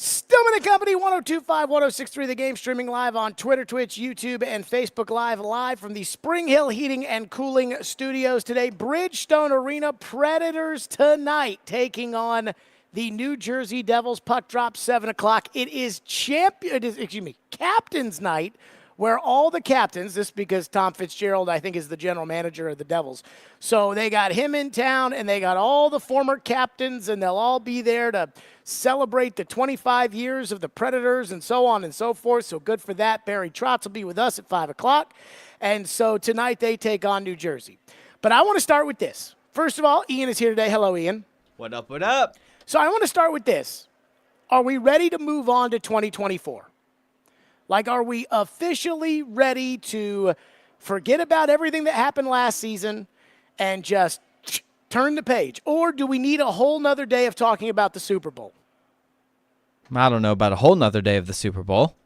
Stillman and Company, 102.5, 106.3 The Game, streaming live on Twitter, Twitch, YouTube, and Facebook live from the Spring Hill Heating and Cooling Studios today. Bridgestone Arena Predators tonight taking on the New Jersey Devils. Puck drop 7 o'clock. It is Captain's Night, where all the captains, this because Tom Fitzgerald, I think, is the general manager of the Devils. So they got him in town, and they got all the former captains, and they'll all be there to celebrate the 25 years of the Predators and so on and so forth. So good for that. Barry Trotz will be with us at 5 o'clock. And so tonight they take on New Jersey. But I want to start with this. First of all, Ian is here today. Hello, Ian. What up, what up? So I want to start with this. Are we ready to move on to 2024? Like, are we officially ready to forget about everything that happened last season and just turn the page? Or do we need a whole nother day of talking about the Super Bowl? I don't know about a whole nother day of the Super Bowl.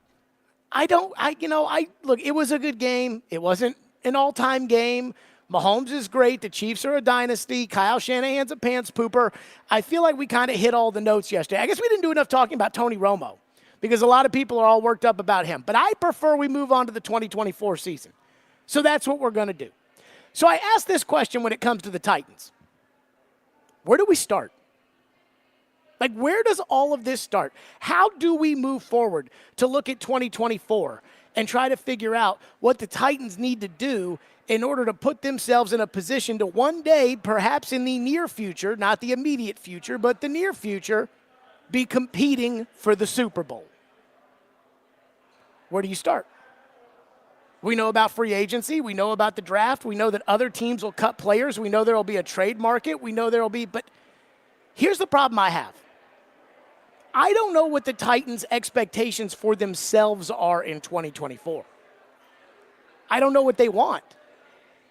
Look, it was a good game. It wasn't an all-time game. Mahomes is great. The Chiefs are a dynasty. Kyle Shanahan's a pants pooper. I feel like we kind of hit all the notes yesterday. I guess we didn't do enough talking about Tony Romo, because a lot of people are all worked up about him. But I prefer we move on to the 2024 season. So that's what we're going to do. So I asked this question when it comes to the Titans. Where do we start? Like, where does all of this start? How do we move forward to look at 2024 and try to figure out what the Titans need to do in order to put themselves in a position to one day, perhaps in the near future, not the immediate future, but the near future, be competing for the Super Bowl? Where do you start? We know about free agency. We know about the draft. We know that other teams will cut players. We know there will be a trade market. We know there will be, but here's the problem I have. I don't know what the Titans' expectations for themselves are in 2024. I don't know what they want.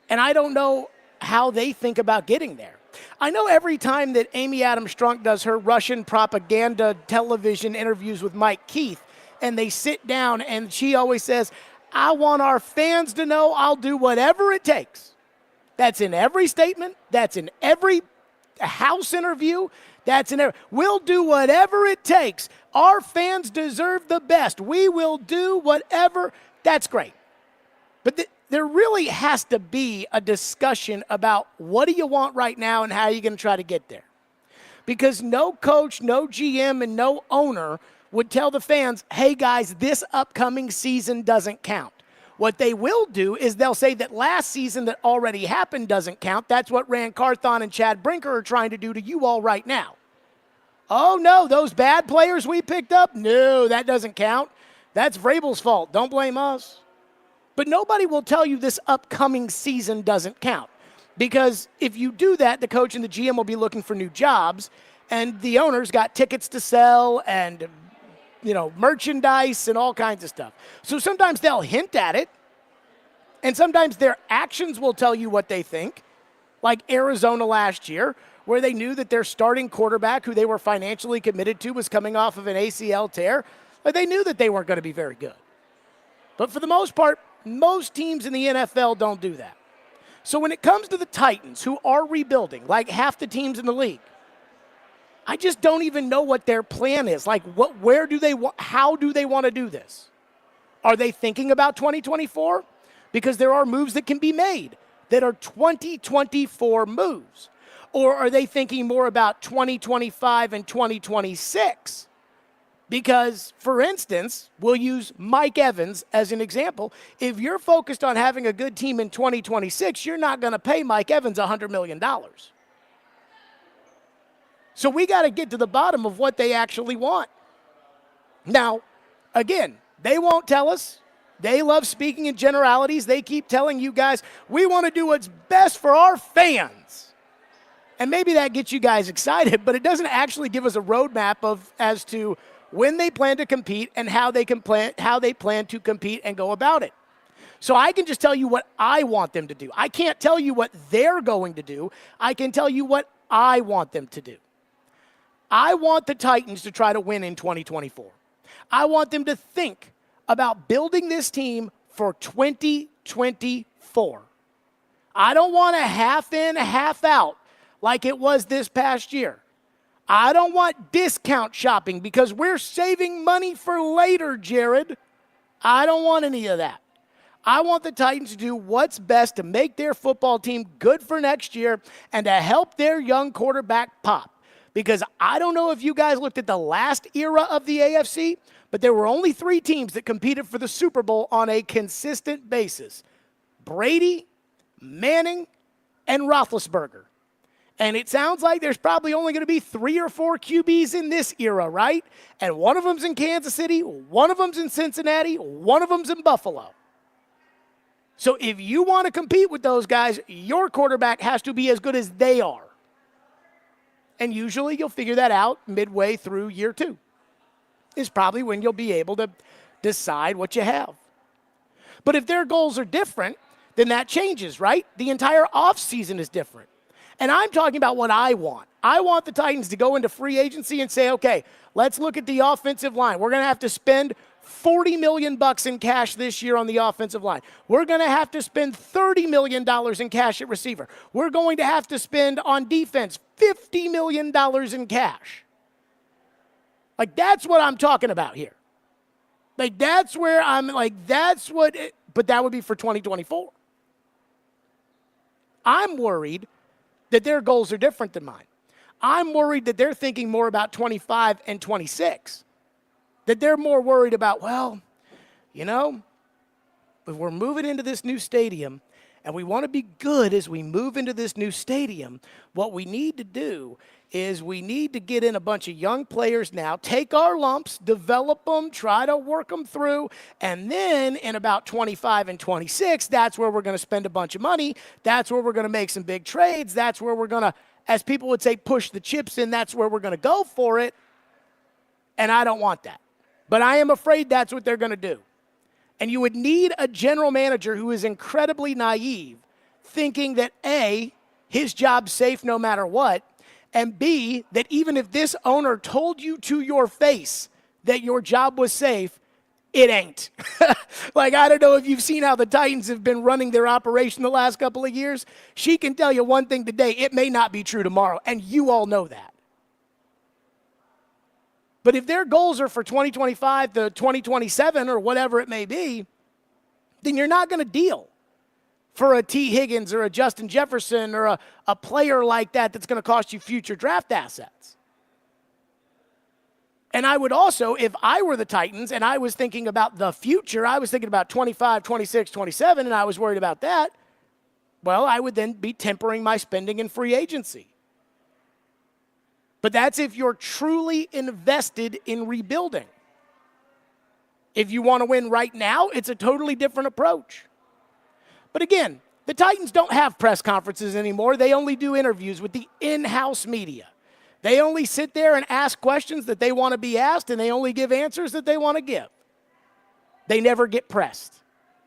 And I don't know how they think about getting there. I know every time that Amy Adams Strunk does her Russian propaganda television interviews with Mike Keith, and they sit down and she always says, I want our fans to know I'll do whatever it takes. That's in every statement. That's in every House interview. We'll do whatever it takes. Our fans deserve the best. We will do whatever. That's great. But there really has to be a discussion about what do you want right now and how are you going to try to get there. Because no coach, no GM, and no owner would tell the fans, hey, guys, this upcoming season doesn't count. What they will do is they'll say that last season that already happened doesn't count. That's what Rand Carthon and Chad Brinker are trying to do to you all right now. Oh, no, those bad players we picked up? No, that doesn't count. That's Vrabel's fault. Don't blame us. But nobody will tell you this upcoming season doesn't count. Because if you do that, the coach and the GM will be looking for new jobs, and the owner's got tickets to sell and merchandise and all kinds of stuff. So sometimes they'll hint at it, and sometimes their actions will tell you what they think, like Arizona last year, where they knew that their starting quarterback, who they were financially committed to, was coming off of an ACL tear. But they knew that they weren't going to be very good. But for the most part, most teams in the NFL don't do that. So when it comes to the Titans, who are rebuilding, like half the teams in the league, I just don't even know what their plan is. Like, how do they want to do this? Are they thinking about 2024? Because there are moves that can be made that are 2024 moves. Or are they thinking more about 2025 and 2026? Because, for instance, we'll use Mike Evans as an example. If you're focused on having a good team in 2026, you're not going to pay Mike Evans $100 million. So we got to get to the bottom of what they actually want. Now, again, they won't tell us. They love speaking in generalities. They keep telling you guys, we want to do what's best for our fans. And maybe that gets you guys excited, but it doesn't actually give us a roadmap as to when they plan to compete and how they plan to compete and go about it. So I can just tell you what I want them to do. I can't tell you what they're going to do. I can tell you what I want them to do. I want the Titans to try to win in 2024. I want them to think about building this team for 2024. I don't want a half in, half out like it was this past year. I don't want discount shopping because we're saving money for later, Jared. I don't want any of that. I want the Titans to do what's best to make their football team good for next year and to help their young quarterback pop. Because I don't know if you guys looked at the last era of the AFC, but there were only 3 teams that competed for the Super Bowl on a consistent basis. Brady, Manning, and Roethlisberger. And it sounds like there's probably only going to be 3 or 4 QBs in this era, right? And one of them's in Kansas City, one of them's in Cincinnati, one of them's in Buffalo. So if you want to compete with those guys, your quarterback has to be as good as they are. And usually you'll figure that out midway through year 2. Is probably when you'll be able to decide what you have. But if their goals are different, then that changes, right? The entire offseason is different. And I'm talking about what I want. I want the Titans to go into free agency and say, okay, let's look at the offensive line. We're going to have to spend $40 million in cash this year on the offensive line. We're going to have to spend $30 million in cash at receiver. We're going to have to spend on defense $50 million in cash. Like, that's what I'm talking about here. Like, that's where I'm like, that's what, but that would be for 2024. I'm worried that their goals are different than mine. I'm worried that they're thinking more about 25 and 26. That they're more worried about, well, you know, if we're moving into this new stadium and we want to be good as we move into this new stadium, what we need to do is we need to get in a bunch of young players now, take our lumps, develop them, try to work them through, and then in about 25 and 26, that's where we're going to spend a bunch of money. That's where we're going to make some big trades. That's where we're going to, as people would say, push the chips in. That's where we're going to go for it. And I don't want that. But I am afraid that's what they're going to do. And you would need a general manager who is incredibly naive, thinking that A, his job's safe no matter what, and B, that even if this owner told you to your face that your job was safe, it ain't. Like, I don't know if you've seen how the Titans have been running their operation the last couple of years. She can tell you one thing today, it may not be true tomorrow, and you all know that. But if their goals are for 2025 to 2027 or whatever it may be, then you're not going to deal for a T. Higgins or a Justin Jefferson or a player like that that's going to cost you future draft assets. And I would also, if I were the Titans and I was thinking about the future, I was thinking about 25, 26, 27, and I was worried about that, well, I would then be tempering my spending in free agency. But that's if you're truly invested in rebuilding. If you want to win right now, it's a totally different approach. But again, the Titans don't have press conferences anymore. They only do interviews with the in-house media. They only sit there and ask questions that they want to be asked, and they only give answers that they want to give. They never get pressed.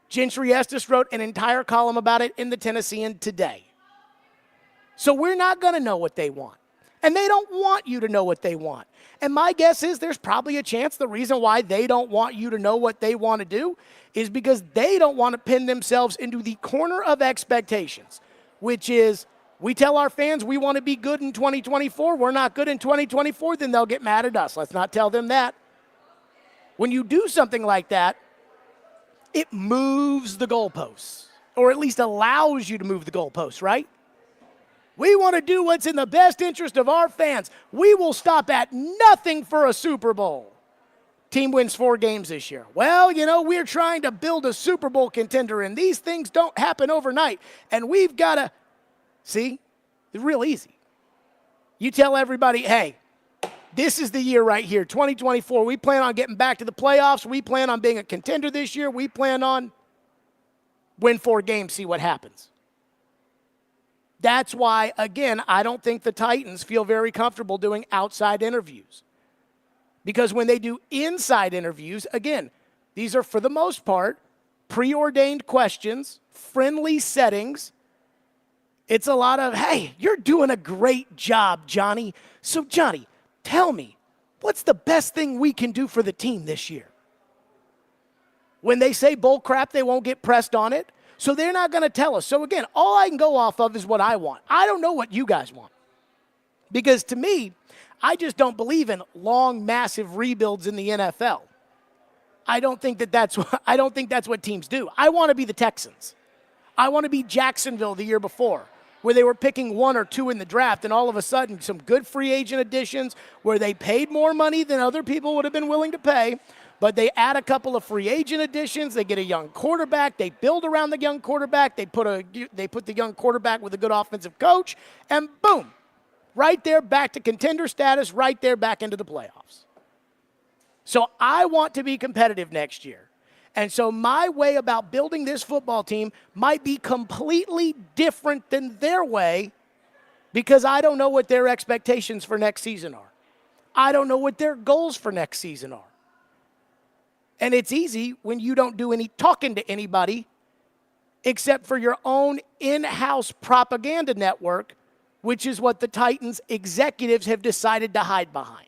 Gentry Estes wrote an entire column about it in the Tennessean today. So we're not going to know what they want. And they don't want you to know what they want. And my guess is there's probably a chance the reason why they don't want you to know what they want to do is because they don't want to pin themselves into the corner of expectations, which is we tell our fans we want to be good in 2024. We're not good in 2024, then they'll get mad at us. Let's not tell them that. When you do something like that, it moves the goalposts, or at least allows you to move the goalposts, right? We want to do what's in the best interest of our fans. We will stop at nothing for a Super Bowl. Team wins 4 games this year. Well, you know, we're trying to build a Super Bowl contender, and these things don't happen overnight. And we've got to, see, it's real easy. You tell everybody, hey, this is the year right here, 2024. We plan on getting back to the playoffs. We plan on being a contender this year. We plan on win 4 games, see what happens. That's why, again, I don't think the Titans feel very comfortable doing outside interviews. Because when they do inside interviews, again, these are, for the most part, preordained questions, friendly settings. It's a lot of, hey, you're doing a great job, Johnny. So, Johnny, tell me, what's the best thing we can do for the team this year? When they say bull crap, they won't get pressed on it. So they're not going to tell us. So again, all I can go off of is what I want. I don't know what you guys want. Because to me, I just don't believe in long, massive rebuilds in the NFL. I don't think that's what teams do. I want to be the Texans. I want to be Jacksonville the year before, where they were picking 1 or 2 in the draft, and all of a sudden some good free agent additions where they paid more money than other people would have been willing to pay, but they add a couple of free agent additions, they get a young quarterback, they build around the young quarterback, they put the young quarterback with a good offensive coach, and boom, right there back to contender status, right there back into the playoffs. So I want to be competitive next year. And so my way about building this football team might be completely different than their way because I don't know what their expectations for next season are. I don't know what their goals for next season are. And it's easy when you don't do any talking to anybody except for your own in-house propaganda network, which is what the Titans executives have decided to hide behind.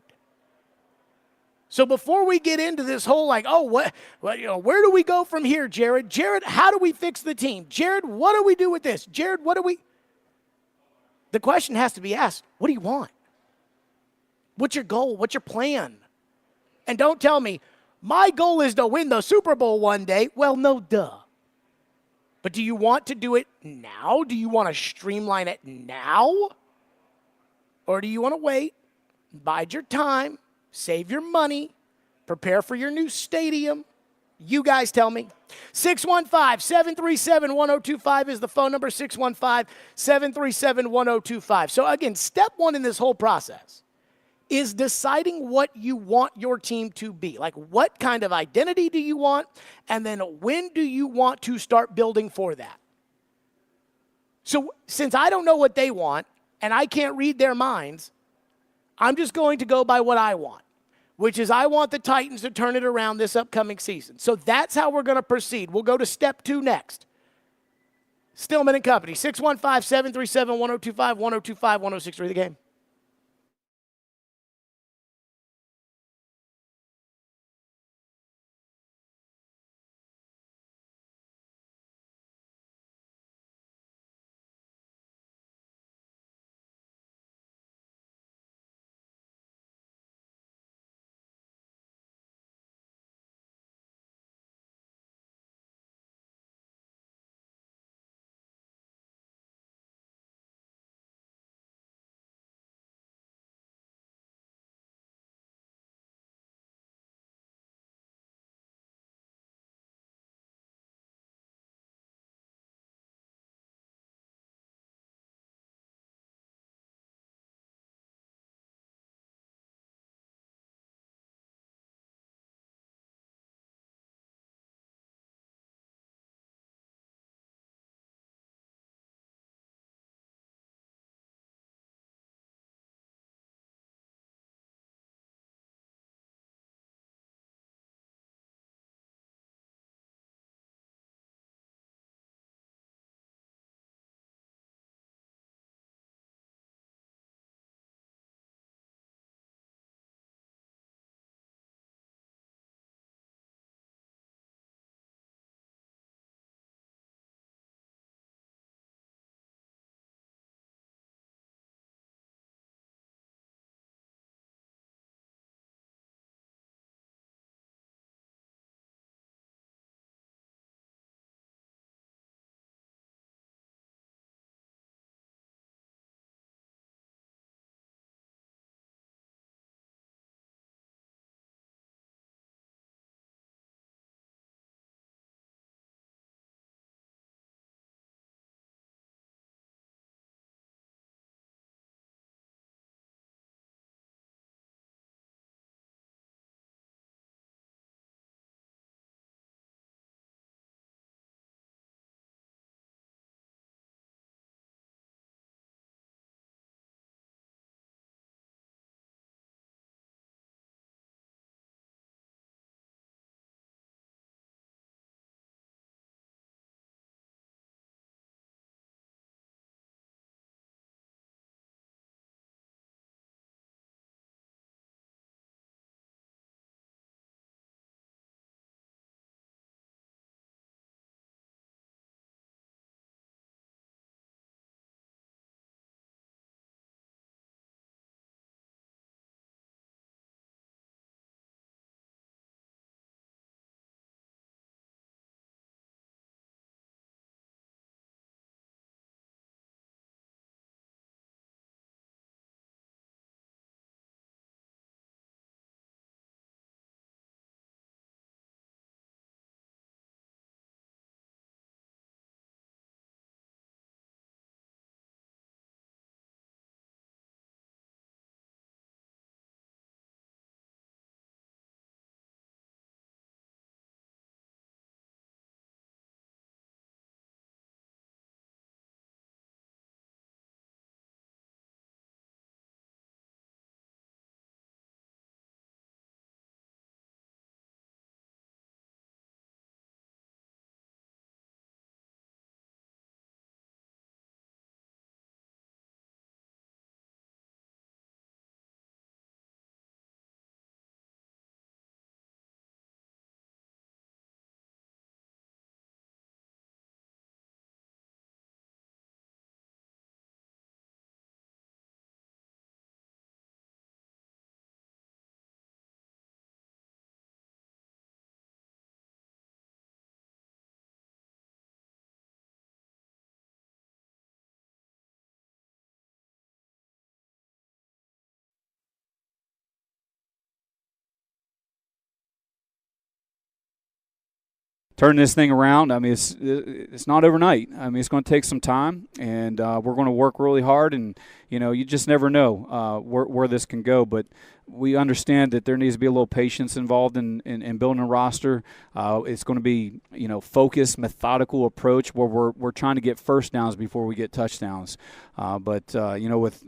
So before we get into this whole where do we go from here, Jared? Jared, how do we fix the team? Jared, what do we do with this? Jared, what do we? The question has to be asked, what do you want? What's your goal? What's your plan? And don't tell me, my goal is to win the Super Bowl one day. Well, no duh. But do you want to do it now? Do you want to streamline it now? Or do you want to wait, bide your time, save your money, prepare for your new stadium? You guys tell me. 615-737-1025 is the phone number, 615-737-1025. So again, step one in this whole process is deciding what you want your team to be. Like, what kind of identity do you want? And then when do you want to start building for that? So since I don't know what they want and I can't read their minds, I'm just going to go by what I want, which is I want the Titans to turn it around this upcoming season. So that's how we're going to proceed. We'll go to step 2 next. Stillman and Company, 615-737-1025, 1025-1063, the game. turn this thing around. I mean, it's not overnight. I mean, it's going to take some time, and we're going to work really hard. And you just never know where this can go. But we understand that there needs to be a little patience involved in building a roster. It's going to be focused, methodical approach where we're trying to get first downs before we get touchdowns. But with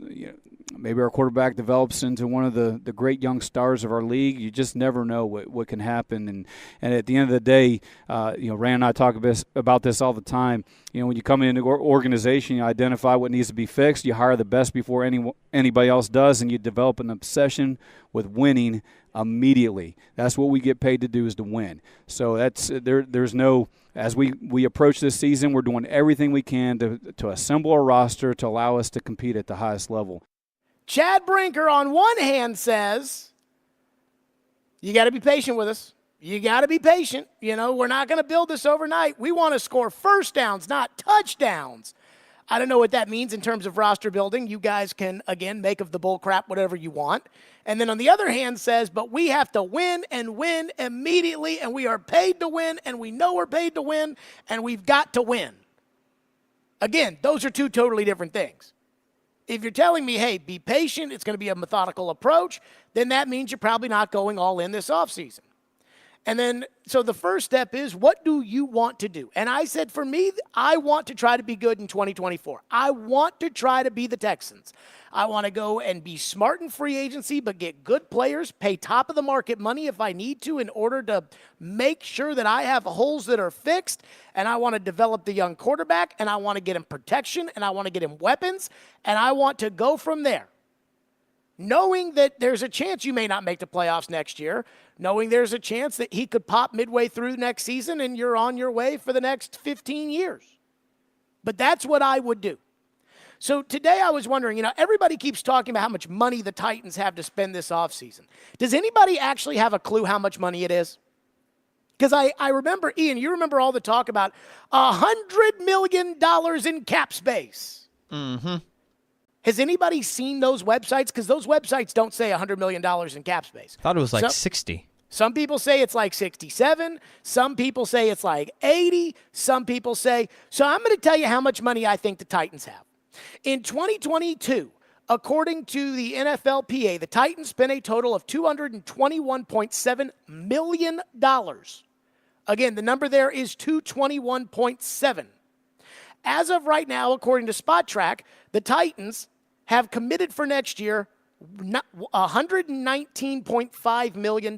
maybe our quarterback develops into one of the great young stars of our league. You just never know what can happen. And at the end of the day, Rand and I talk about this all the time. When you come into an organization, you identify what needs to be fixed. You hire the best before anybody else does, and you develop an obsession with winning immediately. That's what we get paid to do, is to win. So that's there's no – as we approach this season, we're doing everything we can to assemble a roster to allow us to compete at the highest level. Chad Brinker, on one hand, says, you got to be patient with us. You got to be patient. We're not going to build this overnight. We want to score first downs, not touchdowns. I don't know what that means in terms of roster building. You guys can, again, make of the bull crap whatever you want. And then on the other hand says, but we have to win and win immediately, and we are paid to win, and we know we're paid to win, and we've got to win. Again, those are two totally different things. If you're telling me, hey, be patient, it's going to be a methodical approach, then that means you're probably not going all in this offseason. And then, so the first step is, what do you want to do? And I said, for me, I want to try to be good in 2024. I want to try to be the Texans. I want to go and be smart in free agency, but get good players, pay top of the market money if I need to in order to make sure that I have holes that are fixed. And I want to develop the young quarterback, and I want to get him protection, and I want to get him weapons, and I want to go from there. Knowing that there's a chance you may not make the playoffs next year, knowing there's a chance that he could pop midway through next season and you're on your way for the next 15 years. But that's what I would do. So today I was wondering, everybody keeps talking about how much money the Titans have to spend this offseason. Does anybody actually have a clue how much money it is? Because I remember, Ian, you remember all the talk about $100 million in cap space. Mm-hmm. Has anybody seen those websites? Because those websites don't say $100 million in cap space. Thought it was like 60. Some people say it's like 67. Some people say it's like 80. Some people say. So I'm going to tell you how much money I think the Titans have. In 2022, according to the NFLPA, the Titans spent a total of $221.7 million. Again, the number there is 221.7. As of right now, according to Spot Track, the Titans have committed for next year $119.5 million.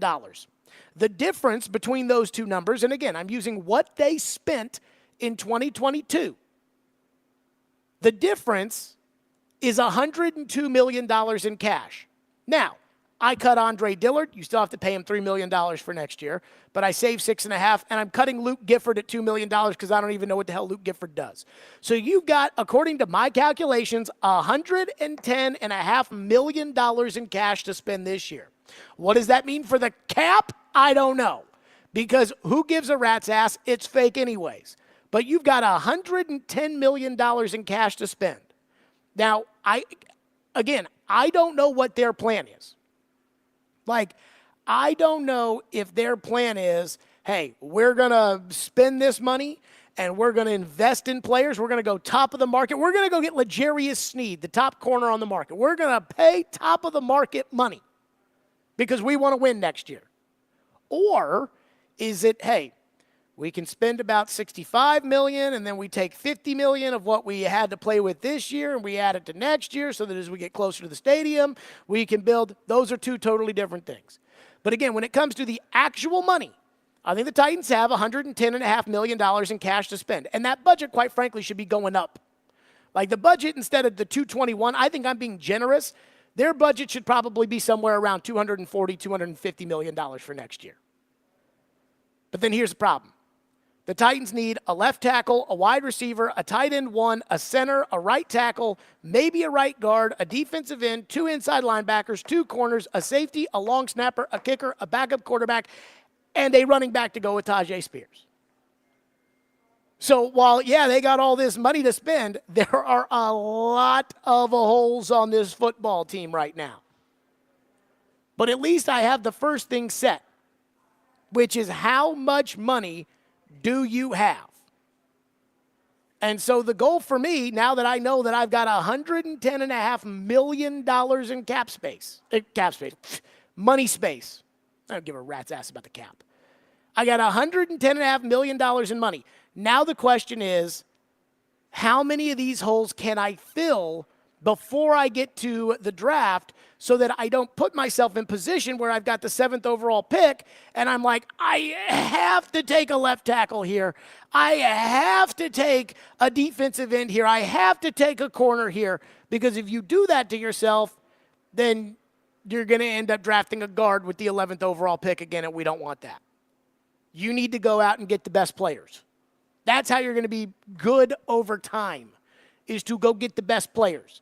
The difference between those two numbers, and again, I'm using what they spent in 2022. The difference is $102 million in cash. Now, I cut Andre Dillard. You still have to pay him $3 million for next year. But I saved $6.5 million, and I'm cutting Luke Gifford at $2 million because I don't even know what the hell Luke Gifford does. So you've got, according to my calculations, $110.5 million in cash to spend this year. What does that mean for the cap? I don't know. Because who gives a rat's ass? It's fake anyways. But you've got $110 million in cash to spend. Now, I don't know what their plan is. I don't know if their plan is, hey, we're going to spend this money and we're going to invest in players. We're going to go top of the market. We're going to go get L'Jarius Sneed, the top corner on the market. We're going to pay top of the market money because we want to win next year. Or is it, hey, we can spend about $65 million and then we take $50 million of what we had to play with this year and we add it to next year so that as we get closer to the stadium, we can build. Those are two totally different things. But again, when it comes to the actual money, I think the Titans have $110.5 million in cash to spend. And that budget, quite frankly, should be going up. Like the budget, instead of the $221, I think I'm being generous. Their budget should probably be somewhere around $240, $250 million for next year. But then here's the problem. The Titans need a left tackle, a wide receiver, a tight end one, a center, a right tackle, maybe a right guard, a defensive end, 2 inside linebackers, 2 corners, a safety, a long snapper, a kicker, a backup quarterback, and a running back to go with Tajay Spears. So while, they got all this money to spend, there are a lot of holes on this football team right now. But at least I have the first thing set, which is how much money do you have? And so the goal for me, now that I know that I've got $110.5 million in money space. I don't give a rat's ass about the cap. I got $110.5 million in money. Now the question is, how many of these holes can I fill before I get to the draft so that I don't put myself in position where I've got the 7th overall pick and I'm like, I have to take a left tackle here. I have to take a defensive end here. I have to take a corner here. Because if you do that to yourself, then you're going to end up drafting a guard with the 11th overall pick again, and we don't want that. You need to go out and get the best players. That's how you're going to be good over time, is to go get the best players.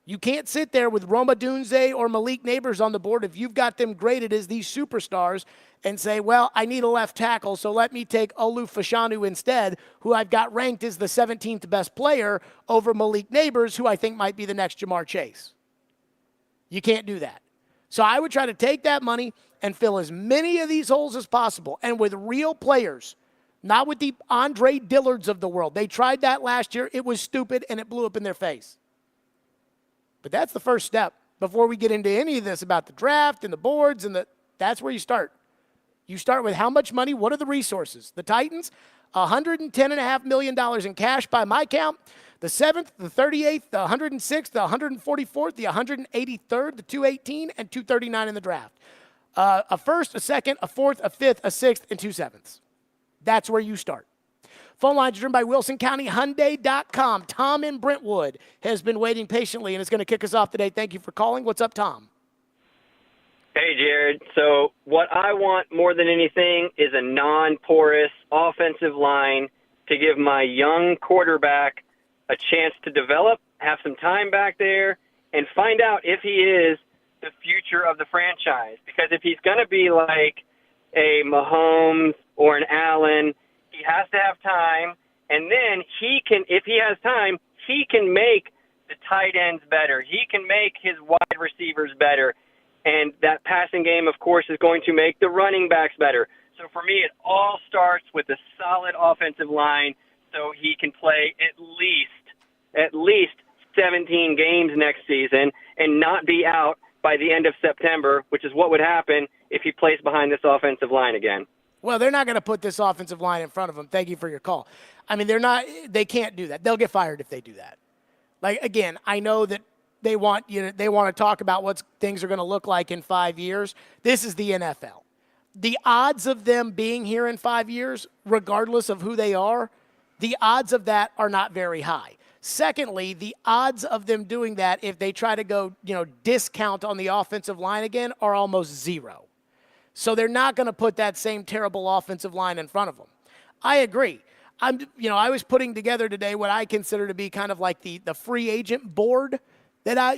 You can't sit there with Roma Dunze or Malik Neighbors on the board if you've got them graded as these superstars and say, well, I need a left tackle, so let me take Olu Fashanu instead, who I've got ranked as the 17th best player over Malik Neighbors, who I think might be the next Jamar Chase. You can't do that. So I would try to take that money and fill as many of these holes as possible, and with real players, not with the Andre Dillards of the world. They tried that last year. It was stupid, and it blew up in their face. But that's the first step before we get into any of this about the draft and the boards, and that's where you start. You start with how much money, what are the resources? The Titans, $110.5 million in cash by my count. The 7th, the 38th, the 106th, the 144th, the 183rd, the 218, and 239 in the draft. A first, a second, a fourth, a fifth, a sixth, and 2 7ths. That's where you start. Phone lines driven by WilsonCountyHyundai.com. Tom in Brentwood has been waiting patiently and is going to kick us off today. Thank you for calling. What's up, Tom? Hey, Jared. So what I want more than anything is a non-porous offensive line to give my young quarterback a chance to develop, have some time back there, and find out if he is the future of the franchise. Because if he's going to be like a Mahomes or an Allen, he has to have time, and then if he has time, he can make the tight ends better. He can make his wide receivers better. And that passing game, of course, is going to make the running backs better. So for me, it all starts with a solid offensive line so he can play at least 17 games next season and not be out by the end of September, which is what would happen if he plays behind this offensive line again. Well, they're not going to put this offensive line in front of them. Thank you for your call. I mean, they can't do that. They'll get fired if they do that. Like, again, I know that they want to talk about what things are going to look like in 5 years. This is the NFL. The odds of them being here in 5 years, regardless of who they are, the odds of that are not very high. Secondly, the odds of them doing that if they try to go, discount on the offensive line again are almost zero. So they're not going to put that same terrible offensive line in front of them. I agree. I was putting together today what I consider to be kind of like the free agent board that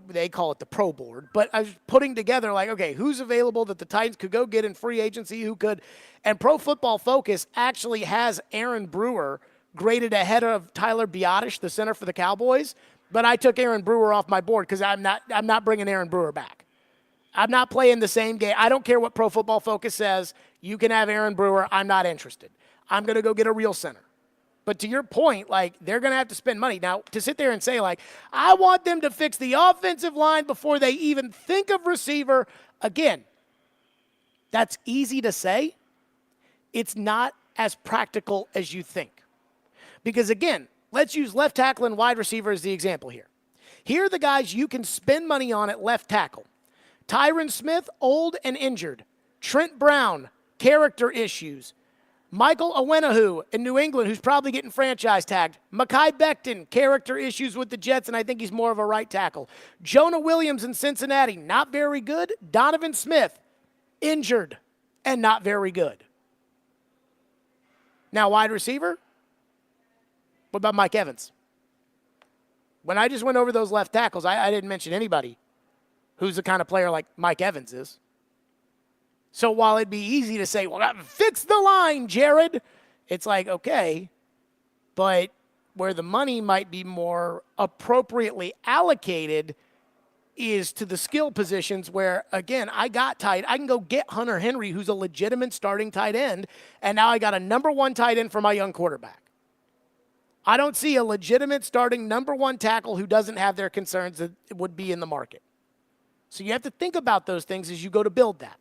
they call it the pro board, but I was putting together like, okay, who's available that the Titans could go get in free agency, and Pro Football Focus actually has Aaron Brewer graded ahead of Tyler Biadasz, the center for the Cowboys, but I took Aaron Brewer off my board because I'm not bringing Aaron Brewer back. I'm not playing the same game. I don't care what Pro Football Focus says. You can have Aaron Brewer. I'm not interested. I'm going to go get a real center. But to your point, they're going to have to spend money. Now, to sit there and say, I want them to fix the offensive line before they even think of receiver, again, that's easy to say. It's not as practical as you think. Because, again, let's use left tackle and wide receiver as the example here. Here are the guys you can spend money on at left tackle. Tyron Smith, old and injured. Trent Brown, character issues. Michael Owenahu in New England, who's probably getting franchise tagged. Mekhi Becton, character issues with the Jets, and I think he's more of a right tackle. Jonah Williams in Cincinnati, not very good. Donovan Smith, injured and not very good. Now, wide receiver, what about Mike Evans? When I just went over those left tackles, I didn't mention anybody who's the kind of player like Mike Evans is. So while it'd be easy to say, well, fix the line, Jared, it's like, okay, but where the money might be more appropriately allocated is to the skill positions where, again, I can go get Hunter Henry, who's a legitimate starting tight end, and now I got a number one tight end for my young quarterback. I don't see a legitimate starting number one tackle who doesn't have their concerns that would be in the market. So you have to think about those things as you go to build that.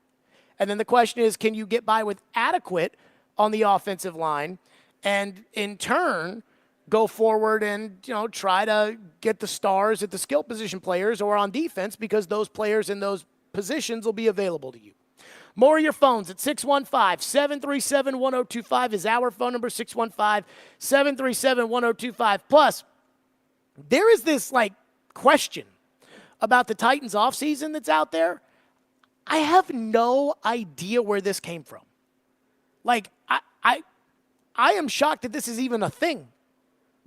And then the question is, can you get by with adequate on the offensive line and in turn go forward and, try to get the stars at the skill position players or on defense, because those players in those positions will be available to you. More of your phones at 615-737-1025 is our phone number, 615-737-1025. Plus, there is this, question about the Titans offseason that's out there. I have no idea where this came from. I am shocked that this is even a thing.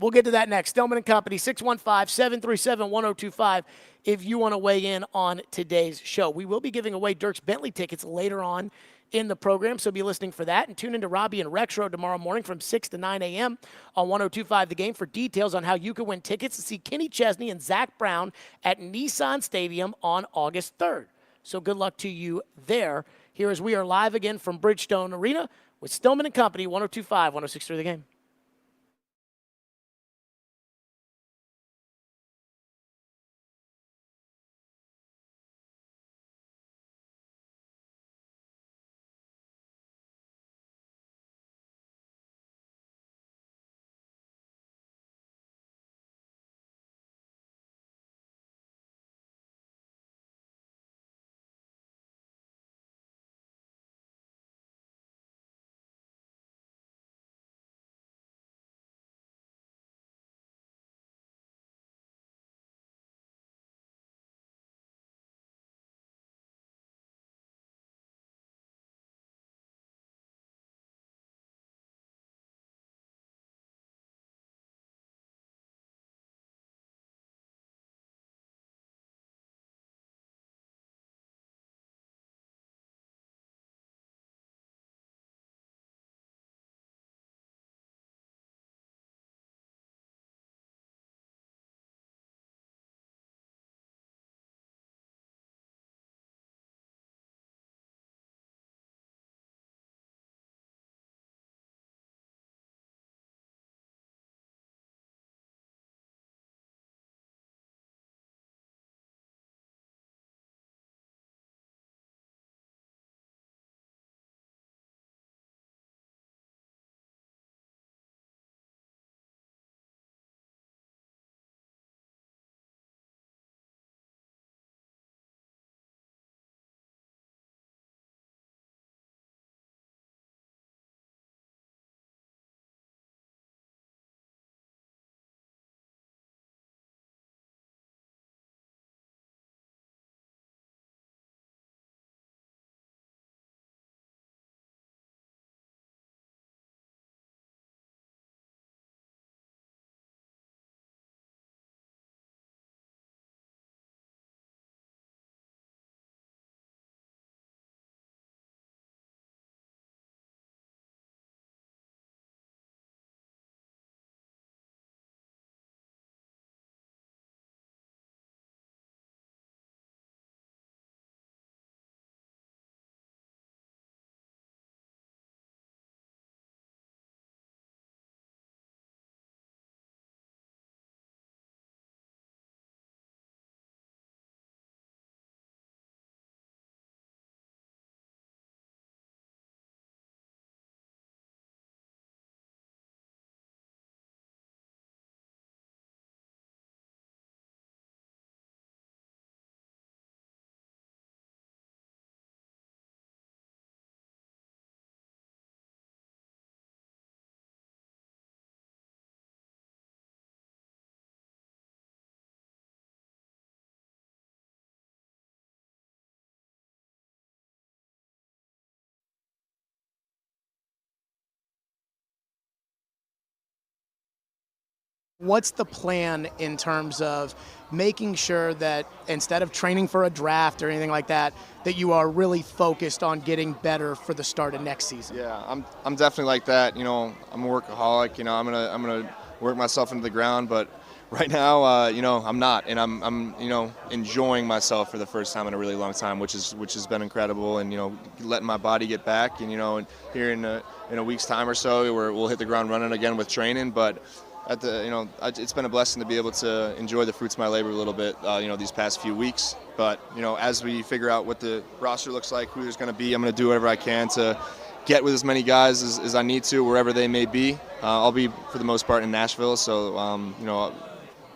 We'll get to that next. Stillman & Company, 615-737-1025 if you want to weigh in on today's show. We will be giving away Dirks Bentley tickets later on in the program, so be listening for that. And tune into Robbie and Rexro tomorrow morning from 6 to 9 a.m. on 102.5 The Game for details on how you can win tickets to see Kenny Chesney and Zach Brown at Nissan Stadium on August 3rd. So good luck to you there. Here as we are live again from Bridgestone Arena with Stillman & Company, 102.5, 106.3 The Game. What's the plan in terms of making sure that instead of training for a draft or anything like that, that you are really focused on getting better for the start of next season? Yeah, I'm definitely like that. I'm a workaholic. I'm gonna work myself into the ground, but Right now, I'm not, and I'm enjoying myself for the first time in a really long time, which has been incredible, and letting my body get back, and and here in a week's time or so, where we'll hit the ground running again with training, but. It's been a blessing to be able to enjoy the fruits of my labor a little bit, these past few weeks. But, as we figure out what the roster looks like, who there's going to be, I'm going to do whatever I can to get with as many guys as I need to, wherever they may be. I'll be, for the most part, in Nashville, so,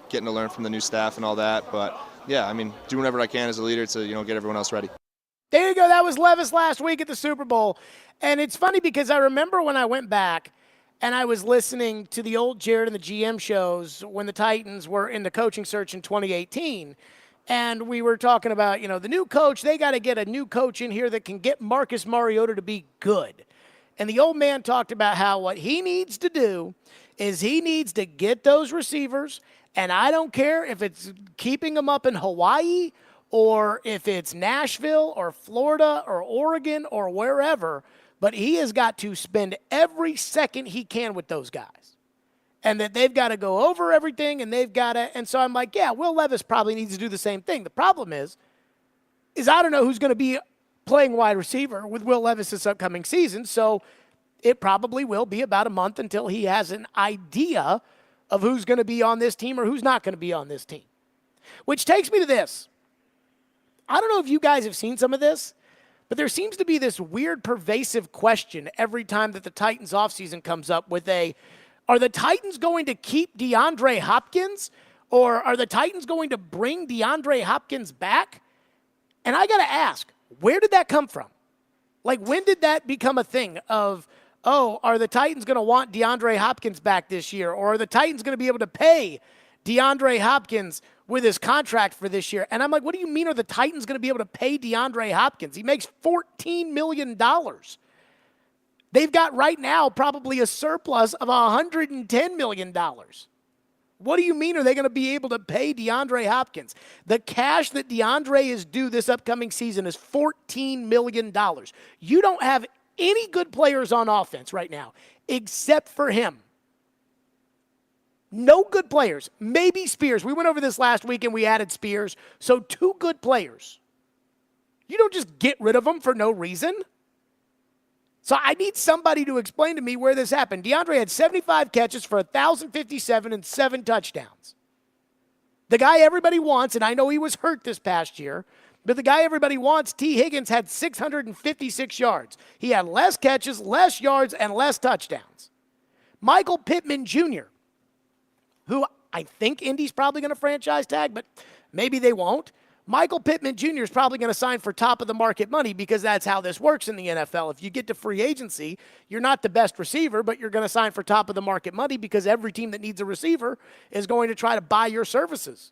getting to learn from the new staff and all that. But, yeah, do whatever I can as a leader to, get everyone else ready. There you go. That was Levis last week at the Super Bowl. And it's funny because I remember when I went back and I was listening to the old Jared and the GM shows when the Titans were in the coaching search in 2018. And we were talking about, the new coach, they got to get a new coach in here that can get Marcus Mariota to be good. And the old man talked about how what he needs to do is he needs to get those receivers. And I don't care if it's keeping them up in Hawaii or if it's Nashville or Florida or Oregon or wherever, but he has got to spend every second he can with those guys. And that they've got to go over everything, and they've got to – and so I'm like, yeah, Will Levis probably needs to do the same thing. The problem is I don't know who's going to be playing wide receiver with Will Levis this upcoming season, so it probably will be about a month until he has an idea of who's going to be on this team or who's not going to be on this team. Which takes me to this. I don't know if you guys have seen some of this, but there seems to be this weird pervasive question every time that the Titans offseason comes up with are the Titans going to keep DeAndre Hopkins, or are the Titans going to bring DeAndre Hopkins back? And I got to ask, where did that come from? Like, when did that become a thing of, are the Titans going to want DeAndre Hopkins back this year, or are the Titans going to be able to pay DeAndre Hopkins with his contract for this year? And I'm like, what do you mean are the Titans going to be able to pay DeAndre Hopkins? He makes $14 million. They've got right now probably a surplus of $110 million. What do you mean are they going to be able to pay DeAndre Hopkins? The cash that DeAndre is due this upcoming season is $14 million. You don't have any good players on offense right now except for him. No good players. Maybe Spears. We went over this last week and we added Spears. So 2 good players. You don't just get rid of them for no reason. So I need somebody to explain to me where this happened. DeAndre had 75 catches for 1,057 and 7 touchdowns. The guy everybody wants, and I know he was hurt this past year, but the guy everybody wants, T. Higgins, had 656 yards. He had less catches, less yards, and less touchdowns. Michael Pittman Jr., who I think Indy's probably going to franchise tag, but maybe they won't. Michael Pittman Jr. is probably going to sign for top-of-the-market money because that's how this works in the NFL. If you get to free agency, you're not the best receiver, but you're going to sign for top-of-the-market money because every team that needs a receiver is going to try to buy your services.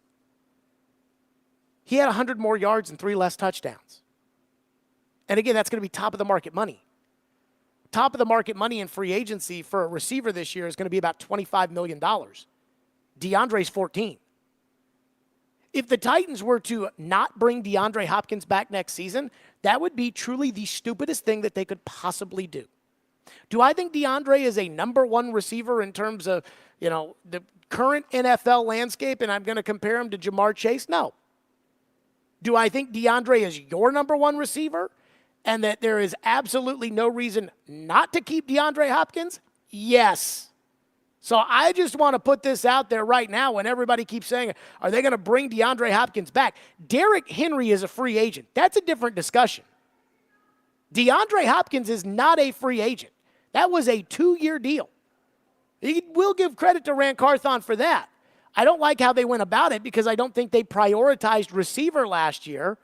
He had 100 more yards and 3 less touchdowns. And again, that's going to be top-of-the-market money. Top-of-the-market money in free agency for a receiver this year is going to be about $25 million. DeAndre's 14. If the Titans were to not bring DeAndre Hopkins back next season, that would be truly the stupidest thing that they could possibly do. Do I think DeAndre is a number 1 receiver in terms of, the current NFL landscape, and I'm going to compare him to Jamar Chase? No. Do I think DeAndre is your number 1 receiver and that there is absolutely no reason not to keep DeAndre Hopkins? Yes. So I just want to put this out there right now when everybody keeps saying, are they going to bring DeAndre Hopkins back? Derrick Henry is a free agent. That's a different discussion. DeAndre Hopkins is not a free agent. That was a 2-year deal. We'll give credit to Rand Carthon for that. I don't like how they went about it because I don't think they prioritized receiver last year,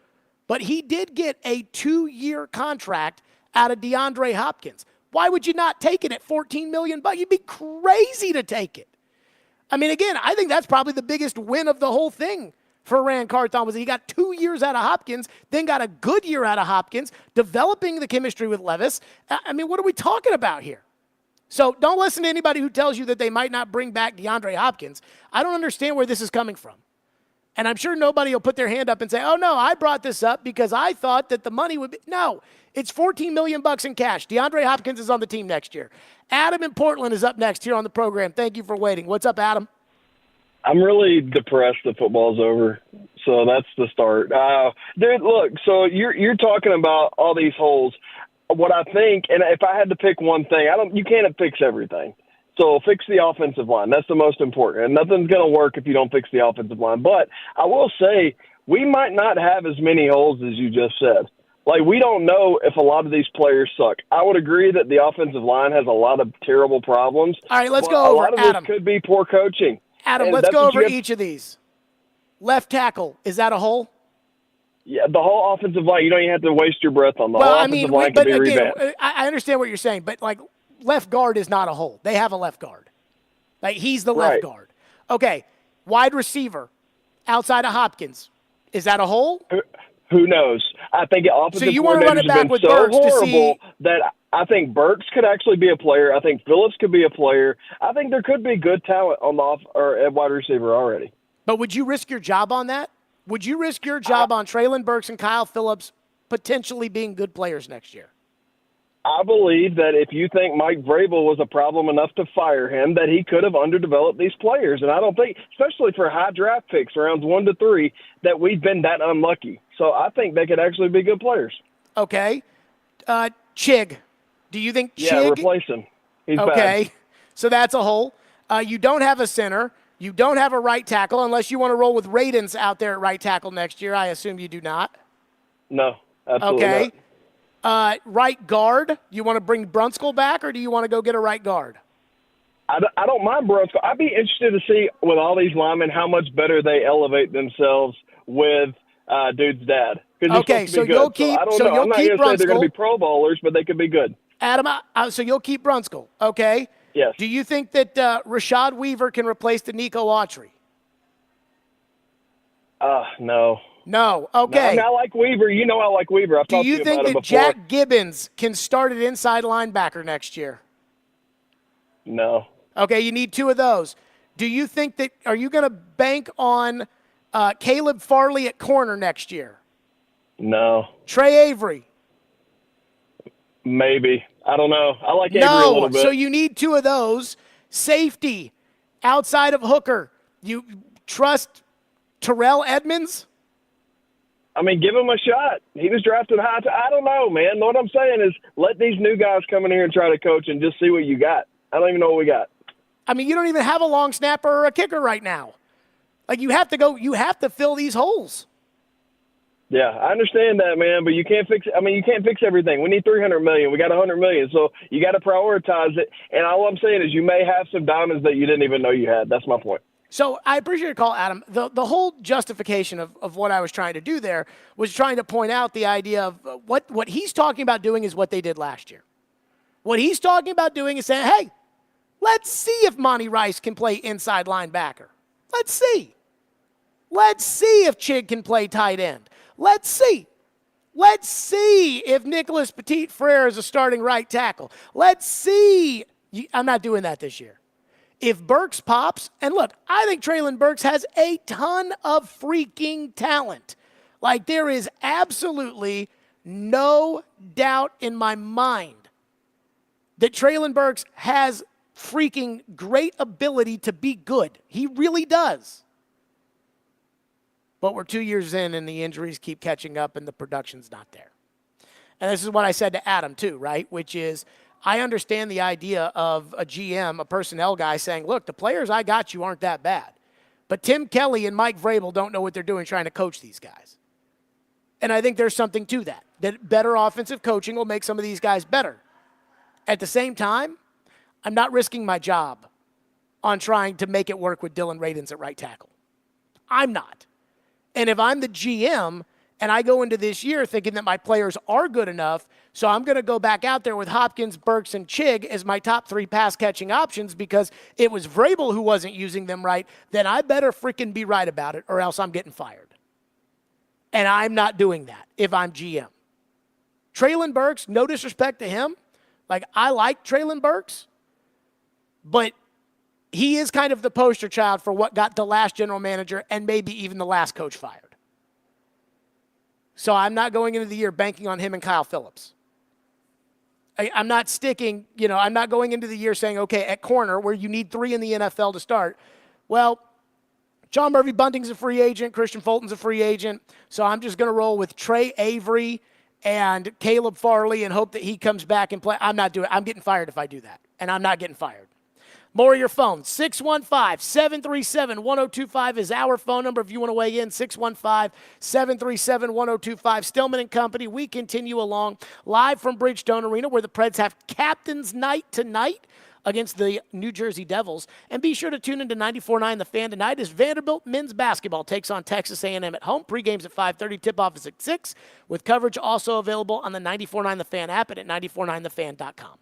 but he did get a 2-year contract out of DeAndre Hopkins. Why would you not take it at $14 million? You'd be crazy to take it. Again, I think that's probably the biggest win of the whole thing for Rand Carthon was that he got 2 years out of Hopkins, then got a good year out of Hopkins, developing the chemistry with Levis. What are we talking about here? So don't listen to anybody who tells you that they might not bring back DeAndre Hopkins. I don't understand where this is coming from. And I'm sure nobody will put their hand up and say, oh, no, I brought this up because I thought that the money would be. No, it's $14 million in cash. DeAndre Hopkins is on the team next year. Adam in Portland is up next here on the program. Thank you for waiting. What's up, Adam? I'm really depressed that football's over. So that's the start. Dude, look, so you're talking about all these holes. What I think, and if I had to pick one thing, you can't fix everything. So fix the offensive line. That's the most important. And nothing's going to work if you don't fix the offensive line. But I will say we might not have as many holes as you just said. Like, we don't know if a lot of these players suck. I would agree that the offensive line has a lot of terrible problems. All right, let's go over, a lot of Adam. this could be poor coaching. Adam, And let's that's go what over you have- each of these. Left tackle, is that a hole? Yeah, the whole offensive line, you don't even have to waste your breath on the Well, whole I offensive mean, line but could be again, revamped. I understand what you're saying, but like left guard is not a hole. They have a left guard. Like he's the left Right. guard. Okay, wide receiver outside of Hopkins, is that a hole? Who knows? I think offensive you wanna run it coordinators back have been with so Burks to horrible see- that I think Burks could actually be a player. I think Phillips could be a player. I think there could be good talent on the or at wide receiver already. But would you risk your job on that? Would you risk your job on Traylon Burks and Kyle Phillips potentially being good players next year? I believe that if you think Mike Vrabel was a problem enough to fire him, that he could have underdeveloped these players. And I don't think, especially for high draft picks, rounds 1 to 3, that we've been that unlucky. So I think they could actually be good players. Okay. Chig. Do you think Yeah, Chig? replace him. He's Okay. bad. So that's a hole. You don't have a center. You don't have a right tackle unless you want to roll with Radens out there at right tackle next year. I assume you do not. No, absolutely Okay. not. Right guard. You want to bring Brunskill back, or do you want to go get a right guard? I don't mind Brunskill. I'd be interested to see with all these linemen how much better they elevate themselves with dude's dad. 'Cause he's Okay, supposed to so be good. you'll keep- I don't so know. you'll I'm not keep going to say they're going to Brunskill. be Pro Bowlers, but they could be good. Adam, so you'll keep Brunskill. Okay. Yes. Do you think that Rashad Weaver can replace Danico Autry? No. No. No, Okay. I mean, I like Weaver. You know I like Weaver. I've Do talked to you you think about it that before. Jack Gibbons can start at inside linebacker next year? No. Okay, you need two of those. Do you think that – are you going to bank on Caleb Farley at corner next year? No. Trey Avery? Maybe. I don't know. I like Avery a little No. bit. So you need two of those. Safety outside of Hooker. You trust Terrell Edmonds? I mean, give him a shot. He was drafted high. I don't know, man. What I'm saying is let these new guys come in here and try to coach and just see what you got. I don't even know what we got. I mean, you don't even have a long snapper or a kicker right now. Like, you have to fill these holes. Yeah, I understand that, man, but you can't fix everything. We need $300 million. We got $100 million, so you got to prioritize it. And all I'm saying is you may have some diamonds that you didn't even know you had. That's my point. So I appreciate your call, Adam. The whole justification of what I was trying to do there was trying to point out the idea of what he's talking about doing is what they did last year. What he's talking about doing is saying, hey, let's see if Monty Rice can play inside linebacker. Let's see. Let's see if Chig can play tight end. Let's see. Let's see if Nicholas Petit-Frere is a starting right tackle. Let's see. I'm not doing that this year. If Burks pops, and look, I think Traylon Burks has a ton of freaking talent. Like, there is absolutely no doubt in my mind that Traylon Burks has freaking great ability to be good. He really does. But we're 2 years in, and the injuries keep catching up, and the production's not there. And this is what I said to Adam, too, right? Which is, I understand the idea of a GM, a personnel guy, saying, look, the players I got you aren't that bad. But Tim Kelly and Mike Vrabel don't know what they're doing trying to coach these guys. And I think there's something to that better offensive coaching will make some of these guys better. At the same time, I'm not risking my job on trying to make it work with Dylan Radens at right tackle. I'm not. And if I'm the GM and I go into this year thinking that my players are good enough, so I'm going to go back out there with Hopkins, Burks, and Chig as my top three pass-catching options because it was Vrabel who wasn't using them right, then I better freaking be right about it or else I'm getting fired. And I'm not doing that if I'm GM. Traylon Burks, no disrespect to him. Like, I like Traylon Burks, but he is kind of the poster child for what got the last general manager and maybe even the last coach fired. So I'm not going into the year banking on him and Kyle Phillips. I'm not sticking, I'm not going into the year saying, okay, at corner where you need 3 in the NFL to start, well, John Murphy Bunting's a free agent. Christian Fulton's a free agent. So I'm just going to roll with Trey Avery and Caleb Farley and hope that he comes back and play. I'm getting fired if I do that, and I'm not getting fired. More of your phone. 615-737-1025 is our phone number if you want to weigh in. 615-737-1025. Stillman and Company. We continue along live from Bridgestone Arena where the Preds have Captain's Night tonight against the New Jersey Devils. And be sure to tune into 94.9 The Fan tonight as Vanderbilt men's basketball takes on Texas A&M at home. Pre-game's at 5:30. Tip-off is at 6, with coverage also available on the 94.9 The Fan app and at 949thefan.com.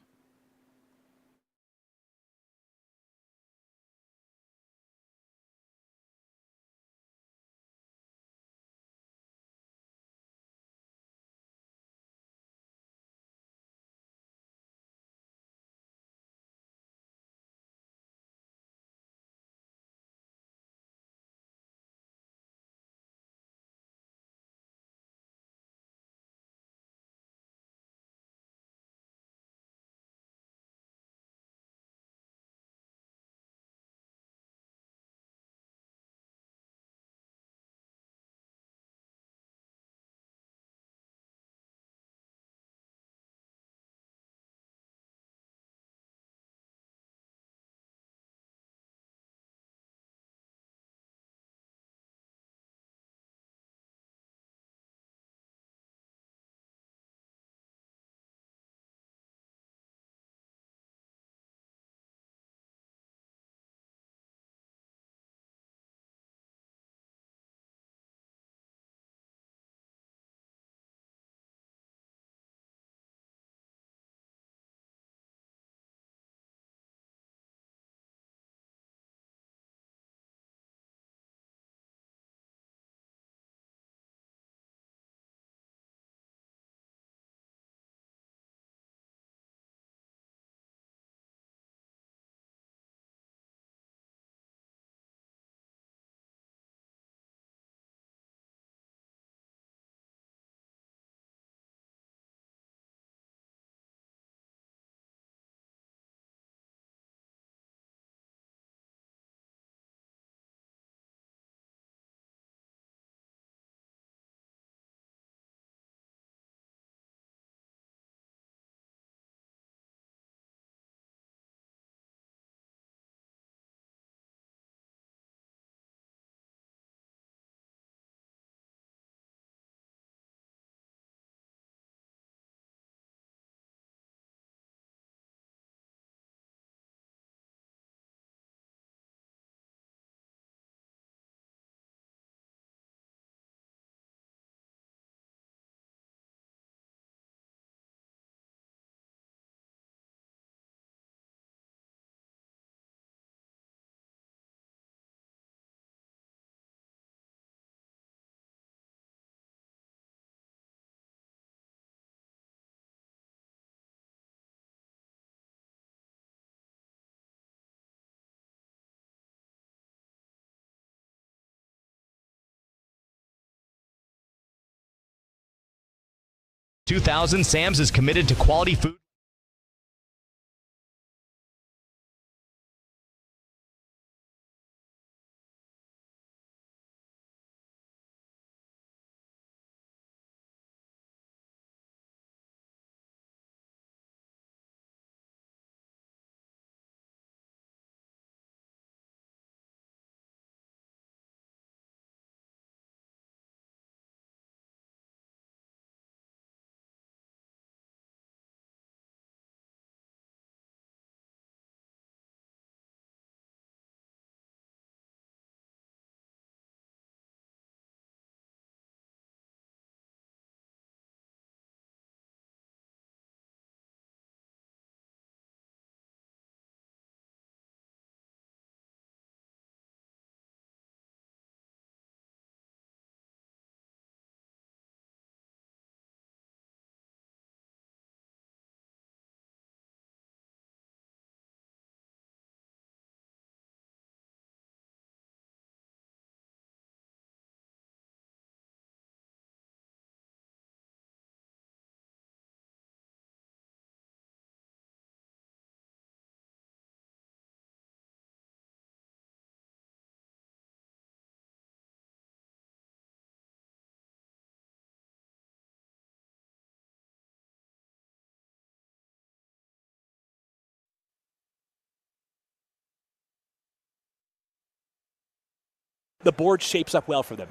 Sam's is committed to quality food. the board shapes up well for them.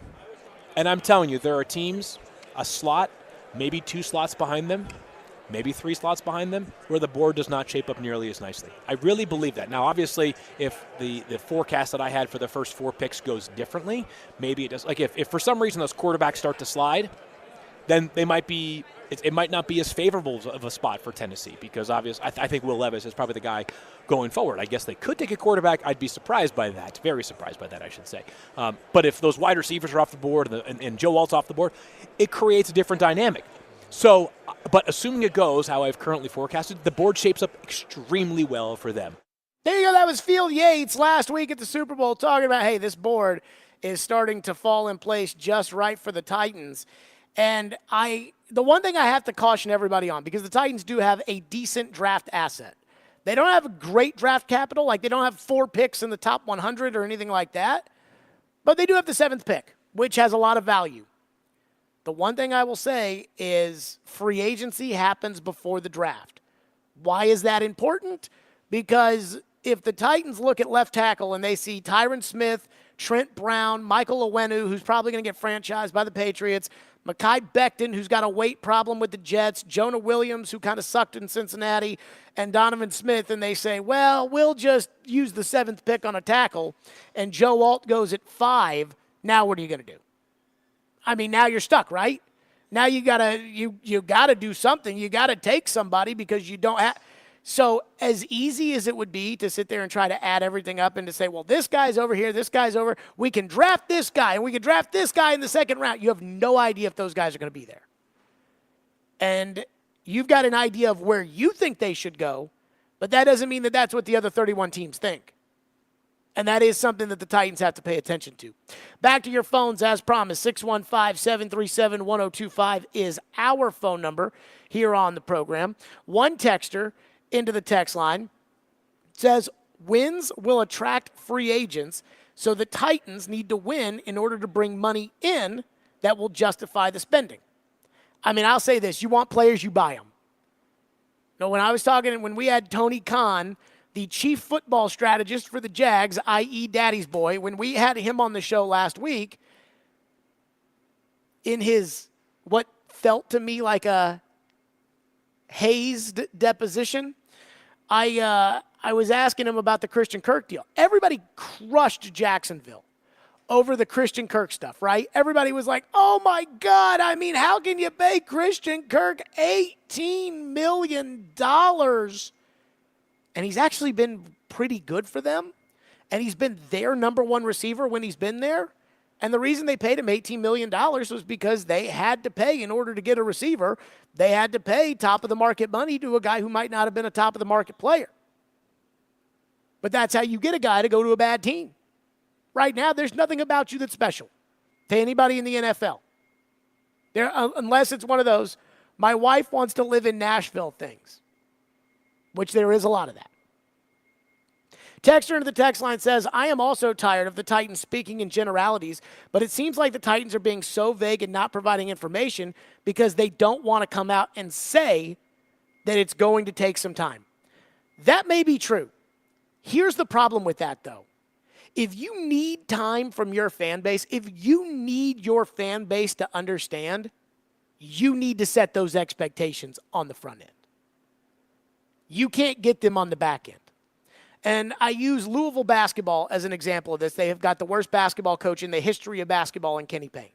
And I'm telling you, there are teams, a slot, maybe 2 slots behind them, maybe 3 slots behind them, where the board does not shape up nearly as nicely. I really believe that. Now, obviously, if the forecast that I had for the first 4 picks goes differently, maybe it does. Like if for some reason those quarterbacks start to slide, then they might be. It might not be as favorable of a spot for Tennessee because obviously I think Will Levis is probably the guy going forward. I guess they could take a quarterback. I'd be surprised by that. Very surprised by that, I should say. But if those wide receivers are off the board and Joe Alt's off the board, it creates a different dynamic. So, but assuming it goes how I've currently forecasted, the board shapes up extremely well for them. There you go. That was Field Yates last week at the Super Bowl talking about, hey, this board is starting to fall in place just right for the Titans. And the one thing I have to caution everybody on, because the Titans do have a decent draft asset. They don't have a great draft capital, like they don't have 4 picks in the top 100 or anything like that, but they do have the 7th pick, which has a lot of value. The one thing I will say is free agency happens before the draft. Why is that important? Because if the Titans look at left tackle and they see Tyron Smith, Trent Brown, Michael Owenu, who's probably going to get franchised by the Patriots, Mekhi Becton, who's got a weight problem with the Jets, Jonah Williams, who kind of sucked in Cincinnati, and Donovan Smith, and they say, well, we'll just use the 7th pick on a tackle, and Joe Alt goes at 5, now what are you going to do? I mean, now you're stuck, right? Now you gotta do something. You gotta take somebody because you don't have. So as easy as it would be to sit there and try to add everything up and to say, well, this guy's over here, this guy's over, we can draft this guy, and we can draft this guy in the 2nd round. You have no idea if those guys are going to be there. And you've got an idea of where you think they should go, but that doesn't mean that that's what the other 31 teams think. And that is something that the Titans have to pay attention to. Back to your phones, as promised. 615-737-1025 is our phone number here on the program. One texter into the text line says, wins will attract free agents, so the Titans need to win in order to bring money in that will justify the spending. I mean, I'll say this. You want players, you buy them. You know, when we had Tony Khan, the chief football strategist for the Jags, i.e. Daddy's boy, when we had him on the show last week, in his what felt to me like a hazed deposition, I was asking him about the Christian Kirk deal. Everybody crushed Jacksonville over the Christian Kirk stuff, right? Everybody was like, oh my God, I mean, how can you pay Christian Kirk $18 million? And he's actually been pretty good for them. And he's been their number 1 receiver when he's been there. And the reason they paid him $18 million was because they had to pay, in order to get a receiver, they had to pay top-of-the-market money to a guy who might not have been a top-of-the-market player. But that's how you get a guy to go to a bad team. Right now, there's nothing about you that's special to anybody in the NFL. Unless it's one of those, my wife wants to live in Nashville things, which there is a lot of that. Texter into the text line says, I am also tired of the Titans speaking in generalities, but it seems like the Titans are being so vague and not providing information because they don't want to come out and say that it's going to take some time. That may be true. Here's the problem with that, though. If you need time from your fan base, if you need your fan base to understand, you need to set those expectations on the front end. You can't get them on the back end. And I use Louisville basketball as an example of this. They have got the worst basketball coach in the history of basketball in Kenny Payne.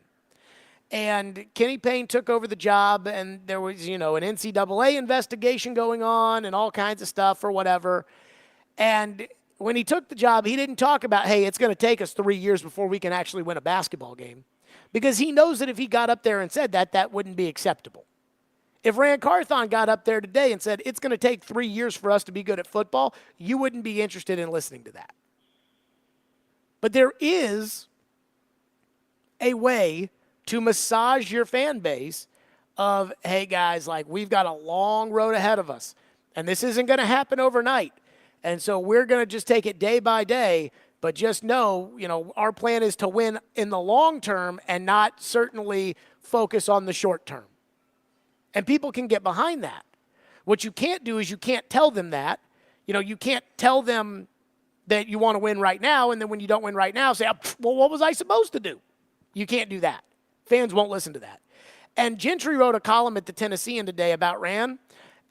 And Kenny Payne took over the job, and there was, an NCAA investigation going on and all kinds of stuff or whatever. And when he took the job, he didn't talk about, hey, it's going to take us 3 years before we can actually win a basketball game. Because he knows that if he got up there and said that, that wouldn't be acceptable. If Rand Carthon got up there today and said, it's going to take 3 years for us to be good at football, you wouldn't be interested in listening to that. But there is a way to massage your fan base of, hey, guys, like, we've got a long road ahead of us, and this isn't going to happen overnight. And so we're going to just take it day by day, but just know, our plan is to win in the long term and not certainly focus on the short term. And people can get behind that. What you can't do is you can't tell them that. You can't tell them that you want to win right now, and then when you don't win right now, say, well, what was I supposed to do? You can't do that. Fans won't listen to that. And Gentry wrote a column at the Tennessean today about Rand,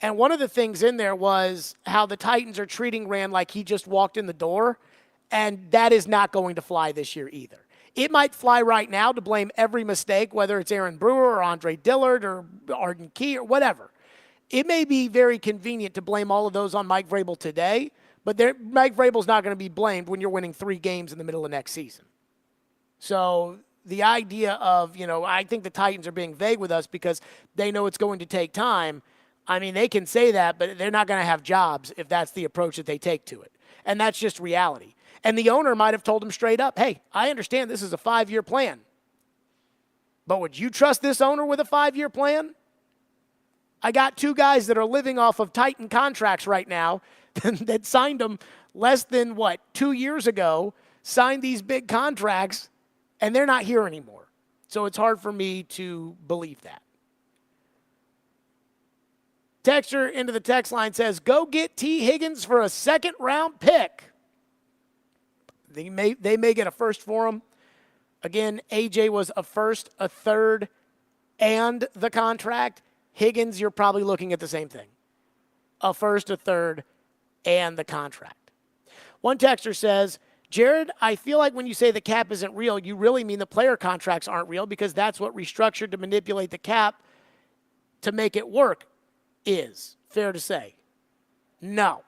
and one of the things in there was how the Titans are treating Rand like he just walked in the door, and that is not going to fly this year either. It might fly right now to blame every mistake, whether it's Aaron Brewer or Andre Dillard or Arden Key or whatever. It may be very convenient to blame all of those on Mike Vrabel today, but Mike Vrabel's not going to be blamed when you're winning 3 games in the middle of next season. So the idea of, I think the Titans are being vague with us because they know it's going to take time. I mean, they can say that, but they're not going to have jobs if that's the approach that they take to it. And that's just reality. And the owner might have told him straight up, hey, I understand this is a 5-year plan. But would you trust this owner with a 5-year plan? I got 2 guys that are living off of Titan contracts right now that signed them less than, 2 years ago, signed these big contracts, and they're not here anymore. So it's hard for me to believe that. Texter into the text line says, go get T. Higgins for a 2nd-round pick. They may get a first for him. Again, AJ was a first, a third, and the contract. Higgins, you're probably looking at the same thing. A first, a third, and the contract. One texter says, Jared, I feel like when you say the cap isn't real, you really mean the player contracts aren't real because that's what restructured to manipulate the cap to make it work is. Fair to say. No.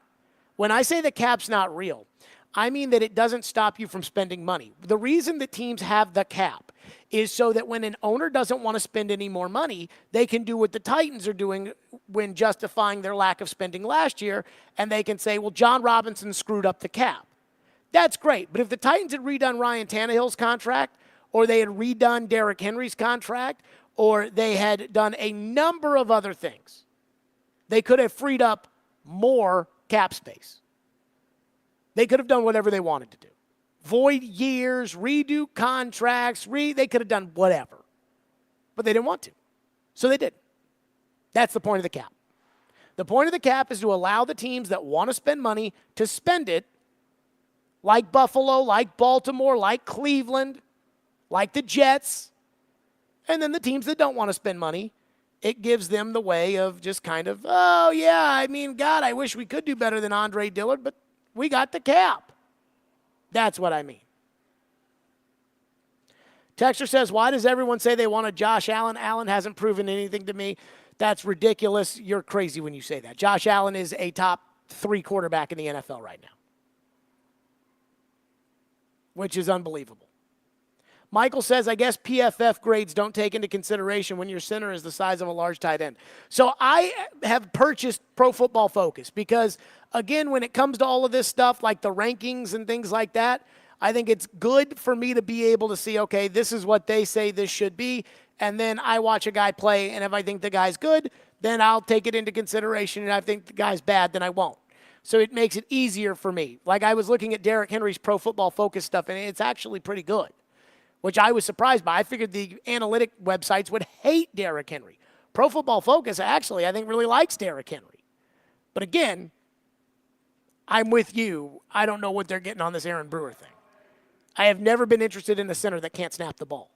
When I say the cap's not real, I mean that it doesn't stop you from spending money. The reason that teams have the cap is so that when an owner doesn't want to spend any more money, they can do what the Titans are doing when justifying their lack of spending last year, and they can say, well, John Robinson screwed up the cap. That's great, but if the Titans had redone Ryan Tannehill's contract, or they had redone Derrick Henry's contract, or they had done a number of other things, they could have freed up more cap space. They could have done whatever they wanted to do. Void years, redo contracts, they could have done whatever. But they didn't want to. So they didn't. That's the point of the cap. The point of the cap is to allow the teams that want to spend money to spend it, like Buffalo, like Baltimore, like Cleveland, like the Jets. And then the teams that don't want to spend money, it gives them the way of just kind of, oh, yeah, I mean, God, I wish we could do better than Andre Dillard, but we got the cap. That's what I mean. Texter says, why does everyone say they want a Josh Allen? Allen hasn't proven anything to me. That's ridiculous. You're crazy when you say that. Josh Allen is a top 3 quarterback in the NFL right now, which is unbelievable. Michael says, I guess PFF grades don't take into consideration when your center is the size of a large tight end. So I have purchased Pro Football Focus because, again, when it comes to all of this stuff, like the rankings and things like that, I think it's good for me to be able to see, okay, this is what they say this should be, and then I watch a guy play, and if I think the guy's good, then I'll take it into consideration, and if I think the guy's bad, then I won't. So it makes it easier for me. Like I was looking at Derrick Henry's Pro Football Focus stuff, and it's actually pretty good, which I was surprised by. I figured the analytic websites would hate Derrick Henry. Pro Football Focus actually, I think, really likes Derrick Henry. But again, I'm with you. I don't know what they're getting on this Aaron Brewer thing. I have never been interested in a center that can't snap the ball.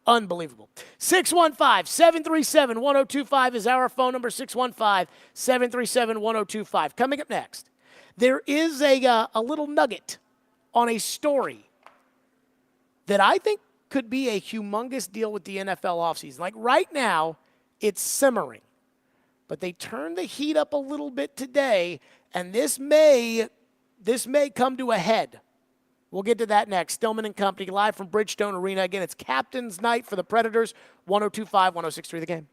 Unbelievable. 615-737-1025 is our phone number, 615-737-1025. Coming up next, there is a little nugget on a story that I think could be a humongous deal with the NFL offseason. Like right now, it's simmering. But they turned the heat up a little bit today, and this may come to a head. We'll get to that next. Stillman and Company, live from Bridgestone Arena. Again, it's Captain's Night for the Predators, 102.5, 106.3 The Game.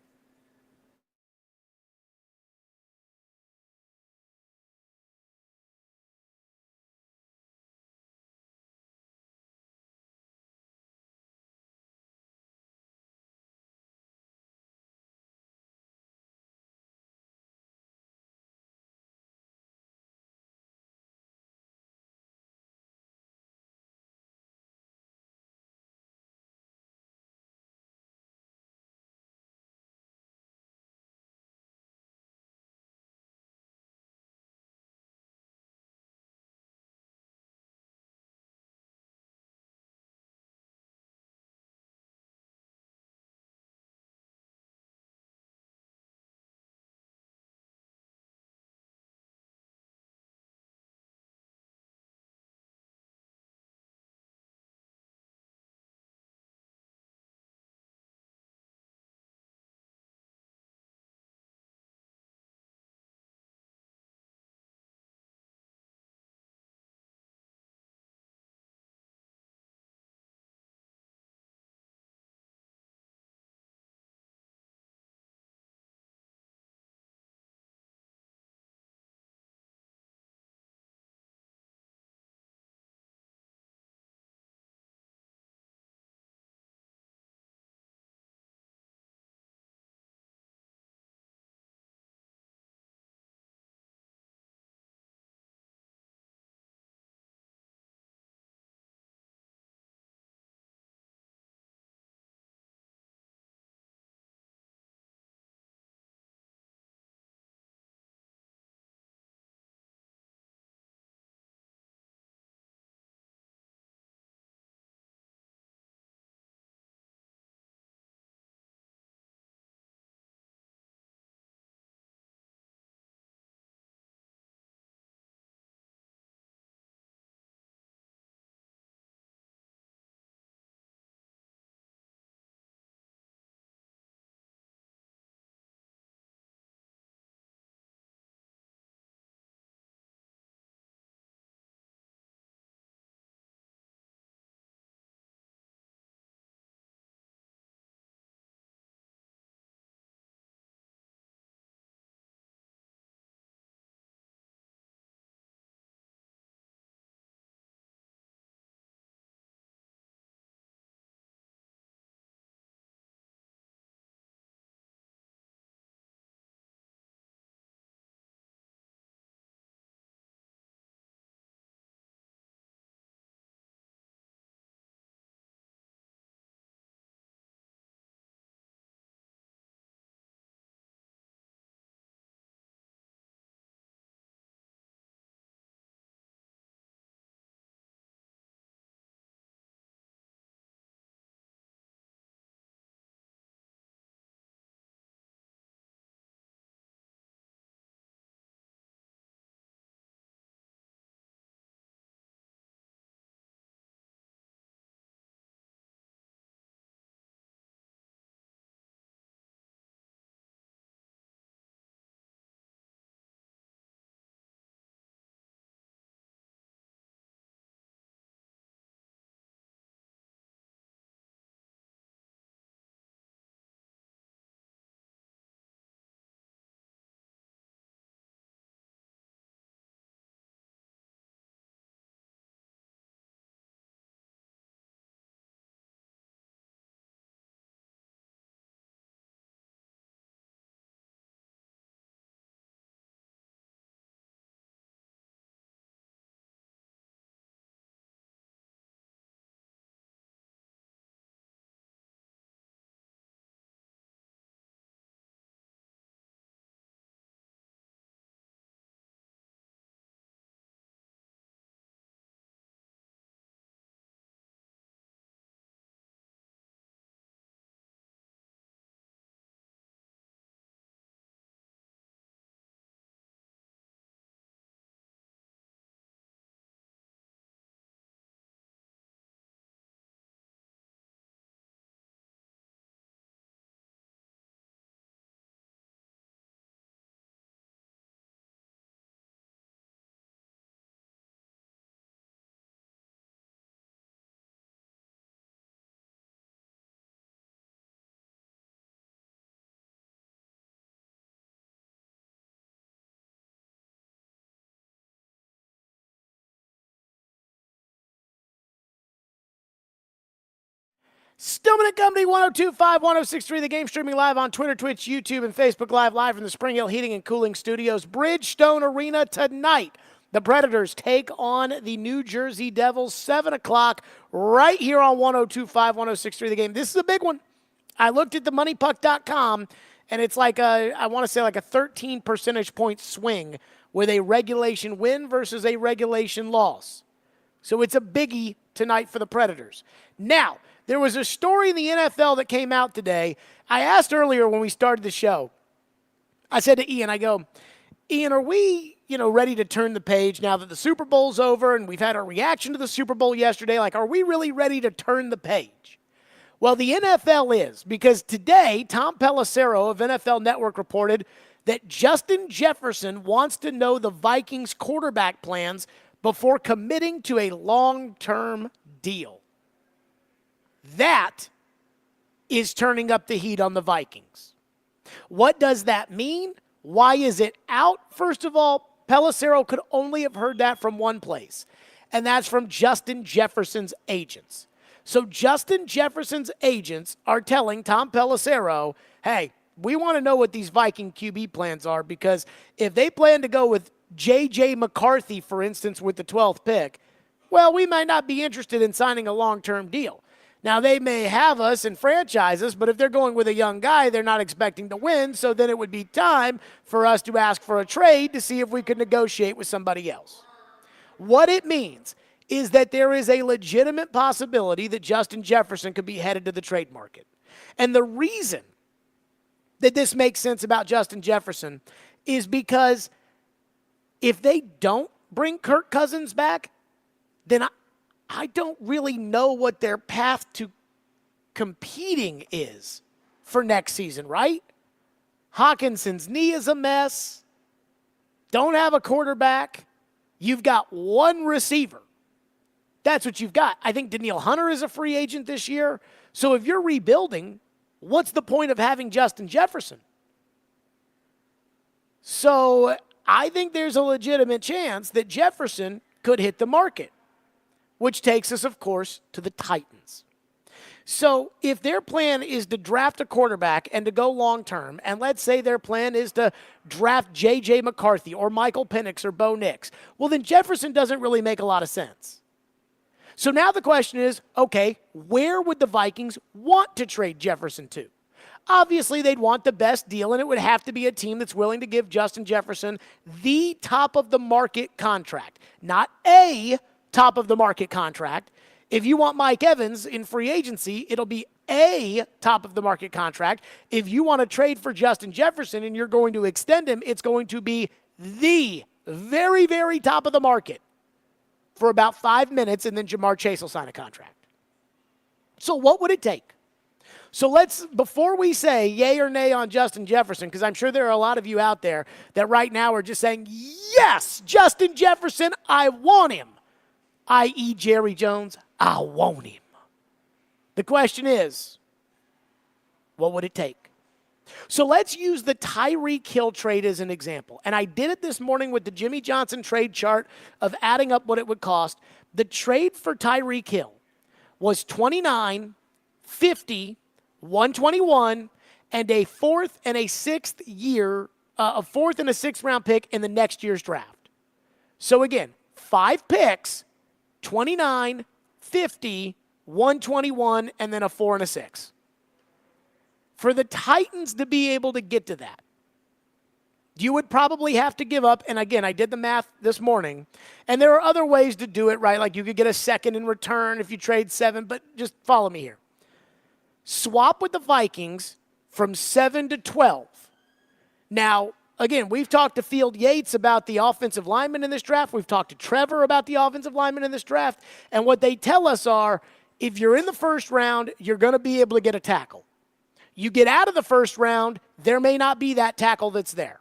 Stillman and Company, 102.5, 106.3. The game streaming live on Twitter, Twitch, YouTube, and Facebook live from the Spring Hill Heating and Cooling Studios. Bridgestone Arena tonight. The Predators take on the New Jersey Devils, 7 o'clock, right here on 102.5, 106.3. The game. This is a big one. I looked at the moneypuck.com, and it's like I want to say like a 13 percentage point swing with a regulation win versus a regulation loss. So it's a biggie tonight for the Predators. Now, there was a story in the NFL that came out today. I asked earlier when we started the show, I said to Ian, I go, Ian, are we, ready to turn the page now that the Super Bowl's over and we've had our reaction to the Super Bowl yesterday? Like, are we really ready to turn the page? Well, the NFL is, because today, Tom Pelissero of NFL Network reported that Justin Jefferson wants to know the Vikings' quarterback plans before committing to a long-term deal. That is turning up the heat on the Vikings. What does that mean? Why is it out? First of all, Pelissero could only have heard that from one place, and that's from Justin Jefferson's agents. So Justin Jefferson's agents are telling Tom Pelissero, hey, we want to know what these Viking QB plans are, because if they plan to go with J.J. McCarthy, for instance, with the 12th pick, well, we might not be interested in signing a long-term deal. Now, they may have us and franchise us, but if they're going with a young guy, they're not expecting to win, so then it would be time for us to ask for a trade to see if we could negotiate with somebody else. What it means is that there is a legitimate possibility that Justin Jefferson could be headed to the trade market. And the reason that this makes sense about Justin Jefferson is because if they don't bring Kirk Cousins back, then I don't really know what their path to competing is for next season, right? Hawkinson's knee is a mess. Don't have a quarterback. You've got one receiver. That's what you've got. I think Danielle Hunter is a free agent this year. So if you're rebuilding, what's the point of having Justin Jefferson? So I think there's a legitimate chance that Jefferson could hit the market, which takes us, of course, to the Titans. So if their plan is to draft a quarterback and to go long-term, and let's say their plan is to draft J.J. McCarthy or Michael Penix or Bo Nix, well, then Jefferson doesn't really make a lot of sense. So now the question is, okay, where would the Vikings want to trade Jefferson to? Obviously, they'd want the best deal, and it would have to be a team that's willing to give Justin Jefferson the top-of-the-market contract, not a top-of-the-market contract. If you want Mike Evans in free agency, it'll be a top-of-the-market contract. If you want to trade for Justin Jefferson and you're going to extend him, it's going to be the very, very top of the market for about 5 minutes, and then Jamar Chase will sign a contract. So what would it take? So before we say yay or nay on Justin Jefferson, because I'm sure there are a lot of you out there that right now are just saying, yes, Justin Jefferson, I want him. I.e. Jerry Jones, I want him. The question is, what would it take? So let's use the Tyreek Hill trade as an example. And I did it this morning with the Jimmy Johnson trade chart of adding up what it would cost. The trade for Tyreek Hill was 29, 50, 121, and a fourth and a sixth round pick in the next year's draft. So again, 5 picks, 29, 50, 121, and then a 4 and a 6. For the Titans to be able to get to that, you would probably have to give up, and again, I did the math this morning, and there are other ways to do it, right? Like you could get a second in return if you trade 7, but just follow me here. Swap with the Vikings from 7 to 12. Now, again, we've talked to Field Yates about the offensive linemen in this draft. We've talked to Trevor about the offensive linemen in this draft. And what they tell us are, if you're in the first round, you're going to be able to get a tackle. You get out of the first round, there may not be that tackle that's there.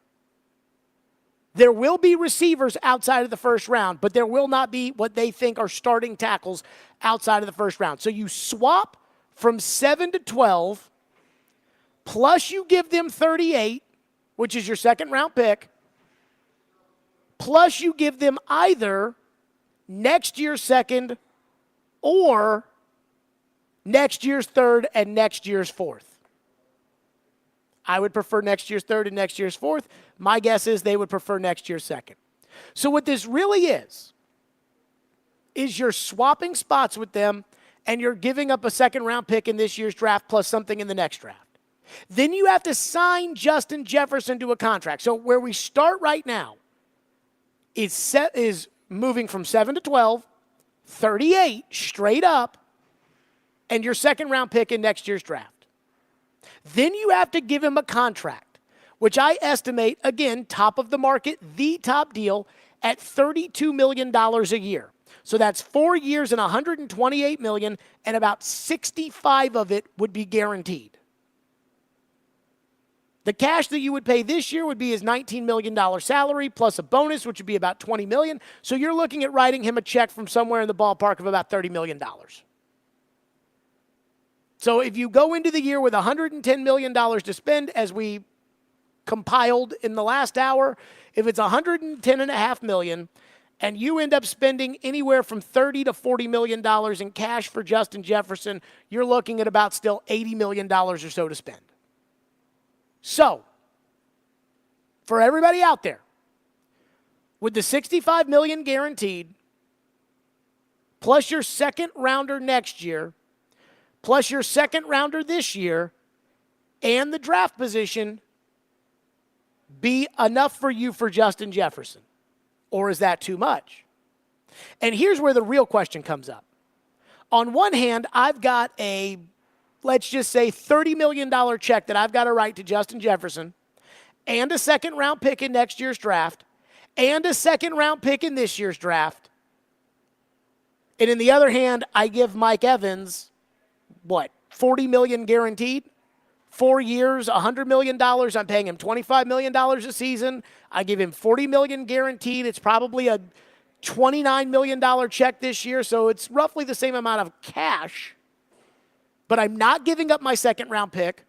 There will be receivers outside of the first round, but there will not be what they think are starting tackles outside of the first round. So you swap from 7 to 12, plus you give them 38, which is your second round pick, plus you give them either next year's second or next year's third and next year's fourth. I would prefer next year's third and next year's fourth. My guess is they would prefer next year's second. So what this really is you're swapping spots with them and you're giving up a second-round pick in this year's draft plus something in the next draft. Then you have to sign Justin Jefferson to a contract. So where we start right now is moving from 7 to 12, 38 straight up, and your second-round pick in next year's draft. Then you have to give him a contract, which I estimate, again, top of the market, the top deal, at $32 million a year. So that's 4 years and $128 million, and about 65 of it would be guaranteed. The cash that you would pay this year would be his $19 million salary plus a bonus, which would be about $20 million. So you're looking at writing him a check from somewhere in the ballpark of about $30 million. So if you go into the year with $110 million to spend, as we compiled in the last hour, if it's $110.5 million, and you end up spending anywhere from $30 to $40 million in cash for Justin Jefferson, you're looking at about still $80 million or so to spend. So, for everybody out there, with the $65 million guaranteed, plus your second rounder next year, plus your second rounder this year, and the draft position, be enough for you for Justin Jefferson? Or is that too much? And here's where the real question comes up. On one hand, I've got a, let's just say, $30 million check that I've got to write to Justin Jefferson, and a second-round pick in next year's draft, and a second-round pick in this year's draft. And in the other hand, I give Mike Evans, $40 million guaranteed? 4 years, $100 million. I'm paying him $25 million a season. I give him $40 million guaranteed. It's probably a $29 million check this year, so it's roughly the same amount of cash. But I'm not giving up my second-round pick.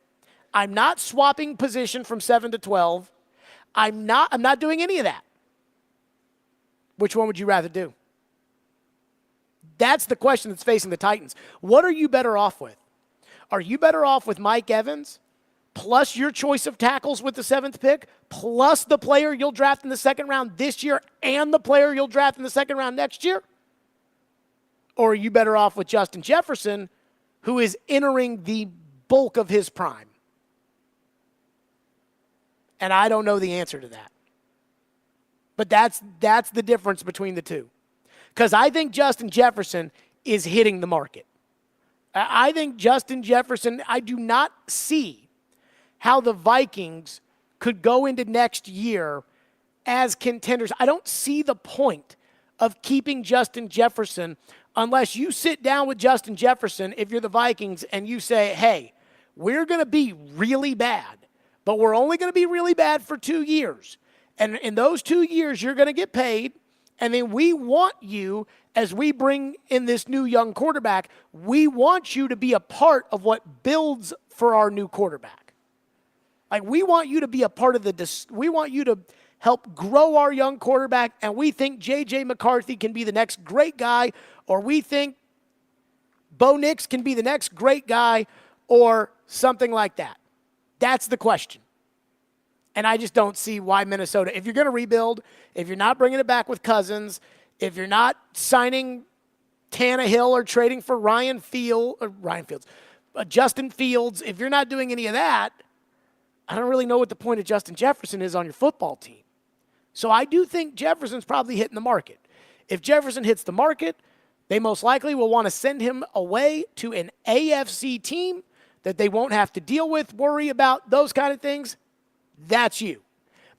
I'm not swapping position from 7 to 12. I'm not doing any of that. Which one would you rather do? That's the question that's facing the Titans. What are you better off with? Are you better off with Mike Evans, plus your choice of tackles with the 7th pick, plus the player you'll draft in the second round this year and the player you'll draft in the second round next year? Or are you better off with Justin Jefferson, who is entering the bulk of his prime? And I don't know the answer to that. But that's the difference between the two. Because I think Justin Jefferson is hitting the market. I think Justin Jefferson, I do not see how the Vikings could go into next year as contenders. I don't see the point of keeping Justin Jefferson unless you sit down with Justin Jefferson, if you're the Vikings, and you say, hey, we're going to be really bad, but we're only going to be really bad for 2 years. And in those 2 years, you're going to get paid, and then we want you, as we bring in this new young quarterback, we want you to be a part of what builds for our new quarterback. Like, we want you to be a part of we want you to help grow our young quarterback, and we think J.J. McCarthy can be the next great guy, or we think Bo Nix can be the next great guy, or something like that. That's the question. And I just don't see why Minnesota, if you're going to rebuild, if you're not bringing it back with Cousins, if you're not signing Tannehill or trading for Justin Fields, if you're not doing any of that, I don't really know what the point of Justin Jefferson is on your football team. So I do think Jefferson's probably hitting the market. If Jefferson hits the market, they most likely will want to send him away to an AFC team that they won't have to deal with, worry about, those kind of things. That's you.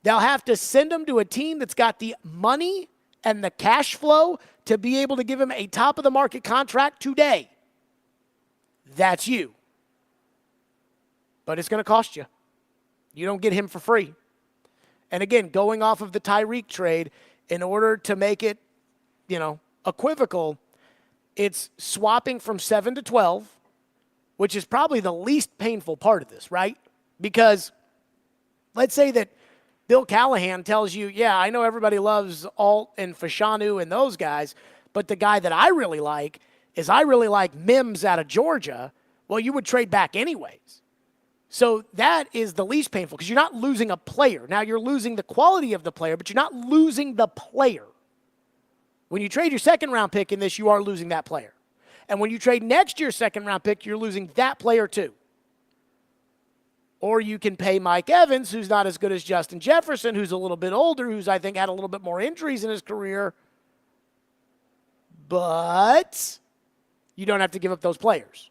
They'll have to send him to a team that's got the money and the cash flow to be able to give him a top-of-the-market contract today. That's you. But it's going to cost you. You don't get him for free. And again, going off of the Tyreek trade, in order to make it, equivocal, it's swapping from 7 to 12, which is probably the least painful part of this, right? Because let's say that Bill Callahan tells you, yeah, I know everybody loves Alt and Fashanu and those guys, but the guy that I really like is I really like Mims out of Georgia. Well, you would trade back anyways. So that is the least painful because you're not losing a player. Now you're losing the quality of the player, but you're not losing the player. When you trade your second-round pick in this, you are losing that player. And when you trade next year's second-round pick, you're losing that player too. Or you can pay Mike Evans, who's not as good as Justin Jefferson, who's a little bit older, who's, I think, had a little bit more injuries in his career. But you don't have to give up those players.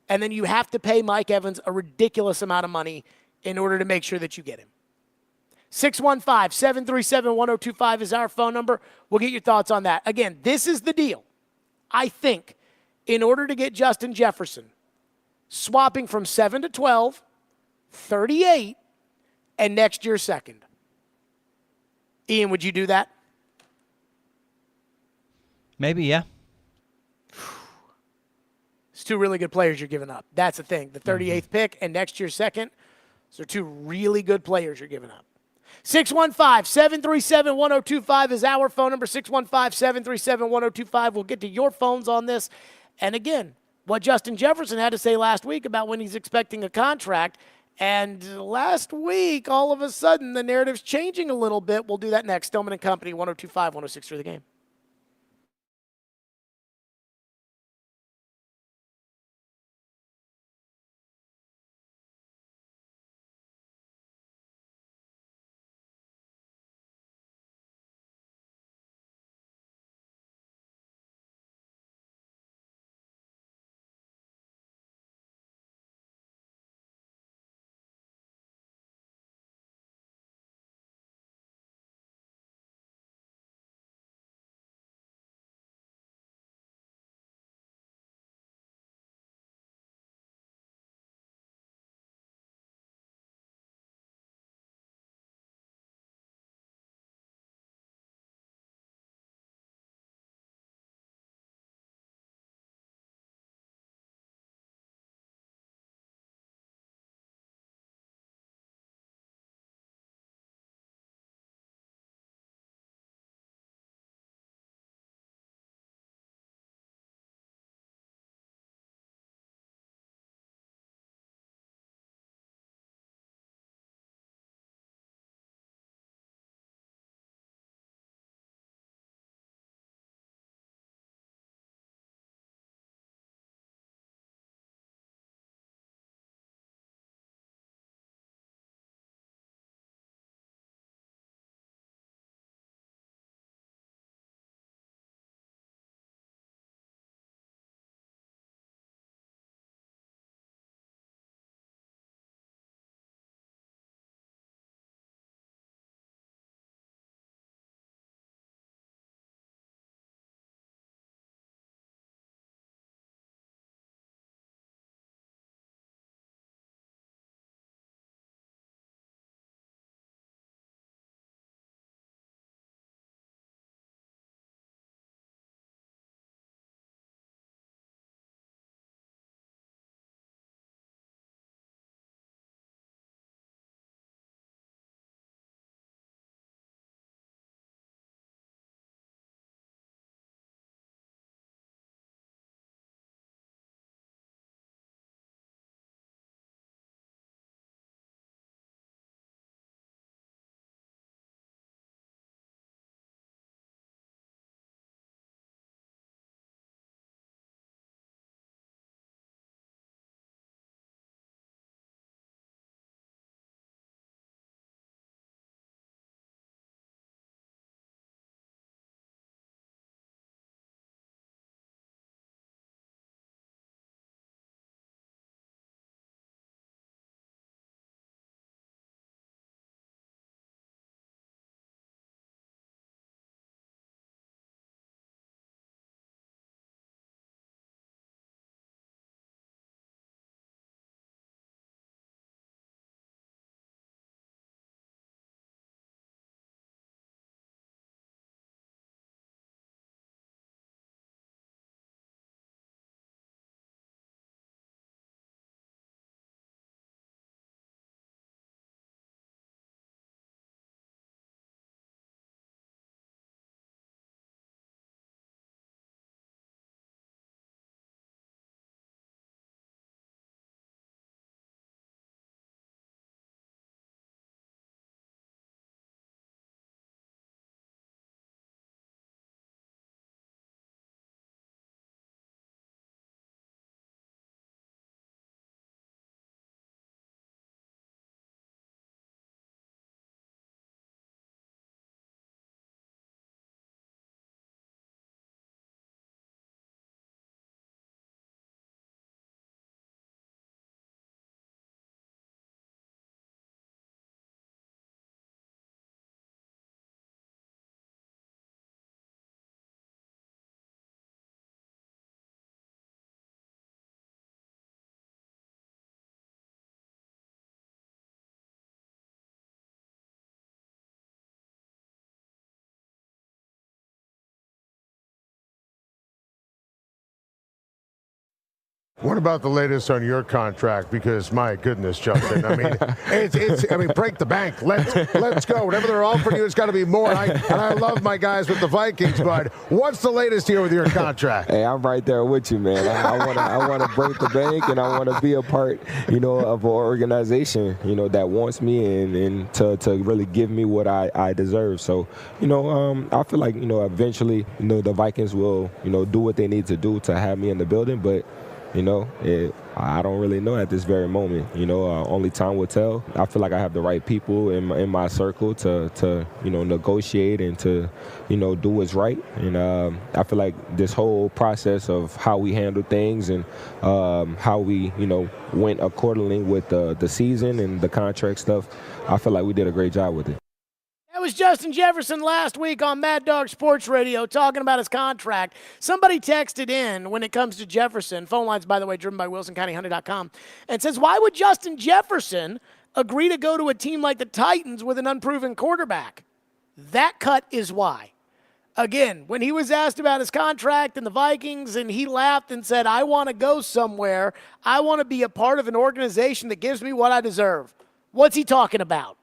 And then you have to pay Mike Evans a ridiculous amount of money in order to make sure that you get him. 615-737-1025 is our phone number. We'll get your thoughts on that. Again, this is the deal. I think in order to get Justin Jefferson, swapping from 7 to 12, 38, and next year's second. Ian, would you do that? Maybe, yeah. It's two really good players you're giving up. That's the thing. The 38th pick and next year's second, those are two really good players you're giving up. 615-737-1025 is our phone number, 615-737-1025. We'll get to your phones on this. And again, what Justin Jefferson had to say last week about when he's expecting a contract. And last week, all of a sudden, the narrative's changing a little bit. We'll do that next. Stillman and Company, 102.5, 106 through the game. What about the latest on your contract? Because my goodness, Justin, I mean, break the bank. Let's go. Whatever they're offering you, it's got to be more. And I love my guys with the Vikings, but what's the latest here with your contract? Hey, I'm right there with you, man. I want to break the bank, and I want to be a part, of an organization, that wants me and to really give me what I deserve. So, I feel like, eventually, the Vikings will, do what they need to do to have me in the building, but I don't really know at this very moment. Only time will tell. I feel like I have the right people in my circle to negotiate and to, do what's right. And I feel like this whole process of how we handle things and how we, went accordingly with the season and the contract stuff, I feel like we did a great job with it. That was Justin Jefferson last week on Mad Dog Sports Radio talking about his contract. Somebody texted in when it comes to Jefferson, phone lines, by the way, driven by WilsonCountyHunter.com, and says, why would Justin Jefferson agree to go to a team like the Titans with an unproven quarterback? That cut is why. Again, when he was asked about his contract and the Vikings, and he laughed and said, I want to go somewhere. I want to be a part of an organization that gives me what I deserve. What's he talking about?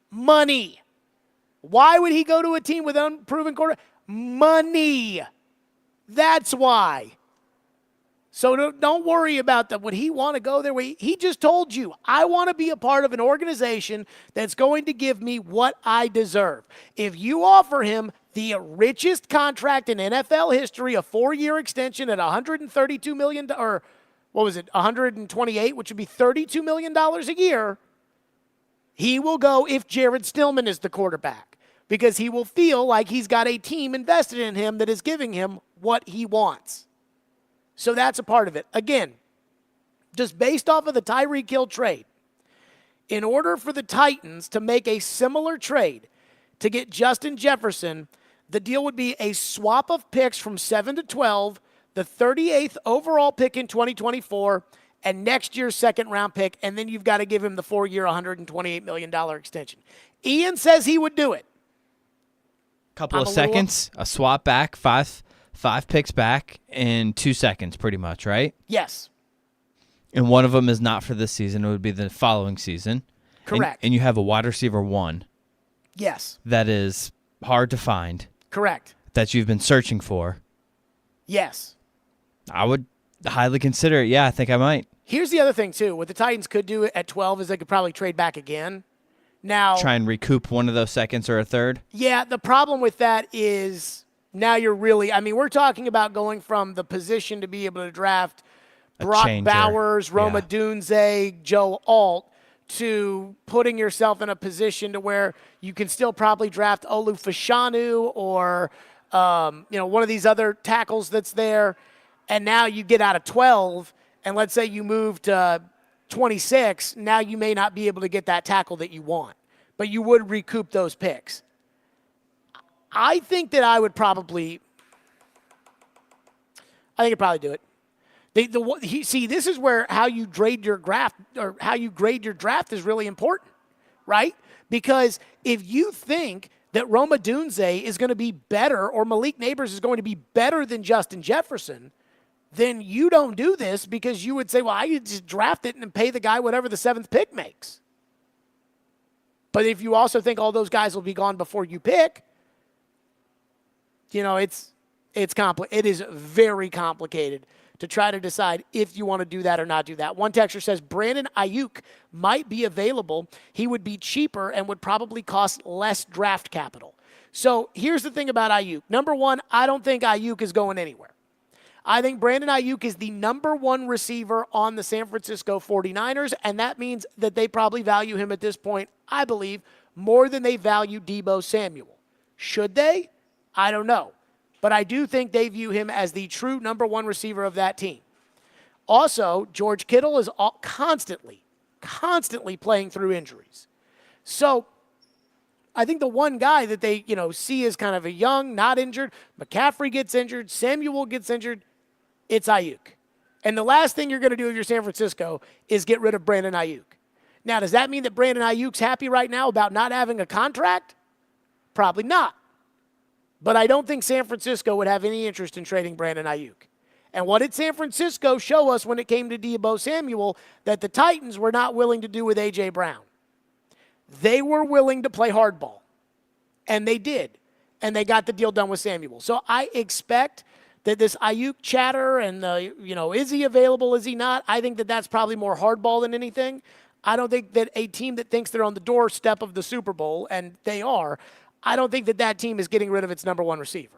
Money. Why would he go to a team with unproven quarterback? Money. That's why. So don't worry about that. Would he want to go there? He just told you, I want to be a part of an organization that's going to give me what I deserve. If you offer him the richest contract in NFL history, a 4-year extension at $132 million, or what was it, 128, which would be $32 million a year, he will go if Jared Stillman is the quarterback, because he will feel like he's got a team invested in him that is giving him what he wants. So that's a part of it. Again, just based off of the Tyreek Hill trade, in order for the Titans to make a similar trade to get Justin Jefferson, the deal would be a swap of picks from 7 to 12, the 38th overall pick in 2024, and next year's second-round pick, and then you've got to give him the 4-year, $128 million extension. Ian says he would do it. Couple of seconds, a swap back, five picks back in 2 seconds, pretty much, right? Yes. And one of them is not for this season. It would be the following season. Correct. And you have a wide receiver 1. Yes. That is hard to find. Correct. That you've been searching for. Yes. I would highly consider it. Yeah, I think I might. Here's the other thing, too. What the Titans could do at 12 is they could probably trade back again. Now, try and recoup one of those seconds or a third? Yeah, the problem with that is now you're really, we're talking about going from the position to be able to draft Brock Bowers, Roma Dunze, Joe Alt, to putting yourself in a position to where you can still probably draft Olu Fashanu or, one of these other tackles that's there. And now you get out of 12, and let's say you move to 26, now you may not be able to get that tackle that you want, but you would recoup those picks. I think that I would probably do it. See, this is where how you grade your draft is really important, right? Because if you think that Roma Dunze is going to be better or Malik Neighbors is going to be better than Justin Jefferson, then you don't do this because you would say, well, I could just draft it and pay the guy whatever the 7th pick makes. But if you also think all those guys will be gone before you pick, it is very complicated to try to decide if you want to do that or not do that. One texter says Brandon Ayuk might be available. He would be cheaper and would probably cost less draft capital. So here's the thing about Ayuk. Number one, I don't think Ayuk is going anywhere. I think Brandon Ayuk is the number 1 receiver on the San Francisco 49ers, and that means that they probably value him at this point, I believe, more than they value Deebo Samuel. Should they? I don't know. But I do think they view him as the true number 1 receiver of that team. Also, George Kittle is constantly playing through injuries. So I think the one guy that they, see as kind of a young, not injured, McCaffrey gets injured, Samuel gets injured, it's Ayuk. And the last thing you're going to do if you're San Francisco is get rid of Brandon Ayuk. Now, does that mean that Brandon Ayuk's happy right now about not having a contract? Probably not. But I don't think San Francisco would have any interest in trading Brandon Ayuk. And what did San Francisco show us when it came to Deebo Samuel that the Titans were not willing to do with A.J. Brown? They were willing to play hardball, and they did, and they got the deal done with Samuel. So I expect that this Ayuk chatter and, is he available, is he not? I think that that's probably more hardball than anything. I don't think that a team that thinks they're on the doorstep of the Super Bowl, and they are, I don't think that that team is getting rid of its number one receiver.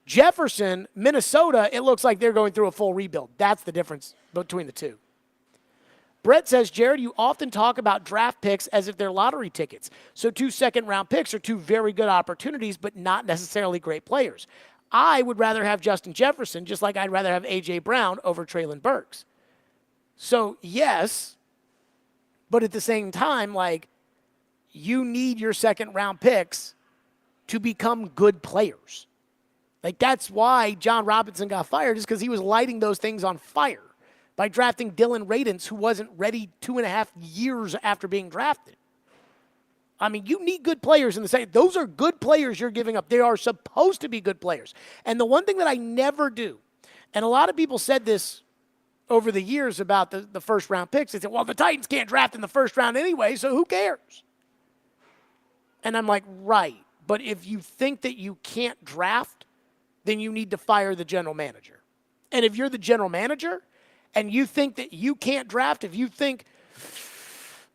Jefferson, Minnesota, it looks like they're going through a full rebuild. That's the difference between the two. Brett says, Jared, you often talk about draft picks as if they're lottery tickets. So 2 second-round picks are 2 very good opportunities, but not necessarily great players. I would rather have Justin Jefferson, just like I'd rather have A.J. Brown over Treylon Burks. So, yes, but at the same time, you need your second-round picks to become good players. That's why John Robinson got fired, is because he was lighting those things on fire by drafting Dylan Radins, who wasn't ready 2.5 years after being drafted. I mean, you need good players in the second. Those are good players you're giving up. They are supposed to be good players. And the one thing that I never do, and a lot of people said this over the years about the first-round picks, they said, well, the Titans can't draft in the first round anyway, so who cares? And I'm like, right. But if you think that you can't draft, then you need to fire the general manager. And if you're the general manager and you think that you can't draft, if you think,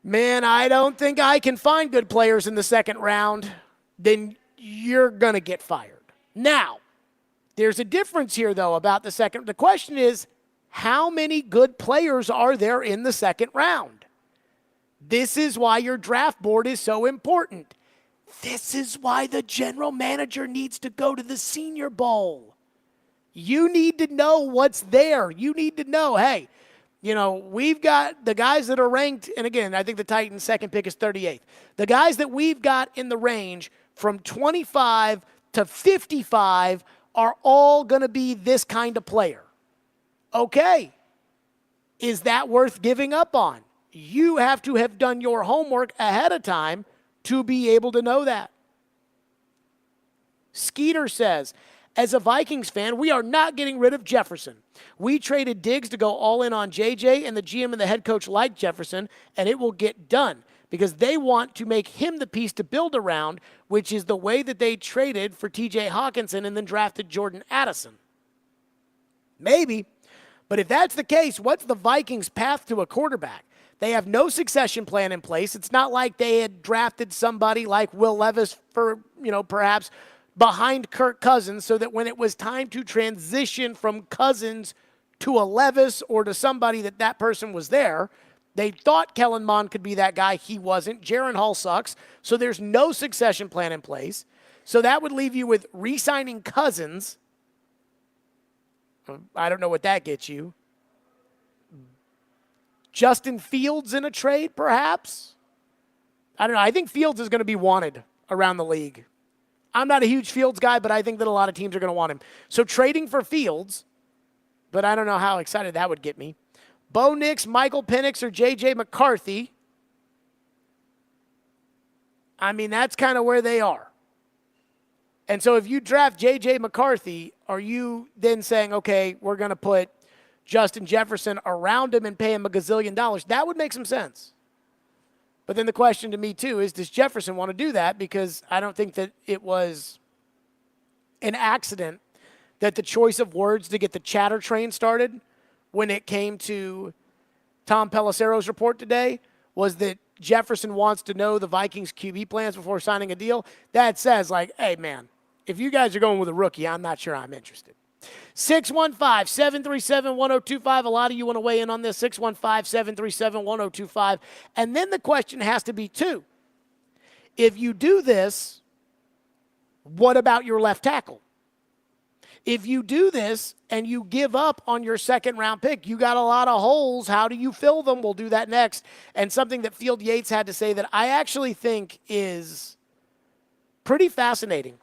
man, I don't think I can find good players in the second round, then you're going to get fired. Now, there's a difference here, though, about the second. The question is, how many good players are there in the second round? This is why your draft board is so important. This is why the general manager needs to go to the Senior Bowl. You need to know what's there. You need to know, hey, we've got the guys that are ranked, and again, I think the Titans' second pick is 38th. The guys that we've got in the range from 25 to 55 are all going to be this kind of player. Okay. Is that worth giving up on? You have to have done your homework ahead of time to be able to know that. Skeeter says, as a Vikings fan, we are not getting rid of Jefferson. We traded Diggs to go all in on JJ, and the GM and the head coach like Jefferson, and it will get done because they want to make him the piece to build around, which is the way that they traded for TJ Hawkinson and then drafted Jordan Addison. Maybe. But if that's the case, what's the Vikings' path to a quarterback? They have no succession plan in place. It's not like they had drafted somebody like Will Levis for, perhaps behind Kirk Cousins so that when it was time to transition from Cousins to a Levis or to somebody that person was there, they thought Kellen Mond could be that guy. He wasn't. Jaron Hall sucks. So there's no succession plan in place. So that would leave you with re-signing Cousins. I don't know what that gets you. Justin Fields in a trade, perhaps? I don't know. I think Fields is going to be wanted around the league. I'm not a huge Fields guy, but I think that a lot of teams are going to want him. So trading for Fields, but I don't know how excited that would get me. Bo Nix, Michael Penix, or J.J. McCarthy. I mean, that's kind of where they are. And so if you draft J.J. McCarthy, are you then saying, okay, we're going to put Justin Jefferson around him and pay him $1 gazillion? That would make some sense. But then the question to me, too, is does Jefferson want to do that? Because I don't think that it was an accident that the choice of words to get the chatter train started when it came to Tom Pelissero's report today was that Jefferson wants to know the Vikings' QB plans before signing a deal. That says, hey, man, if you guys are going with a rookie, I'm not sure I'm interested. 615-737-1025. A lot of you want to weigh in on this. 615-737-1025. And then the question has to be, too, if you do this, what about your left tackle? If you do this and you give up on your second-round pick, you got a lot of holes. How do you fill them? We'll do that next. And something that Field Yates had to say that I actually think is pretty fascinating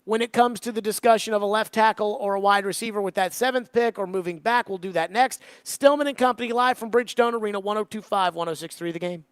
when it comes to the discussion of a left tackle or a wide receiver with that 7th pick or moving back. We'll do that next. Stillman and Company live from Bridgestone Arena, 102.5, 106.3 The Game.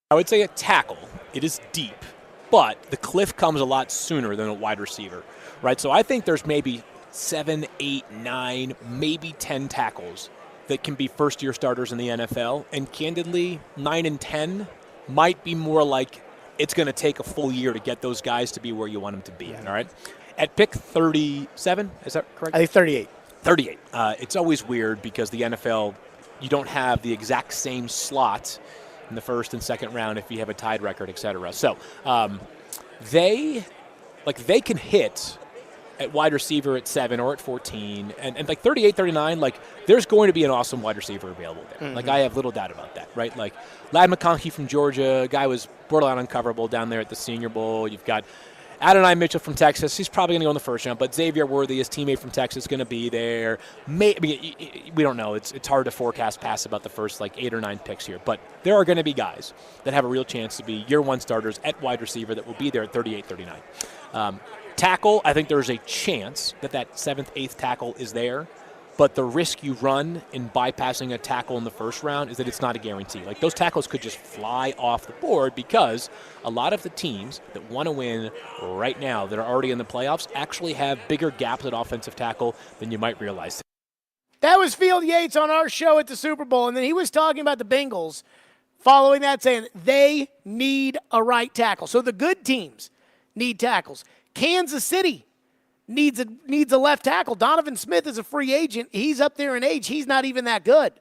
I would say a tackle. It is deep, but the cliff comes a lot sooner than a wide receiver, right? So I think there's maybe 7, 8, 9, maybe 10 tackles that can be first-year starters in the NFL, and candidly, 9 and 10 might be more like it's going to take a full year to get those guys to be where you want them to be at, all right? At pick 37, is that correct? I think 38. 38. It's always weird because the NFL, you don't have the exact same slot in the first and second round if you have a tied record, et cetera. So they can hit at wide receiver at 7 or at 14, and like 38, 39, like there's going to be an awesome wide receiver available there. Like I have little doubt about that, right? Like Ladd McConkey from Georgia, guy was borderline uncoverable down there at the Senior Bowl. You've got Adonai Mitchell from Texas. He's probably going to go in the first round, but Xavier Worthy, his teammate from Texas, is going to be there. We don't know. It's hard to forecast past about the first like 8 or 9 picks here, but there are going to be guys that have a real chance to be year one starters at wide receiver that will be there at 38, 39. Tackle, I think there's a chance that 7th, 8th tackle is there, but the risk you run in bypassing a tackle in the first round is that it's not a guarantee. Like those tackles could just fly off the board because a lot of the teams that want to win right now that are already in the playoffs actually have bigger gaps at offensive tackle than you might realize. That was Field Yates on our show at the Super Bowl, and then he was talking about the Bengals following that, saying they need a right tackle. So the good teams need tackles. Kansas City needs a left tackle. Donovan Smith is a free agent. He's up there in age. He's not even that good.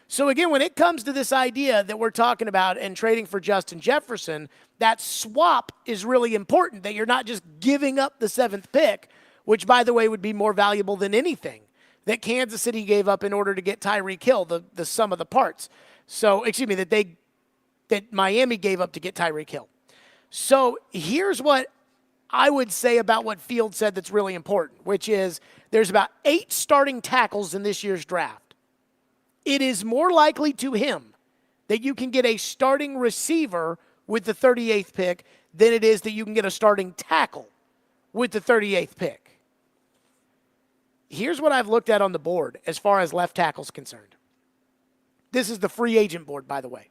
So, again, when it comes to this idea that we're talking about and trading for Justin Jefferson, that swap is really important, that you're not just giving up the 7th pick, which, by the way, would be more valuable than anything that Kansas City gave up in order to get Tyreek Hill, the sum of the parts. So, excuse me, that Miami gave up to get Tyreek Hill. So here's what I would say about what Field said that's really important, which is there's about 8 starting tackles in this year's draft. It is more likely to him that you can get a starting receiver with the 38th pick than it is that you can get a starting tackle with the 38th pick. Here's what I've looked at on the board as far as left tackle's concerned. This is the free agent board, by the way.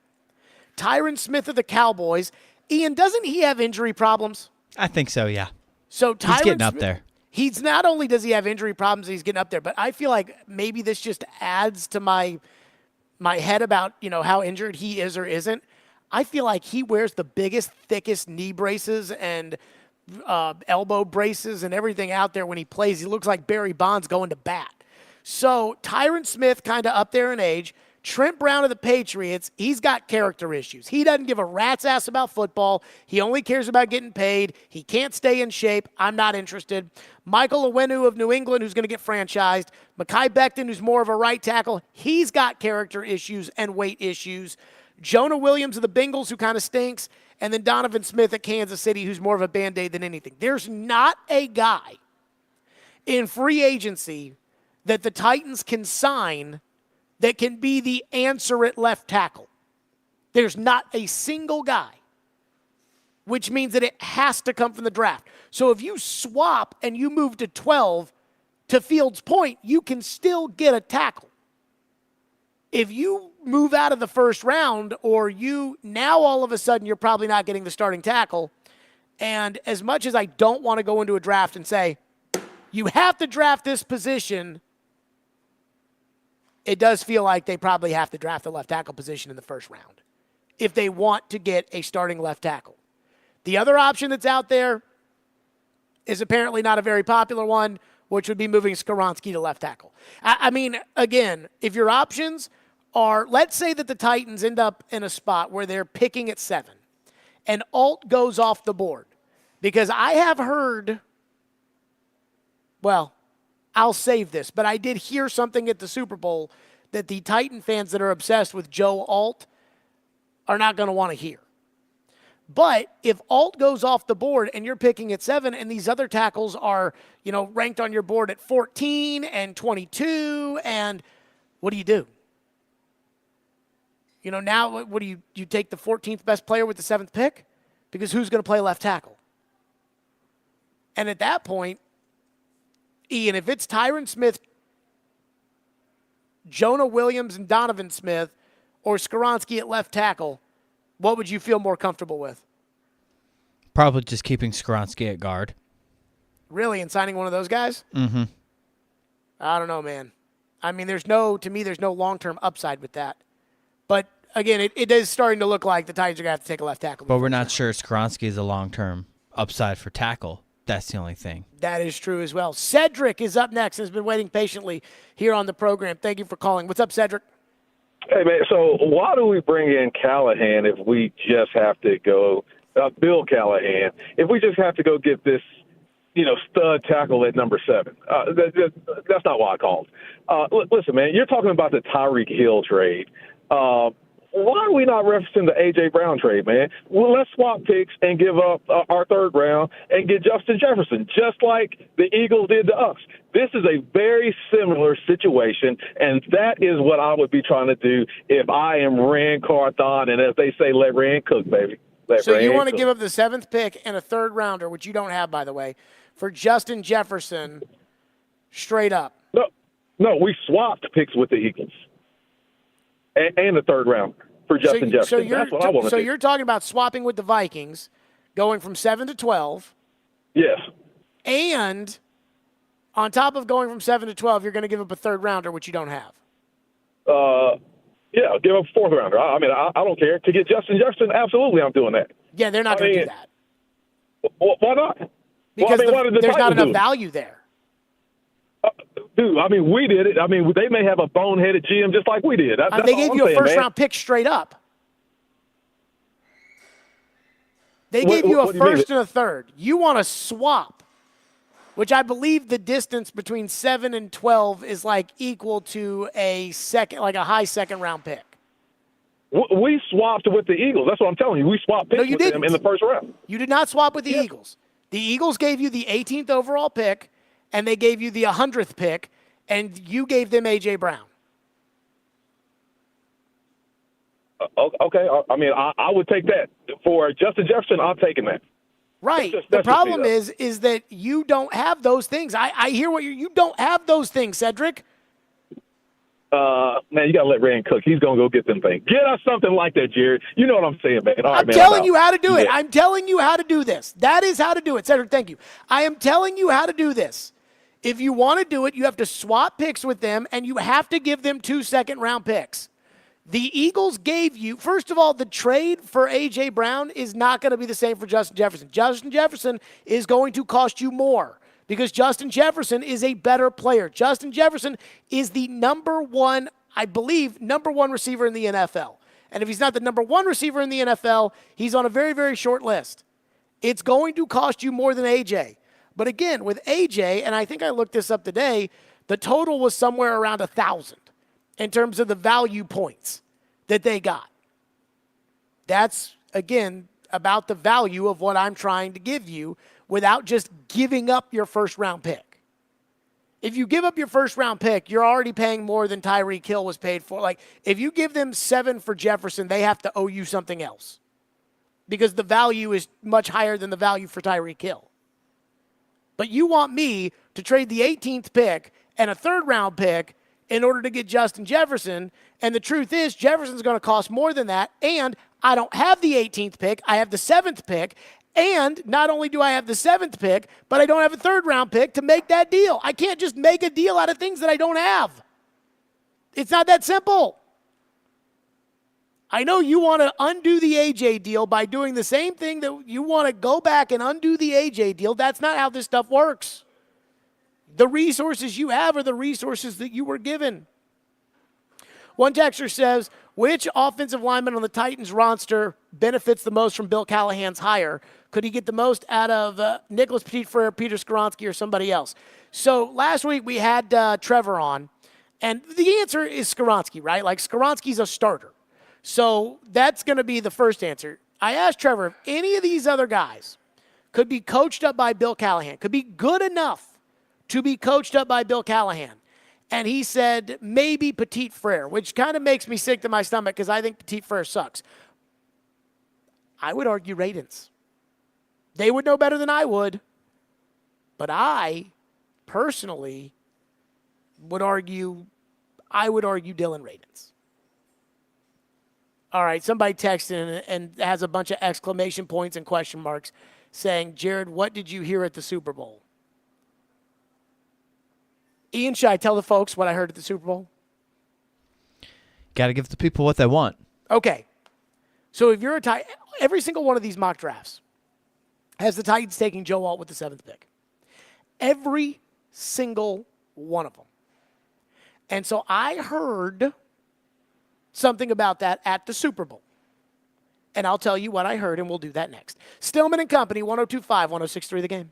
Tyron Smith of the Cowboys. Ian, doesn't he have injury problems? I think so, yeah. So he's getting up there. He's not only does he have injury problems, he's getting up there, but I feel like maybe this just adds to my head about, how injured he is or isn't. I feel like he wears the biggest, thickest knee braces and elbow braces and everything out there when he plays. He looks like Barry Bonds going to bat. So Tyron Smith kind of up there in age. Trent Brown of the Patriots, he's got character issues. He doesn't give a rat's ass about football. He only cares about getting paid. He can't stay in shape. I'm not interested. Michael Onwenu of New England, who's going to get franchised. Mekhi Becton, who's more of a right tackle. He's got character issues and weight issues. Jonah Williams of the Bengals, who kind of stinks. And then Donovan Smith at Kansas City, who's more of a Band-Aid than anything. There's not a guy in free agency that the Titans can sign that can be the answer at left tackle. There's not a single guy, which means that it has to come from the draft. So if you swap and you move to 12, to Fields' point, you can still get a tackle. If you move out of the first round or now all of a sudden you're probably not getting the starting tackle, and as much as I don't want to go into a draft and say, you have to draft this position, it does feel like they probably have to draft the left tackle position in the first round if they want to get a starting left tackle. The other option that's out there is apparently not a very popular one, which would be moving Skoronski to left tackle. I mean, again, if your options are, let's say that the Titans end up in a spot where they're picking at 7 and Alt goes off the board, because I have heard, well, I'll save this, but I did hear something at the Super Bowl that the Titan fans that are obsessed with Joe Alt are not going to want to hear. But if Alt goes off the board and you're picking at 7 and these other tackles are, ranked on your board at 14 and 22, and what do? Now what do you take the 14th best player with the 7th pick? Because who's going to play left tackle? And at that point, Ian, if it's Tyron Smith, Jonah Williams, and Donovan Smith, or Skoronski at left tackle, what would you feel more comfortable with? Probably just keeping Skoronski at guard. Really, and signing one of those guys? Mm-hmm. I don't know, man. I mean, there's no long-term upside with that. But, again, it is starting to look like the Titans are going to have to take a left tackle. But we're not sure Skoronski is a long-term upside for tackle. That's the only thing. That is true as well. Cedric is up next and has been waiting patiently here on the program. Thank you for calling. What's up, Cedric? Hey, man, so why do we bring in Callahan if we just have to go Bill Callahan, if we just have to go get this, stud tackle at number 7? That's not why I called. Listen, man, you're talking about the Tyreek Hill trade. Why are we not referencing the A.J. Brown trade, man? Well, let's swap picks and give up our 3rd round and get Justin Jefferson, just like the Eagles did to us. This is a very similar situation, and that is what I would be trying to do if I am Rand Carthon, and as they say, let Rand cook, baby. So you want to give up the 7th pick and a 3rd rounder, which you don't have, by the way, for Justin Jefferson straight up? No, we swapped picks with the Eagles and the 3rd round for Justin Jefferson. That's what I want to do. So you're talking about swapping with the Vikings, going from 7 to 12. Yes. And on top of going from 7 to 12, you're going to give up a 3rd rounder, which you don't have. Yeah, give up a 4th rounder. I mean, I don't care. To get Justin Jefferson, absolutely I'm doing that. Yeah, they're not going to do that. Why not? Because there's not enough value there. Dude, I mean, we did it. I mean, they may have a boneheaded GM just like we did. They gave you a first-round pick straight up. They gave you a first and a 3rd. You want to swap, which I believe the distance between 7 and 12 is like equal to a high second-round pick. We swapped with the Eagles. That's what I'm telling you. We swapped picks with them in the 1st round. You did not swap with the Eagles. The Eagles gave you the 18th overall pick, and they gave you the 100th pick, and you gave them A.J. Brown. Okay. I mean, I would take that. For Justin Jefferson, I'm taking that. Right. The problem is that you don't have those things. I hear what you don't have those things, Cedric. Man, you got to let Rand cook. He's going to go get them things. Get us something like that, Jared. You know what I'm saying, man. All right, I'm telling you how to do it. I'm telling you how to do this. That is how to do it. Cedric, thank you. I am telling you how to do this. If you want to do it, you have to swap picks with them, and you have to give them 2 second-round picks. The Eagles gave you, first of all, the trade for A.J. Brown is not going to be the same for Justin Jefferson. Justin Jefferson is going to cost you more because Justin Jefferson is a better player. Justin Jefferson is the number one receiver in the NFL. And if he's not the number 1 receiver in the NFL, he's on a very, very short list. It's going to cost you more than A.J. But again, with A.J., and I think I looked this up today, the total was somewhere around 1,000 in terms of the value points that they got. That's, again, about the value of what I'm trying to give you without just giving up your first-round pick. If you give up your first-round pick, you're already paying more than Tyreek Hill was paid for. Like, if you give them 7 for Jefferson, they have to owe you something else because the value is much higher than the value for Tyreek Hill. But you want me to trade the 18th pick and a 3rd-round pick in order to get Justin Jefferson, and the truth is Jefferson's going to cost more than that, and I don't have the 18th pick. I have the 7th pick, and not only do I have the 7th pick, but I don't have a 3rd-round pick to make that deal. I can't just make a deal out of things that I don't have. It's not that simple. I know you want to undo the A.J. deal by doing the same thing that you want to go back and undo the A.J. deal. That's not how this stuff works. The resources you have are the resources that you were given. One texter says, which offensive lineman on the Titans roster benefits the most from Bill Callahan's hire? Could he get the most out of Nicholas Petit-Frere, Peter Skoronski, or somebody else? So last week we had Trevor on, and the answer is Skoronski, right? Like Skoronski's a starter. So that's going to be the first answer. I asked Trevor if any of these other guys could be coached up by Bill Callahan, could be good enough to be coached up by Bill Callahan. And he said maybe Petit-Frere, which kind of makes me sick to my stomach because I think Petit-Frere sucks. I would argue Radins. They would know better than I would. But I personally would argue Dylan Radins. All right, somebody texted and has a bunch of exclamation points and question marks saying, Jared, what did you hear at the Super Bowl? Ian, should I tell the folks what I heard at the Super Bowl? Got to give the people what they want. Okay. So if you're a Titan, every single one of these mock drafts has the Titans taking Joe Alt with the 7th pick. Every single one of them. And so I heard something about that at the Super Bowl. And I'll tell you what I heard, and we'll do that next. Stillman and Company, 102.5, 106.3 The Game.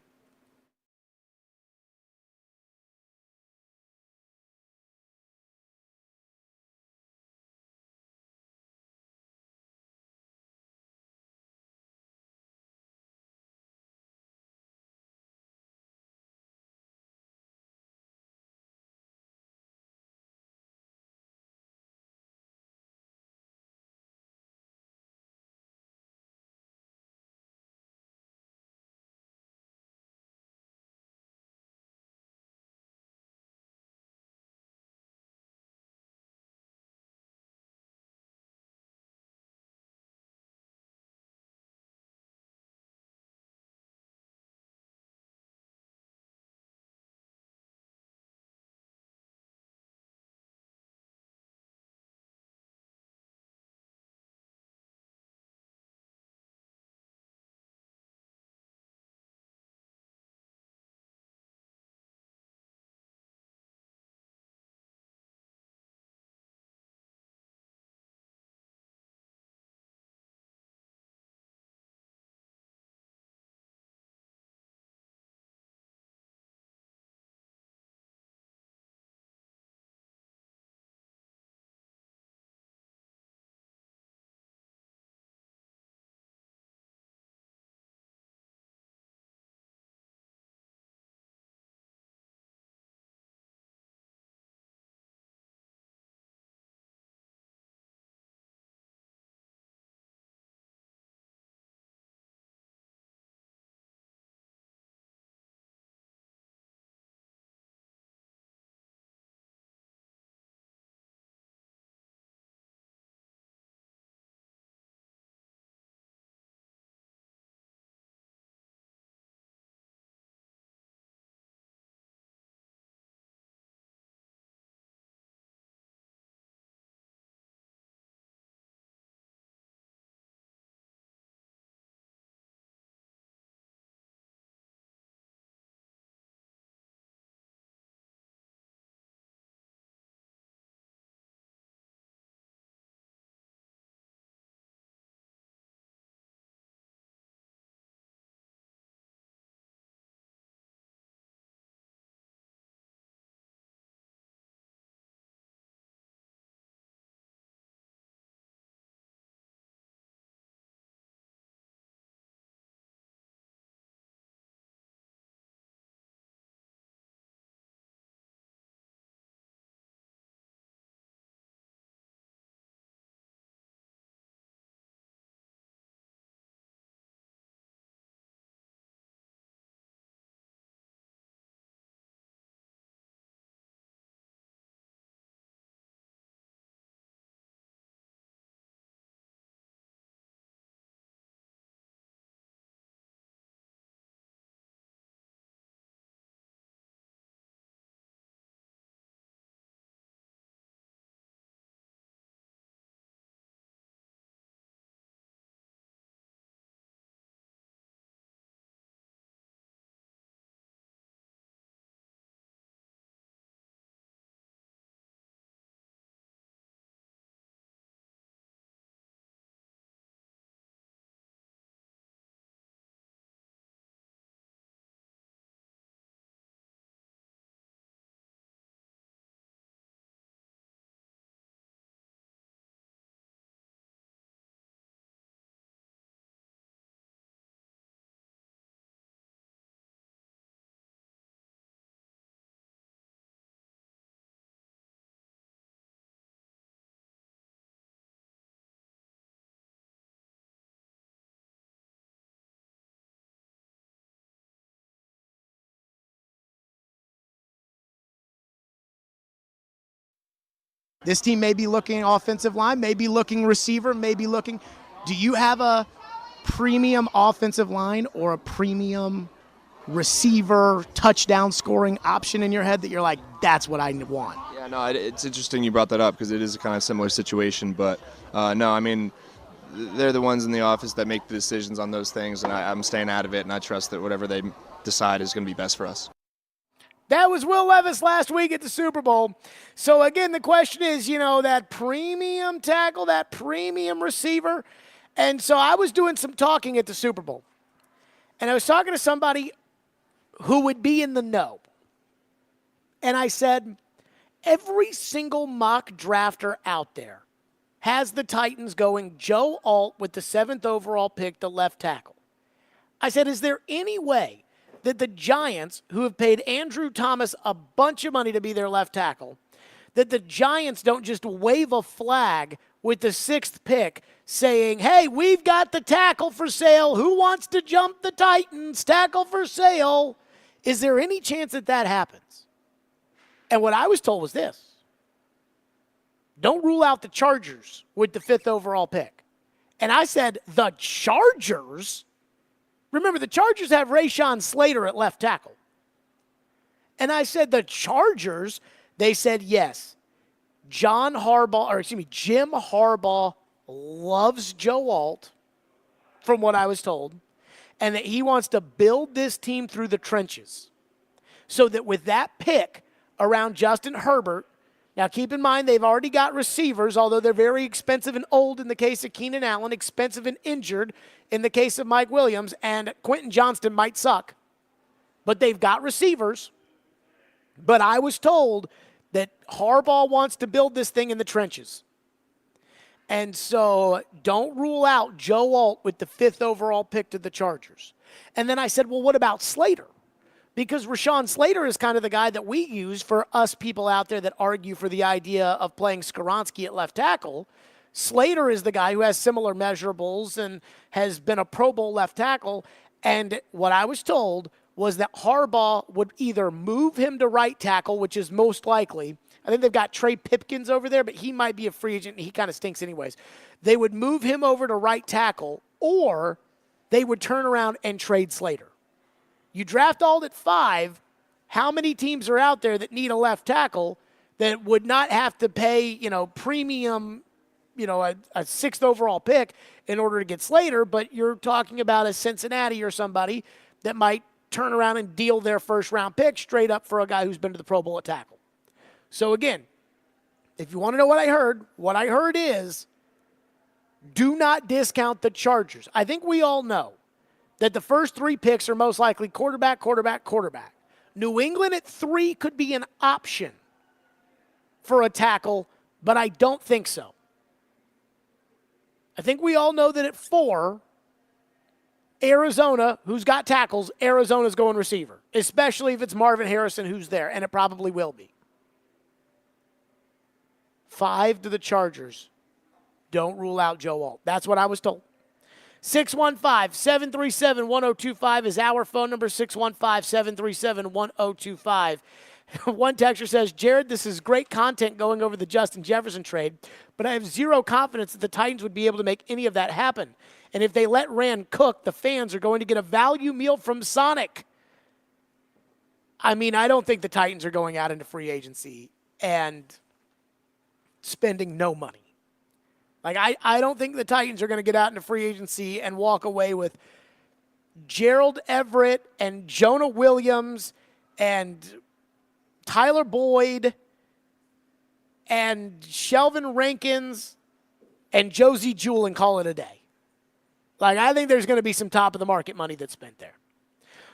This team may be looking offensive line, may be looking receiver, may be looking. Do you have a premium offensive line or a premium receiver touchdown scoring option in your head that you're like, that's what I want? Yeah, no, it's interesting you brought that up because it is a kind of similar situation. But no, I mean, they're the ones in the office that make the decisions on those things, and I'm staying out of it, and I trust that whatever they decide is going to be best for us. That was Will Levis last week at the Super Bowl. So, again, the question is, that premium tackle, that premium receiver. And so I was doing some talking at the Super Bowl. And I was talking to somebody who would be in the know. And I said, every single mock drafter out there has the Titans going Joe Alt with the 7th overall pick, the left tackle. I said, is there any way that the Giants, who have paid Andrew Thomas a bunch of money to be their left tackle, that the Giants don't just wave a flag with the 6th pick saying, hey, we've got the tackle for sale. Who wants to jump the Titans? Tackle for sale. Is there any chance that that happens? And what I was told was this. Don't rule out the Chargers with the 5th overall pick. And I said, the Chargers? Remember, the Chargers have Rashawn Slater at left tackle. And I said, the Chargers? They said, yes. Jim Harbaugh loves Joe Alt, from what I was told, and that he wants to build this team through the trenches. So that with that pick around Justin Herbert, now keep in mind they've already got receivers, although they're very expensive and old in the case of Keenan Allen, expensive and injured in the case of Mike Williams, and Quentin Johnston might suck. But they've got receivers. But I was told that Harbaugh wants to build this thing in the trenches. And so don't rule out Joe Alt with the 5th overall pick to the Chargers. And then I said, well, what about Slater? Because Rashawn Slater is kind of the guy that we use for us people out there that argue for the idea of playing Skoronski at left tackle. Slater is the guy who has similar measurables and has been a Pro Bowl left tackle. And what I was told was that Harbaugh would either move him to right tackle, which is most likely. I think they've got Trey Pipkins over there, but he might be a free agent, and he kind of stinks anyways. They would move him over to right tackle, or they would turn around and trade Slater. You draft Alt at 5, how many teams are out there that need a left tackle that would not have to pay, premium, a 6th overall pick in order to get Slater, but you're talking about a Cincinnati or somebody that might turn around and deal their first-round pick straight up for a guy who's been to the Pro Bowl at tackle. So, again, if you want to know what I heard is do not discount the Chargers. I think we all know that the first 3 picks are most likely quarterback, quarterback, quarterback. New England at 3 could be an option for a tackle, but I don't think so. I think we all know that at 4, Arizona, who's got tackles, Arizona's going receiver, especially if it's Marvin Harrison who's there, and it probably will be. 5 to the Chargers. Don't rule out Joe Alt. That's what I was told. 615-737-1025 is our phone number, 615-737-1025. One texter says, Jared, this is great content going over the Justin Jefferson trade, but I have zero confidence that the Titans would be able to make any of that happen. And if they let Rand cook, the fans are going to get a value meal from Sonic. I mean, I don't think the Titans are going out into free agency and spending no money. Like, I don't think the Titans are going to get out into free agency and walk away with Gerald Everett and Jonah Williams and Tyler Boyd and Shelvin Rankins and Josie Jewell and call it a day. Like, I think there's going to be some top-of-the-market money that's spent there.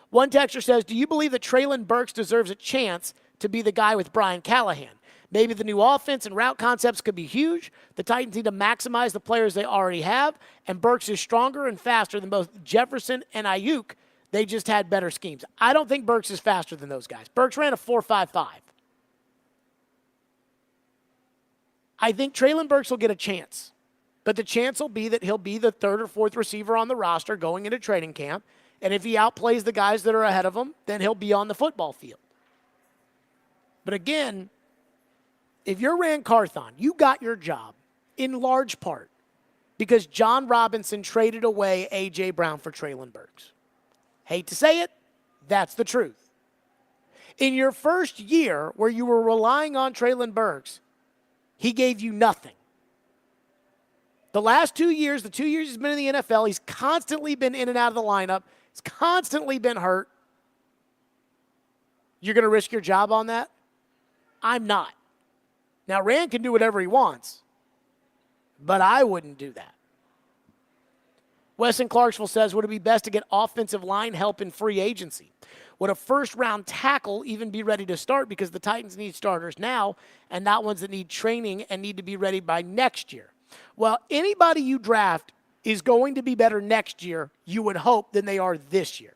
One texter says, do you believe that Treylon Burks deserves a chance to be the guy with Brian Callahan? Maybe the new offense and route concepts could be huge. The Titans need to maximize the players they already have, and Burks is stronger and faster than both Jefferson and Ayuk. They just had better schemes. I don't think Burks is faster than those guys. Burks ran a 4.55. I think Treylon Burks will get a chance, but the chance will be that he'll be the 3rd or 4th receiver on the roster going into training camp, and if he outplays the guys that are ahead of him, then he'll be on the football field. But again, If you're Rand Carthon, you got your job in large part because John Robinson traded away A.J. Brown for Traylon Burks. Hate to say it, that's the truth. In your first year where you were relying on Traylon Burks, he gave you nothing. The last 2 years, the 2 years he's been in the NFL, he's constantly been in and out of the lineup. He's constantly been hurt. You're going to risk your job on that? I'm not. Now, Rand can do whatever he wants, but I wouldn't do that. Wes in Clarksville says, would it be best to get offensive line help in free agency? Would a first-round tackle even be ready to start because the Titans need starters now and not ones that need training and need to be ready by next year? Well, anybody you draft is going to be better next year, you would hope, than they are this year.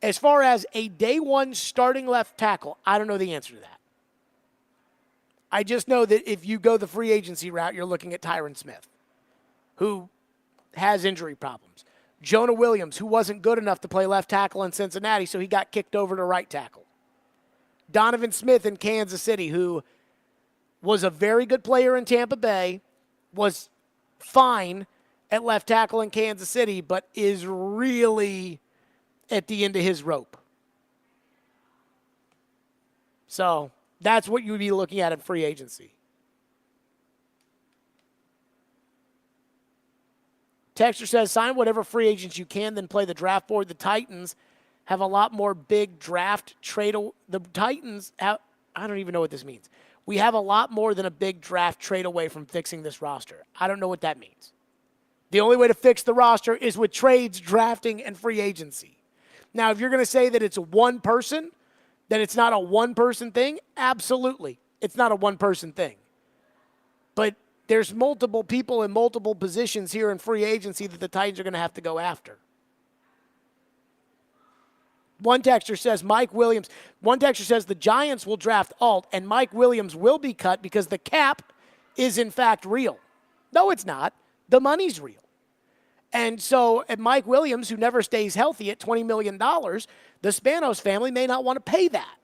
As far as a day one starting left tackle, I don't know the answer to that. I just know that if you go the free agency route, you're looking at Tyron Smith, who has injury problems. Jonah Williams, who wasn't good enough to play left tackle in Cincinnati, so he got kicked over to right tackle. Donovan Smith in Kansas City, who was a very good player in Tampa Bay, was fine at left tackle in Kansas City, but is really at the end of his rope. So that's what you would be looking at in free agency. Texter says, sign whatever free agents you can, then play the draft board. The Titans have a lot more big draft trade. The Titans have, I don't even know what this means. We have a lot more than a big draft trade away from fixing this roster. I don't know what that means. The only way to fix the roster is with trades, drafting, and free agency. Now, if you're going to say that it's one person, that it's not a one-person thing, absolutely. It's not a one-person thing. But there's multiple people in multiple positions here in free agency that the Titans are going to have to go after. One texter says the Giants will draft Alt and Mike Williams will be cut because the cap is in fact real. No, it's not. The money's real. And so at Mike Williams, who never stays healthy at $20 million, the Spanos family may not want to pay that.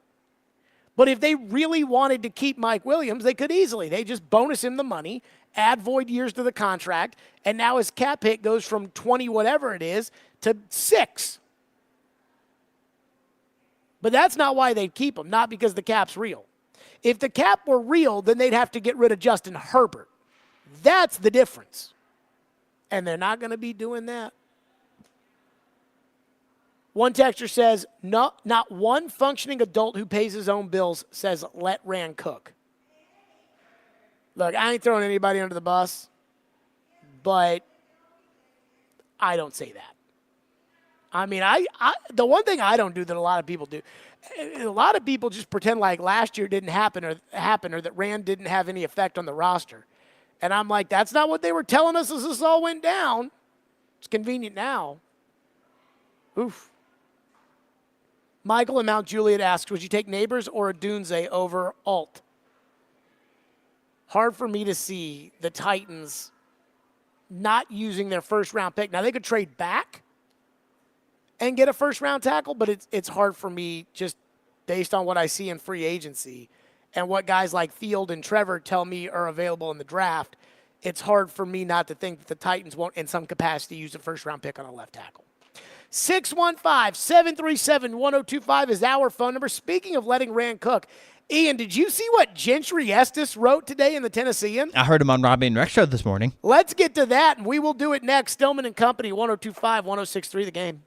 But if they really wanted to keep Mike Williams, they could easily. They just bonus him the money, add void years to the contract, and now his cap hit goes from 20 whatever it is to 6. But that's not why they'd keep him, not because the cap's real. If the cap were real, then they'd have to get rid of Justin Herbert. That's the difference. And they're not going to be doing that. One texter says, not one functioning adult who pays his own bills says, let Rand cook. Look, I ain't throwing anybody under the bus, but I don't say that. I mean, the one thing I don't do that a lot of people do, a lot of people just pretend like last year didn't happen or that Rand didn't have any effect on the roster. And I'm like, that's not what they were telling us as this all went down. It's convenient now. Oof. Michael in Mount Juliet asks, would you take Neighbors or a Dunze over Alt? Hard for me to see the Titans not using their first-round pick. Now, they could trade back and get a first-round tackle, but it's hard for me just based on what I see in free agency and what guys like Field and Trevor tell me are available in the draft. It's hard for me not to think that the Titans won't, in some capacity, use a first-round pick on a left tackle. 615-737-1025 is our phone number. Speaking of letting Rand cook, Ian, did you see what Gentry Estes wrote today in the Tennessean? I heard him on Robbie and Rex show this morning. Let's get to that, and we will do it next. Stillman and Company, 102.5, 106.3 The Game.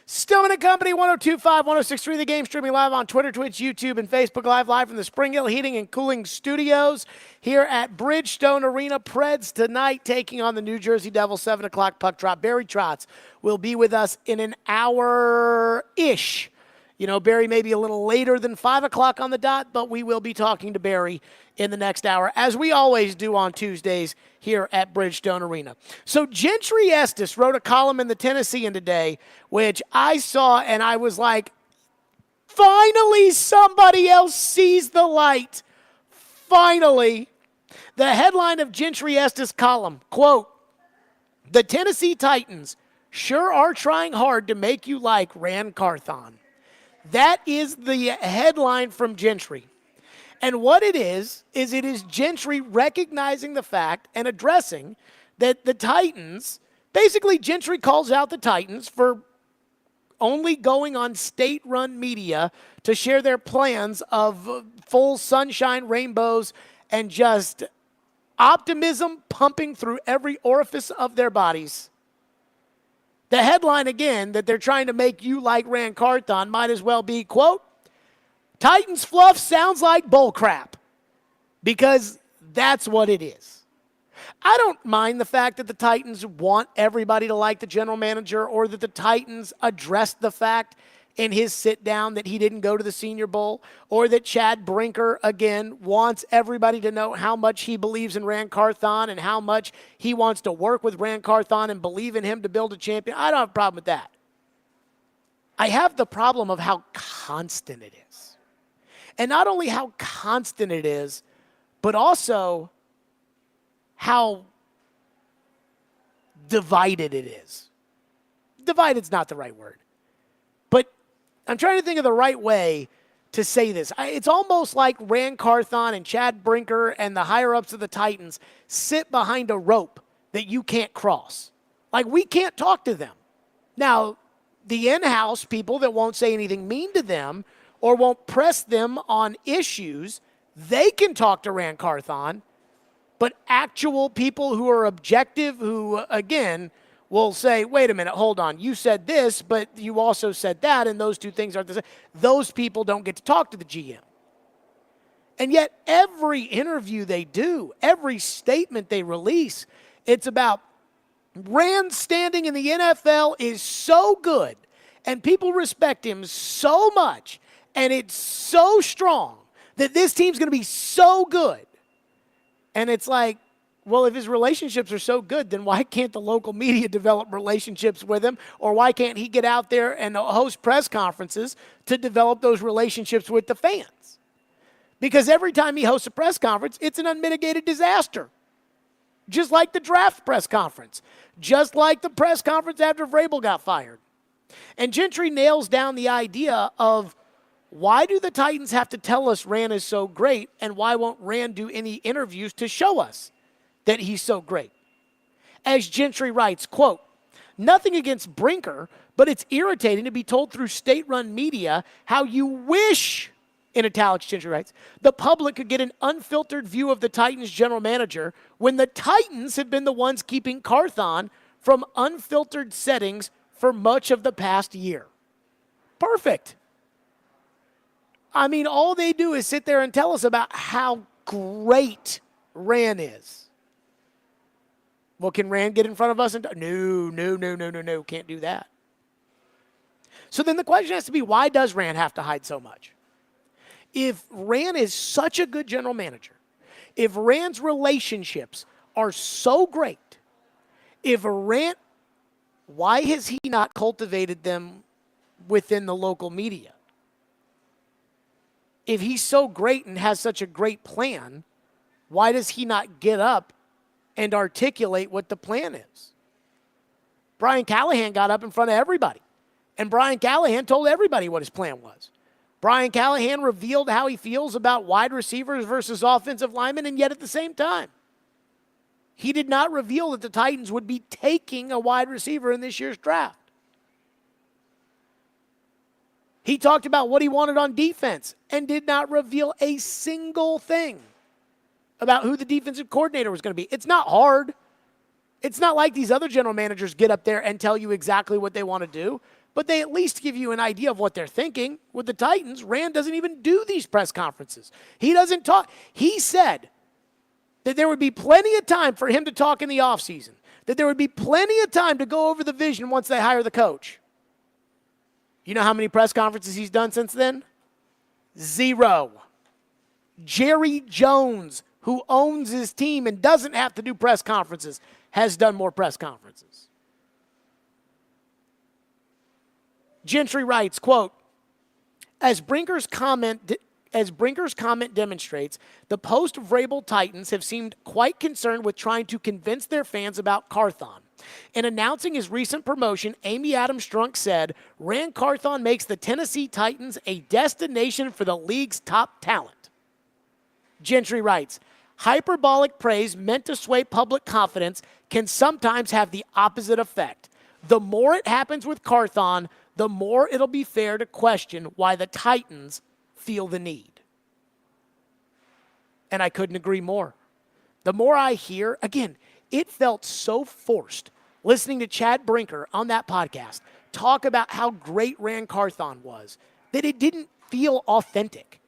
Stillman and Company, 102.5, 106.3 The Game, streaming live on Twitter, Twitch, YouTube, and Facebook live from the Spring Hill Heating and Cooling Studios here at Bridgestone Arena. Preds tonight taking on the New Jersey Devils, 7 o'clock puck drop. Barry Trotz will be with us in an hour-ish. You know, Barry may be a little later than 5 o'clock on the dot, but we will be talking to Barry in the next hour, as we always do on Tuesdays here at Bridgestone Arena. So Gentry Estes wrote a column in the Tennessean today, which I saw, and I was like, finally somebody else sees the light. Finally. The headline of Gentry Estes' column, quote, "The Tennessee Titans sure are trying hard to make you like Rand Carthon." That is the headline from Gentry. And what it is it is Gentry recognizing the fact and addressing that the Titans, basically Gentry calls out the Titans for only going on state-run media to share their plans of full sunshine, rainbows, and just optimism pumping through every orifice of their bodies. The headline, again, that they're trying to make you like Rand Carthon might as well be, quote, "Titans fluff sounds like bullcrap," because that's what it is. I don't mind the fact that the Titans want everybody to like the general manager, or that the Titans addressed the fact in his sit-down that he didn't go to the Senior Bowl, or that Chad Brinker, again, wants everybody to know how much he believes in Rand Carthon and how much he wants to work with Rand Carthon and believe in him to build a champion. I don't have a problem with that. I have the problem of how constant it is. And not only how constant it is, but also how divided it is. Divided's not the right word. But I'm trying to think of the right way to say this. It's almost like Rand Carthon and Chad Brinker and the higher-ups of the Titans sit behind a rope that you can't cross. Like, we can't talk to them. Now, the in-house people that won't say anything mean to them or won't press them on issues, they can talk to Rand Carthon. But actual people who are objective, who, again, will say, wait a minute, hold on, you said this, but you also said that, and those two things aren't the same. Those people don't get to talk to the GM. And yet every interview they do, every statement they release, it's about Rand's standing in the NFL is so good, and people respect him so much, and it's so strong that this team's going to be so good. And it's like, well, if his relationships are so good, then why can't the local media develop relationships with him? Or why can't he get out there and host press conferences to develop those relationships with the fans? Because every time he hosts a press conference, it's an unmitigated disaster. Just like the draft press conference. Just like the press conference after Vrabel got fired. And Gentry nails down the idea of, why do the Titans have to tell us Rand is so great, and why won't Rand do any interviews to show us that he's so great? As Gentry writes, quote, "Nothing against Brinker, but it's irritating to be told through state-run media how you wish," in italics Gentry writes, "the public could get an unfiltered view of the Titans general manager when the Titans have been the ones keeping Carthon from unfiltered settings for much of the past year." Perfect. I mean, all they do is sit there and tell us about how great Rand is. Well, can Rand get in front of us? No, can't do that. So then the question has to be, why does Rand have to hide so much? If Rand is such a good general manager, if Rand's relationships are so great, why has he not cultivated them within the local media? If he's so great and has such a great plan, why does he not get up and articulate what the plan is? Brian Callahan got up in front of everybody, and Brian Callahan told everybody what his plan was. Brian Callahan revealed how he feels about wide receivers versus offensive linemen, and yet at the same time, he did not reveal that the Titans would be taking a wide receiver in this year's draft. He talked about what he wanted on defense and did not reveal a single thing about who the defensive coordinator was going to be. It's not hard. It's not like these other general managers get up there and tell you exactly what they want to do. but they at least give you an idea of what they're thinking. With the Titans, Rand doesn't even do these press conferences. He doesn't talk. He said that there would be plenty of time for him to talk in the offseason, that there would be plenty of time to go over the vision once they hire the coach. You know how many press conferences he's done since then? 0. Jerry Jones, who owns his team and doesn't have to do press conferences, has done more press conferences. Gentry writes, quote, as Brinker's comment demonstrates, the post-Vrabel Titans have seemed quite concerned with trying to convince their fans about Carthon. In announcing his recent promotion, Amy Adams Strunk said, Rand Carthon makes the Tennessee Titans a destination for the league's top talent. Gentry writes, hyperbolic praise meant to sway public confidence can sometimes have the opposite effect. The more it happens with Carthon, the more it'll be fair to question why the Titans feel the need. And I couldn't agree more. The more I hear, again, it felt so forced listening to Chad Brinker on that podcast talk about how great Rand Carthon was that it didn't feel authentic.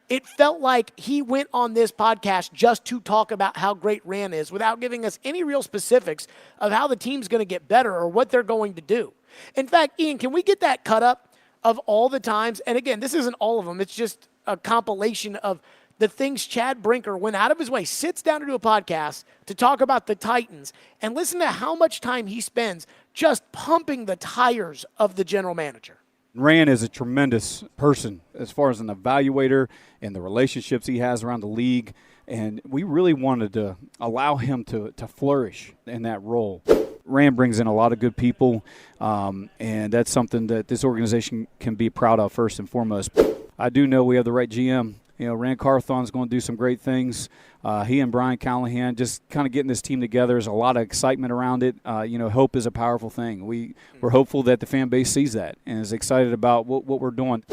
It felt like he went on this podcast just to talk about how great Rand is without giving us any real specifics of how the team's going to get better or what they're going to do. In fact, Ian, can we get that cut up of all the times? And again, this isn't all of them. It's just a compilation of the things Chad Brinker went out of his way, sits down to do a podcast to talk about the Titans, and listen to how much time he spends just pumping the tires of the general manager. Rand is a tremendous person as far as an evaluator and the relationships he has around the league, and we really wanted to allow him to flourish in that role. Rand brings in a lot of good people, and that's something that this organization can be proud of first and foremost. I do know we have the right GM. You know, Rand Carthon's going to do some great things. He and Brian Callahan just kind of getting this team together. There's a lot of excitement around it. Hope is a powerful thing. We're hopeful that the fan base sees that and is excited about what we're doing.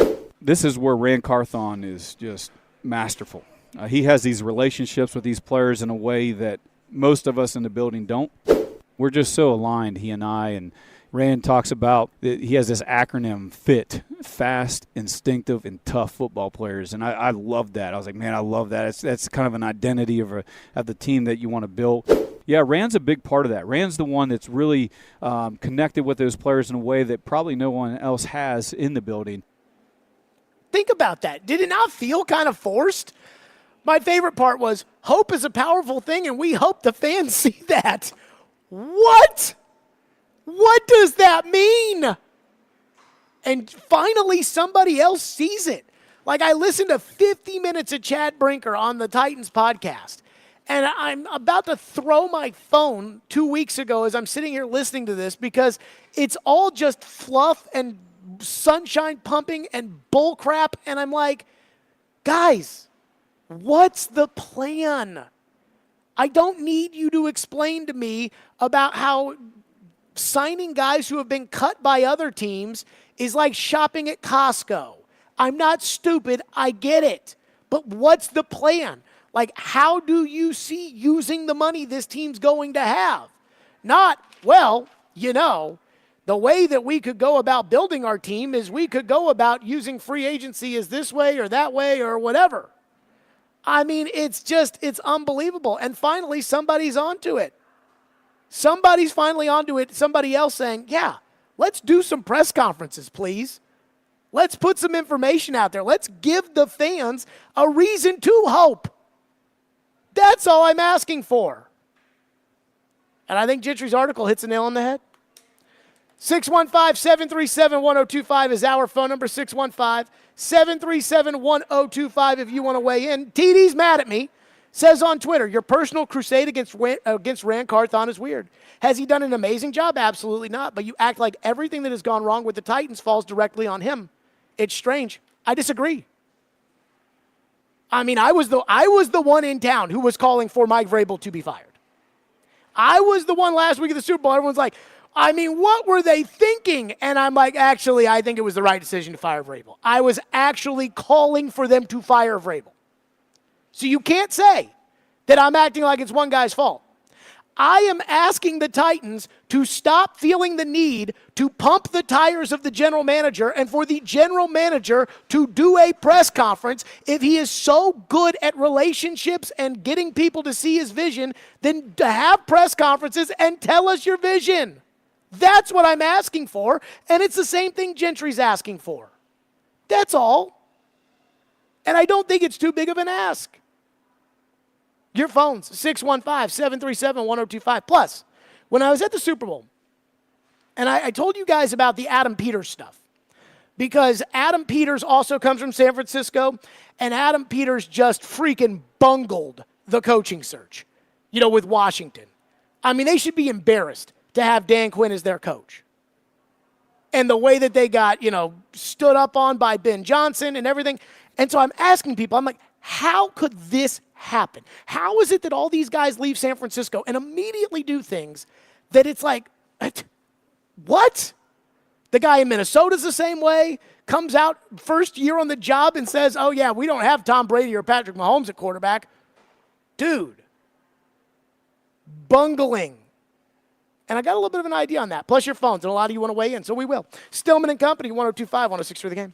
This is where Rand Carthon is just masterful. He has these relationships with these players in a way that most of us in the building don't. We're just so aligned, he and I, and Rand talks about that he has this acronym FIT, fast, instinctive, and tough football players, and I love that. I was like, man, I love that. That's kind of an identity of the team that you want to build. Yeah, Rand's a big part of that. Rand's the one that's really connected with those players in a way that probably no one else has in the building. Think about that. Did it not feel kind of forced? My favorite part was, hope is a powerful thing, and we hope the fans see that. What? What does that mean? And finally, somebody else sees it. Like, I listened to 50 minutes of Chad Brinker on the Titans podcast, and I'm about to throw my phone 2 weeks ago as I'm sitting here listening to this because it's all just fluff and sunshine pumping and bull crap, and I'm like, guys, what's the plan? I don't need you to explain to me about how signing guys who have been cut by other teams is like shopping at Costco. I'm not stupid. I get it. But what's the plan? Like, how do you see using the money this team's going to have? Not, well, the way that we could go about building our team is we could go about using free agency as this way or that way or whatever. I mean, it's unbelievable. And finally, somebody's onto it. Somebody's finally onto it. Somebody else saying, yeah, let's do some press conferences, please. Let's put some information out there. Let's give the fans a reason to hope. That's all I'm asking for. And I think Gentry's article hits a nail on the head. 615-737-1025 is our phone number, 615-737-1025 if you want to weigh in. TD's mad at me. Says on Twitter, your personal crusade against Rand Carthon is weird. Has he done an amazing job? Absolutely not. But you act like everything that has gone wrong with the Titans falls directly on him. It's strange. I disagree. I mean, I was the one in town who was calling for Mike Vrabel to be fired. I was the one last week of the Super Bowl. Everyone's like, I mean, what were they thinking? And I'm like, actually, I think it was the right decision to fire Vrabel. I was actually calling for them to fire Vrabel. So you can't say that I'm acting like it's one guy's fault. I am asking the Titans to stop feeling the need to pump the tires of the general manager and for the general manager to do a press conference. If he is so good at relationships and getting people to see his vision, then to have press conferences and tell us your vision. That's what I'm asking for, and it's the same thing Gentry's asking for. That's all. And I don't think it's too big of an ask. Your phones, 615-737-1025. Plus, when I was at the Super Bowl, and I told you guys about the Adam Peters stuff, because Adam Peters also comes from San Francisco, and Adam Peters just freaking bungled the coaching search, with Washington. I mean, they should be embarrassed to have Dan Quinn as their coach. And the way that they got, stood up on by Ben Johnson and everything. And so I'm asking people, I'm like, how could this happen? How is it that all these guys leave San Francisco and immediately do things that it's like, what? The guy in Minnesota's the same way, comes out first year on the job and says, oh, yeah, we don't have Tom Brady or Patrick Mahomes at quarterback. Dude, bungling. And I got a little bit of an idea on that. Plus your phones, and a lot of you want to weigh in, so we will. Stillman and Company, 102.5, 106 for the game.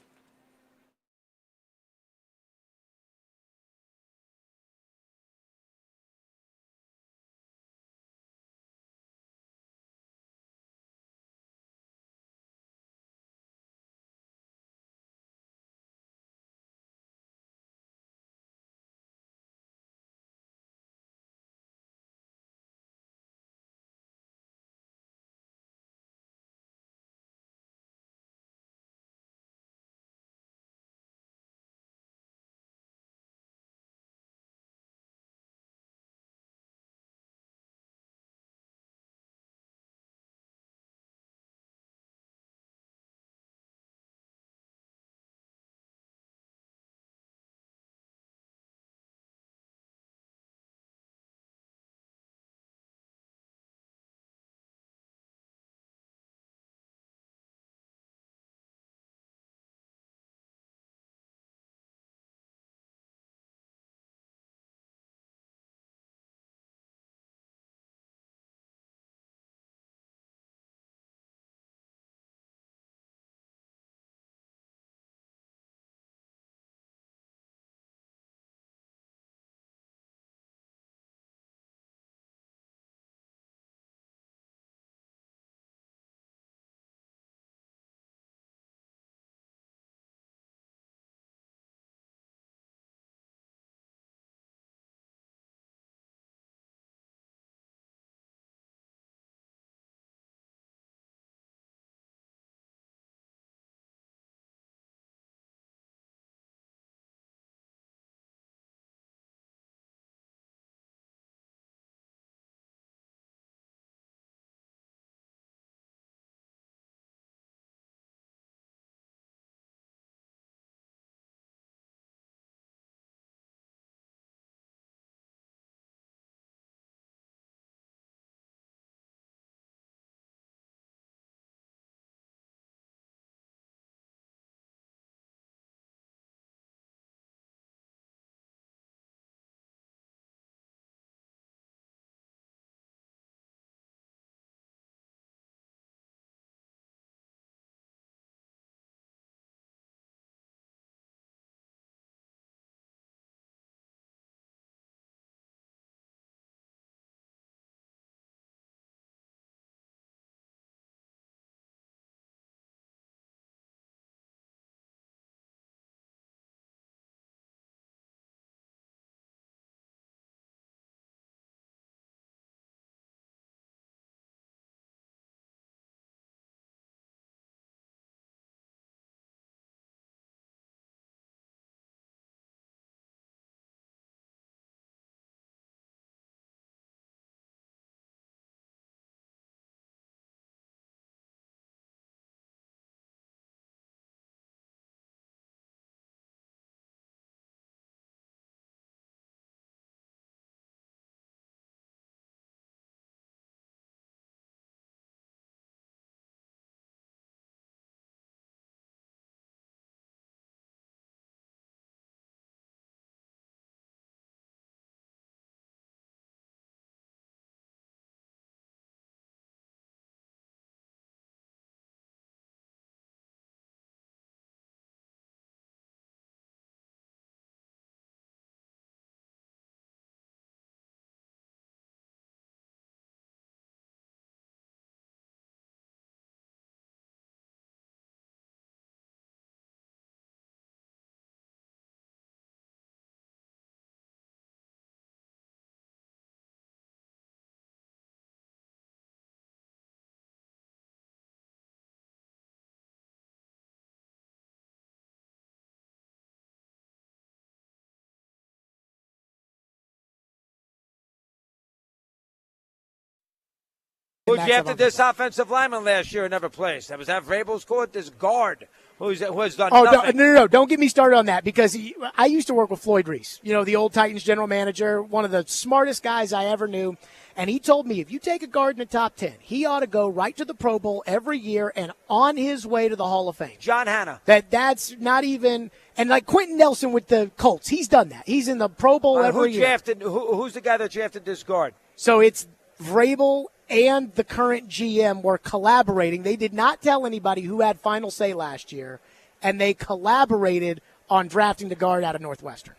Who Max drafted Avonte. this offensive lineman last year and never plays? That was that Vrabel's court. This guard who has done Oh, nothing. no. Don't get me started on that because I used to work with Floyd Reese, the old Titans general manager, one of the smartest guys I ever knew. And he told me if you take a guard in the top 10, he ought to go right to the Pro Bowl every year and on his way to the Hall of Fame. John Hanna. That's not even – and like Quentin Nelson with the Colts, he's done that. He's in the Pro Bowl every year. Who's the guy that drafted this guard? So it's Vrabel and the current GM were collaborating. They did not tell anybody who had final say last year, and they collaborated on drafting the guard out of Northwestern.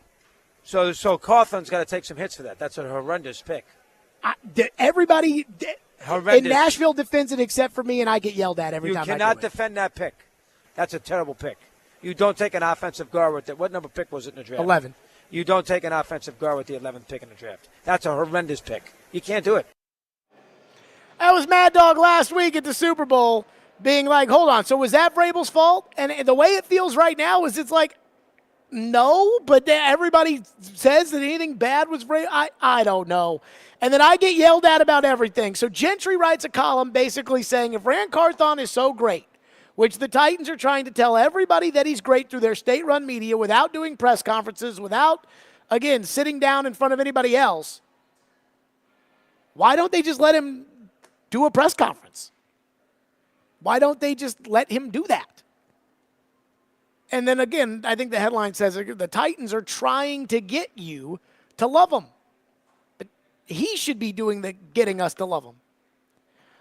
So Cawthon's got to take some hits for that. That's a horrendous pick. Everybody Horrendous. in Nashville defends it except for me, and I get yelled at every time I do it. You cannot defend that pick. That's a terrible pick. You don't take an offensive guard with it. What number pick was it in the draft? 11. You don't take an offensive guard with the 11th pick in the draft. That's a horrendous pick. You can't do it. That was Mad Dog last week at the Super Bowl being like, hold on, so was that Vrabel's fault? And the way it feels right now is it's like, no, but everybody says that anything bad was Vrabel. I don't know. And then I get yelled at about everything. So Gentry writes a column basically saying if Ran Carthon is so great, which the Titans are trying to tell everybody that he's great through their state-run media without doing press conferences, without, again, sitting down in front of anybody else, why don't they just let him do a press conference? Why don't they just let him do that? And then, again, I think the headline says the Titans are trying to get you to love him. But he should be doing the getting us to love him.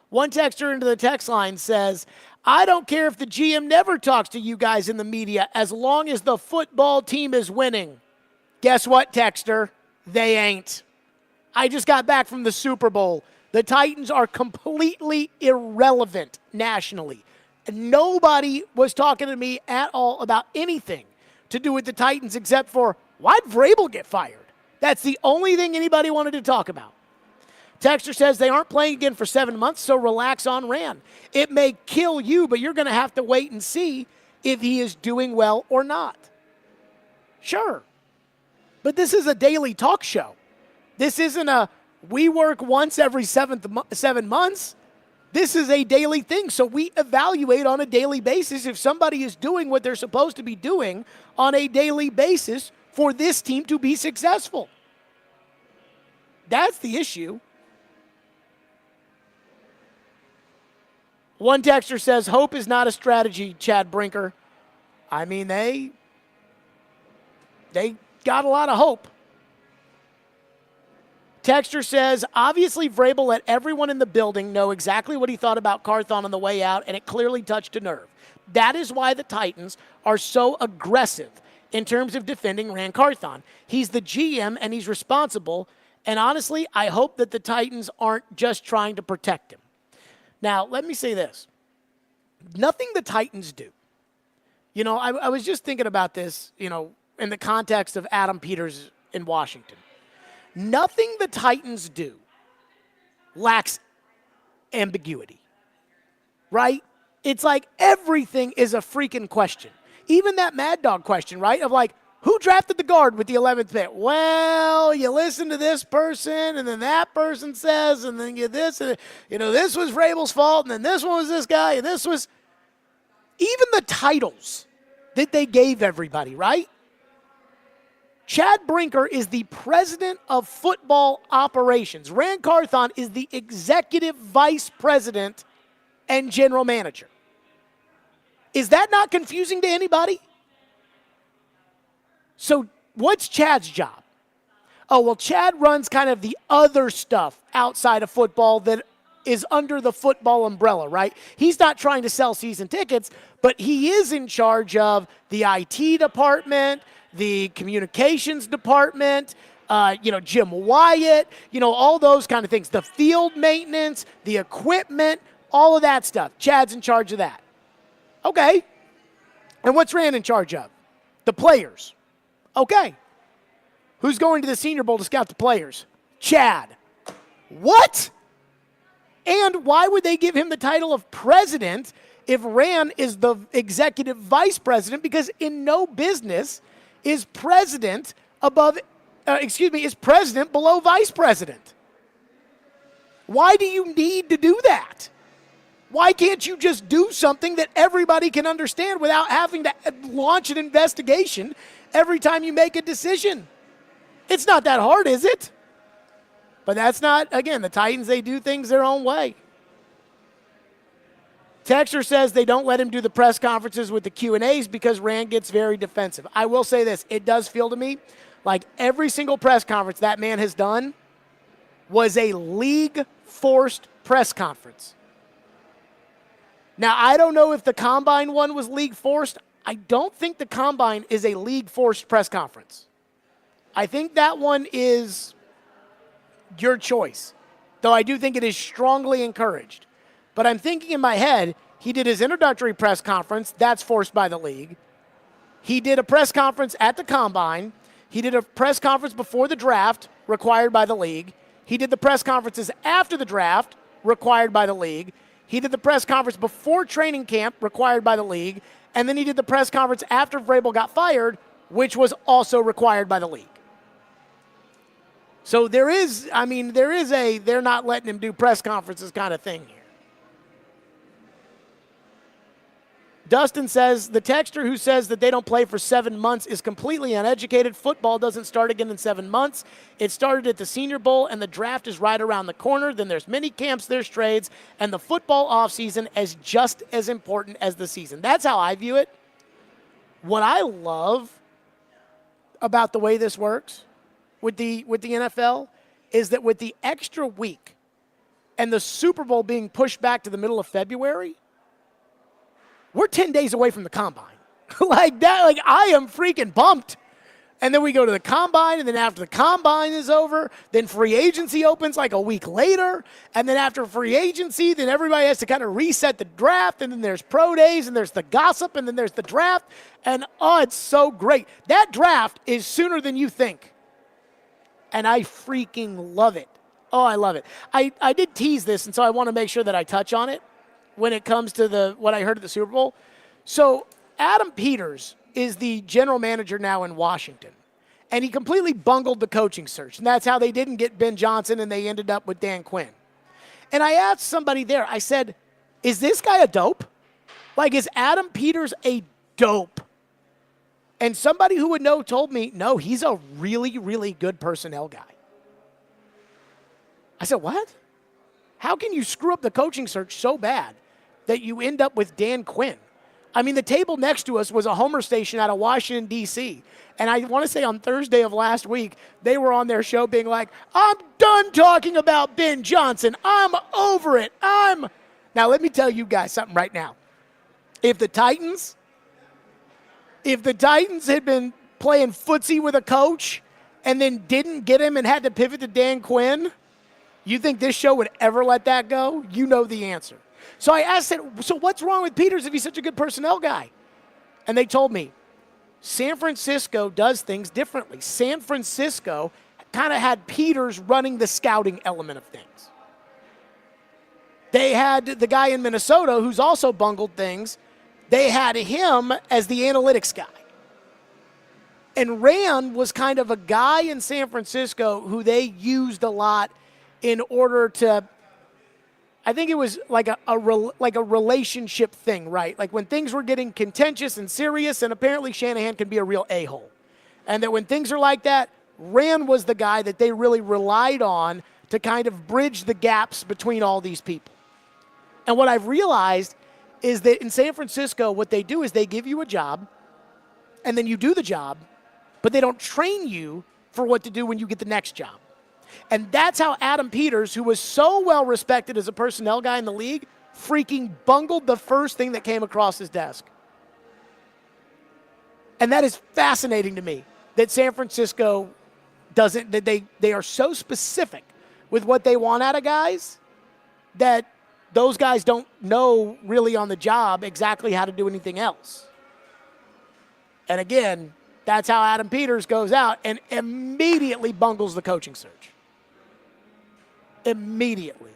One texter into the text line says, I don't care if the GM never talks to you guys in the media as long as the football team is winning. Guess what, texter? They ain't. I just got back from the Super Bowl. The Titans are completely irrelevant nationally. Nobody was talking to me at all about anything to do with the Titans except for, why'd Vrabel get fired? That's the only thing anybody wanted to talk about. Texter says they aren't playing again for 7 months, so relax on Ran. It may kill you, but you're going to have to wait and see if he is doing well or not. Sure. But this is a daily talk show. This isn't we work once every 7 months. This is a daily thing, so we evaluate on a daily basis if somebody is doing what they're supposed to be doing on a daily basis for this team to be successful. That's the issue. One texter says, hope is not a strategy, Chad Brinker. I mean, they got a lot of hope. Texter says, obviously Vrabel let everyone in the building know exactly what he thought about Carthon on the way out, and it clearly touched a nerve. That is why the Titans are so aggressive in terms of defending Ran Carthon. He's the GM, and he's responsible, and honestly, I hope that the Titans aren't just trying to protect him. Now, let me say this. Nothing the Titans do. I was just thinking about this, in the context of Adam Peters in Washington. Nothing the Titans do lacks ambiguity, right? It's like everything is a freaking question. Even that Mad Dog question, right? Of like, who drafted the guard with the 11th pick? Well, you listen to this person, and then that person says, and then this was Vrabel's fault, and then this one was this guy, and this was even the titles that they gave everybody, right? Chad Brinker is the president of football operations. Ran Carthon is the executive vice president and general manager. Is that not confusing to anybody? So what's Chad's job? Oh, well, Chad runs kind of the other stuff outside of football that is under the football umbrella, right? He's not trying to sell season tickets, but he is in charge of the IT department, the communications department, Jim Wyatt, all those kind of things. The field maintenance, the equipment, all of that stuff. Chad's in charge of that. Okay. And what's Rand in charge of? The players. Okay. Who's going to the Senior Bowl to scout the players? Chad. What? And why would they give him the title of president if Rand is the executive vice president? Because in no business is president is president below vice president. Why do you need to do that? Why can't you just do something that everybody can understand without having to launch an investigation every time you make a decision? It's not that hard, is it? But that's not, again, the Titans, they do things their own way. Texter says they don't let him do the press conferences with the Q&As because Rand gets very defensive. I will say this, it does feel to me like every single press conference that man has done was a league-forced press conference. Now, I don't know if the Combine one was league-forced. I don't think the Combine is a league-forced press conference. I think that one is your choice, though I do think it is strongly encouraged. But I'm thinking in my head, he did his introductory press conference. That's forced by the league. He did a press conference at the Combine. He did a press conference before the draft, required by the league. He did the press conferences after the draft, required by the league. He did the press conference before training camp, required by the league. And then he did the press conference after Vrabel got fired, which was also required by the league. So there is a they're not letting him do press conferences kind of thing here. Dustin says, the texter who says that they don't play for 7 months is completely uneducated. Football doesn't start again in 7 months. It started at the Senior Bowl, and the draft is right around the corner. Then there's mini camps, there's trades, and the football offseason is just as important as the season. That's how I view it. What I love about the way this works with the NFL is that with the extra week and the Super Bowl being pushed back to the middle of February, we're 10 days away from the Combine. I am freaking pumped. And then we go to the Combine, and then after the Combine is over, then free agency opens like a week later. And then after free agency, then everybody has to kind of reset the draft, and then there's pro days, and there's the gossip, and then there's the draft. And, it's so great. That draft is sooner than you think. And I freaking love it. Oh, I love it. I did tease this, and so I want to make sure that I touch on it when it comes to what I heard at the Super Bowl. So Adam Peters is the general manager now in Washington, and he completely bungled the coaching search, and that's how they didn't get Ben Johnson, and they ended up with Dan Quinn. And I asked somebody there, I said, is this guy a dope? Like, is Adam Peters a dope? And somebody who would know told me, no, he's a really, really good personnel guy. I said, what? How can you screw up the coaching search so bad that you end up with Dan Quinn? I mean, the table next to us was a Homer station out of Washington, D.C. And I want to say on Thursday of last week, they were on their show being like, I'm done talking about Ben Johnson. I'm over it. Now, let me tell you guys something right now. If the Titans had been playing footsie with a coach and then didn't get him and had to pivot to Dan Quinn, you think this show would ever let that go? You know the answer. So I asked it, so what's wrong with Peters if he's such a good personnel guy? And they told me, San Francisco does things differently. San Francisco kind of had Peters running the scouting element of things. They had the guy in Minnesota who's also bungled things. They had him as the analytics guy. And Rand was kind of a guy in San Francisco who they used a lot in order to, I think it was like a relationship thing, right? Like when things were getting contentious and serious, and apparently Shanahan can be a real a-hole. And that when things are like that, Rand was the guy that they really relied on to kind of bridge the gaps between all these people. And what I've realized is that in San Francisco, what they do is they give you a job, and then you do the job, but they don't train you for what to do when you get the next job. And that's how Adam Peters, who was so well respected as a personnel guy in the league, freaking bungled the first thing that came across his desk. And that is fascinating to me, that San Francisco doesn't, that they are so specific with what they want out of guys that those guys don't know really on the job exactly how to do anything else. And again, that's how Adam Peters goes out and immediately bungles the coaching search. Immediately.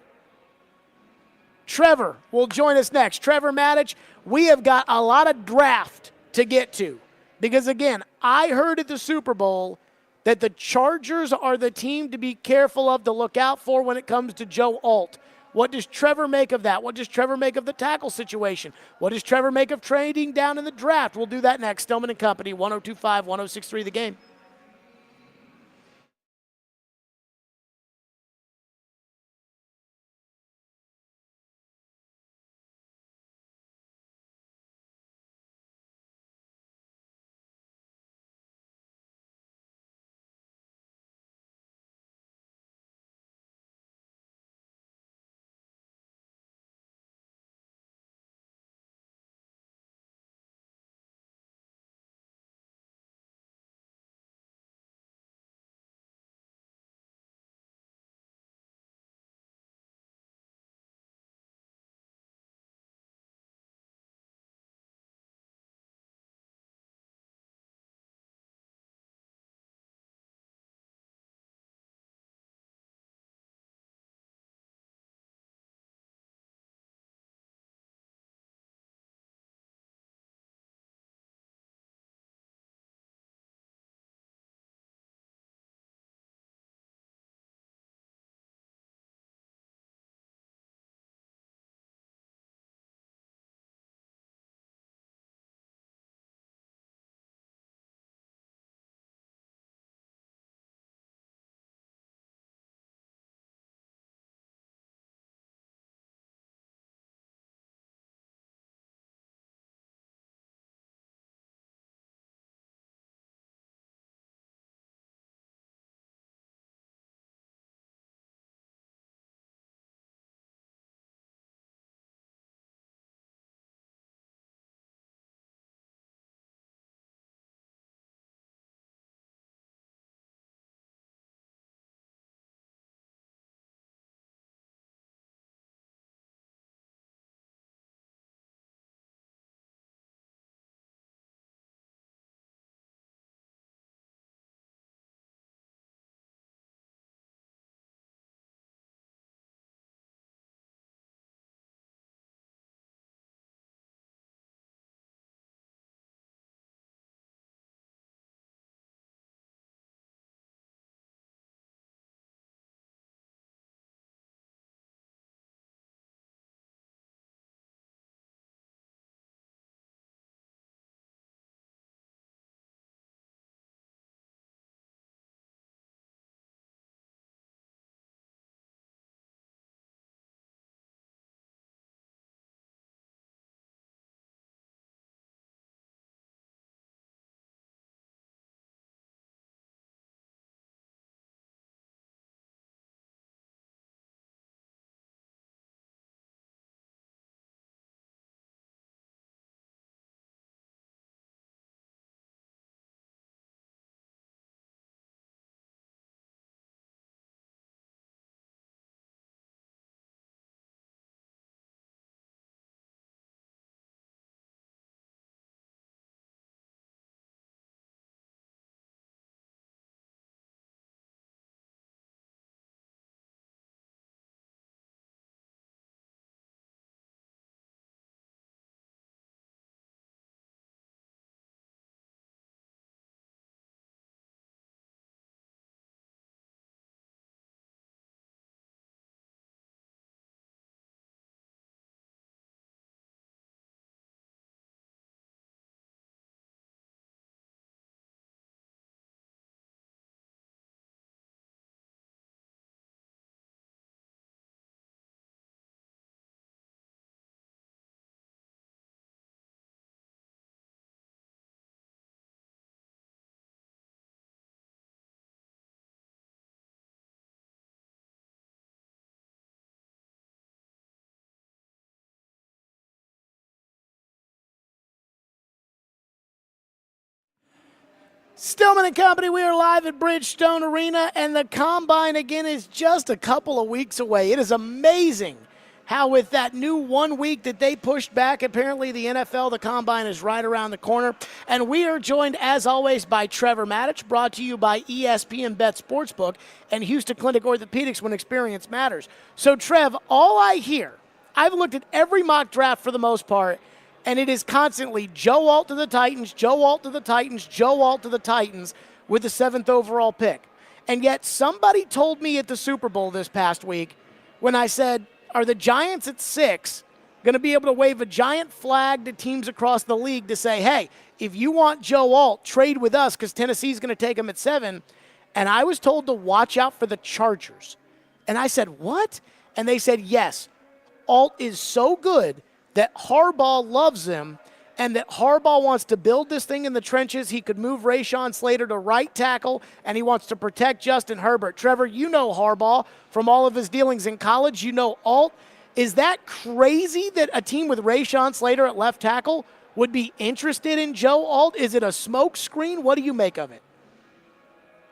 Trevor will join us next. Trevor Maddich, we have got a lot of draft to get to. Because again, I heard at the Super Bowl that the Chargers are the team to be careful of, to look out for when it comes to Joe Alt. What does Trevor make of that? What does Trevor make of the tackle situation? What does Trevor make of trading down in the draft? We'll do that next. Stillman and Company, 102.5, 106.3 The Game. Stillman and Company, we are live at Bridgestone Arena, and the Combine, again, is just a couple of weeks away. It is amazing how with that new 1 week that they pushed back, apparently the NFL, the Combine is right around the corner. And we are joined, as always, by Trevor Maddich, brought to you by ESPN Bet Sportsbook and Houston Clinic Orthopedics when experience matters. So, Trev, all I hear, I've looked at every mock draft for the most part, and it is constantly Joe Alt to the Titans, Joe Alt to the Titans, Joe Alt to the Titans with the 7th overall pick. And yet somebody told me at the Super Bowl this past week when I said, are the Giants at 6 going to be able to wave a giant flag to teams across the league to say, hey, if you want Joe Alt, trade with us because Tennessee's going to take him at 7? And I was told to watch out for the Chargers. And I said, what? And they said, yes, Alt is so good that Harbaugh loves him and that Harbaugh wants to build this thing in the trenches. He could move Rashawn Slater to right tackle, and he wants to protect Justin Herbert. Trevor, you know Harbaugh from all of his dealings in college. You know Alt. Is that crazy that a team with Rashawn Slater at left tackle would be interested in Joe Alt? Is it a smoke screen? What do you make of it?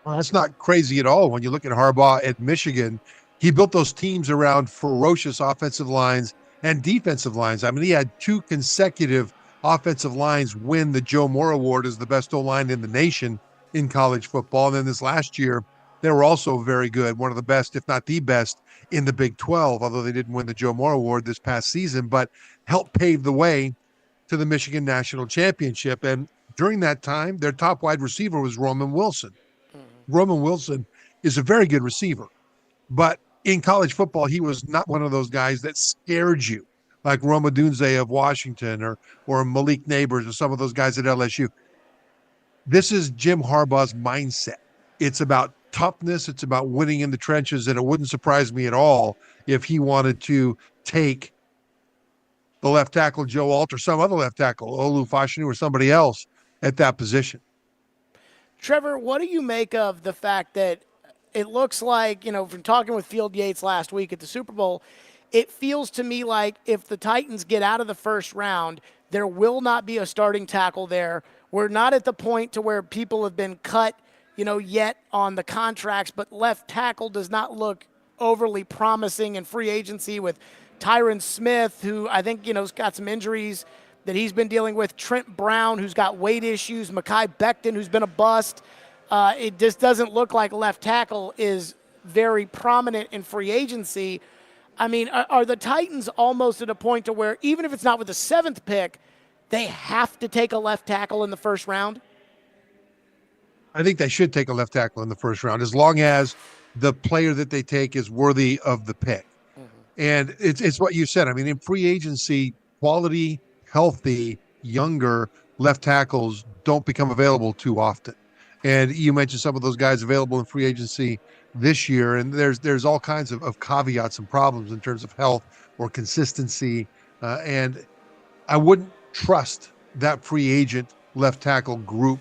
Well, that's not crazy at all. When you look at Harbaugh at Michigan, he built those teams around ferocious offensive lines and defensive lines. I mean, he had 2 consecutive offensive lines win the Joe Moore Award as the best O-line in the nation in college football. And then this last year, they were also very good, one of the best, if not the best, in the Big 12, although they didn't win the Joe Moore Award this past season, but helped pave the way to the Michigan National Championship. And during that time, their top wide receiver was Roman Wilson. Roman Wilson is a very good receiver, but in college football, he was not one of those guys that scared you, like Rome Odunze of Washington or Malik Neighbors or some of those guys at LSU. This is Jim Harbaugh's mindset. It's about toughness. It's about winning in the trenches, and it wouldn't surprise me at all if he wanted to take the left tackle, Joe Alt, or some other left tackle, Olu Fashanu, or somebody else at that position. Trevor, what do you make of the fact that it looks like, from talking with Field Yates last week at the Super Bowl, it feels to me like if the Titans get out of the first round, there will not be a starting tackle there. We're not at the point to where people have been cut, yet on the contracts, but left tackle does not look overly promising in free agency with Tyron Smith, who I think, has got some injuries that he's been dealing with, Trent Brown, who's got weight issues, Mekhi Becton, who's been a bust. It just doesn't look like left tackle is very prominent in free agency. I mean, are the Titans almost at a point to where even if it's not with the 7th pick, they have to take a left tackle in the first round? I think they should take a left tackle in the first round as long as the player that they take is worthy of the pick. Mm-hmm. And it's what you said. I mean, in free agency, quality, healthy, younger left tackles don't become available too often. And you mentioned some of those guys available in free agency this year, and there's all kinds of caveats and problems in terms of health or consistency. And I wouldn't trust that free agent left tackle group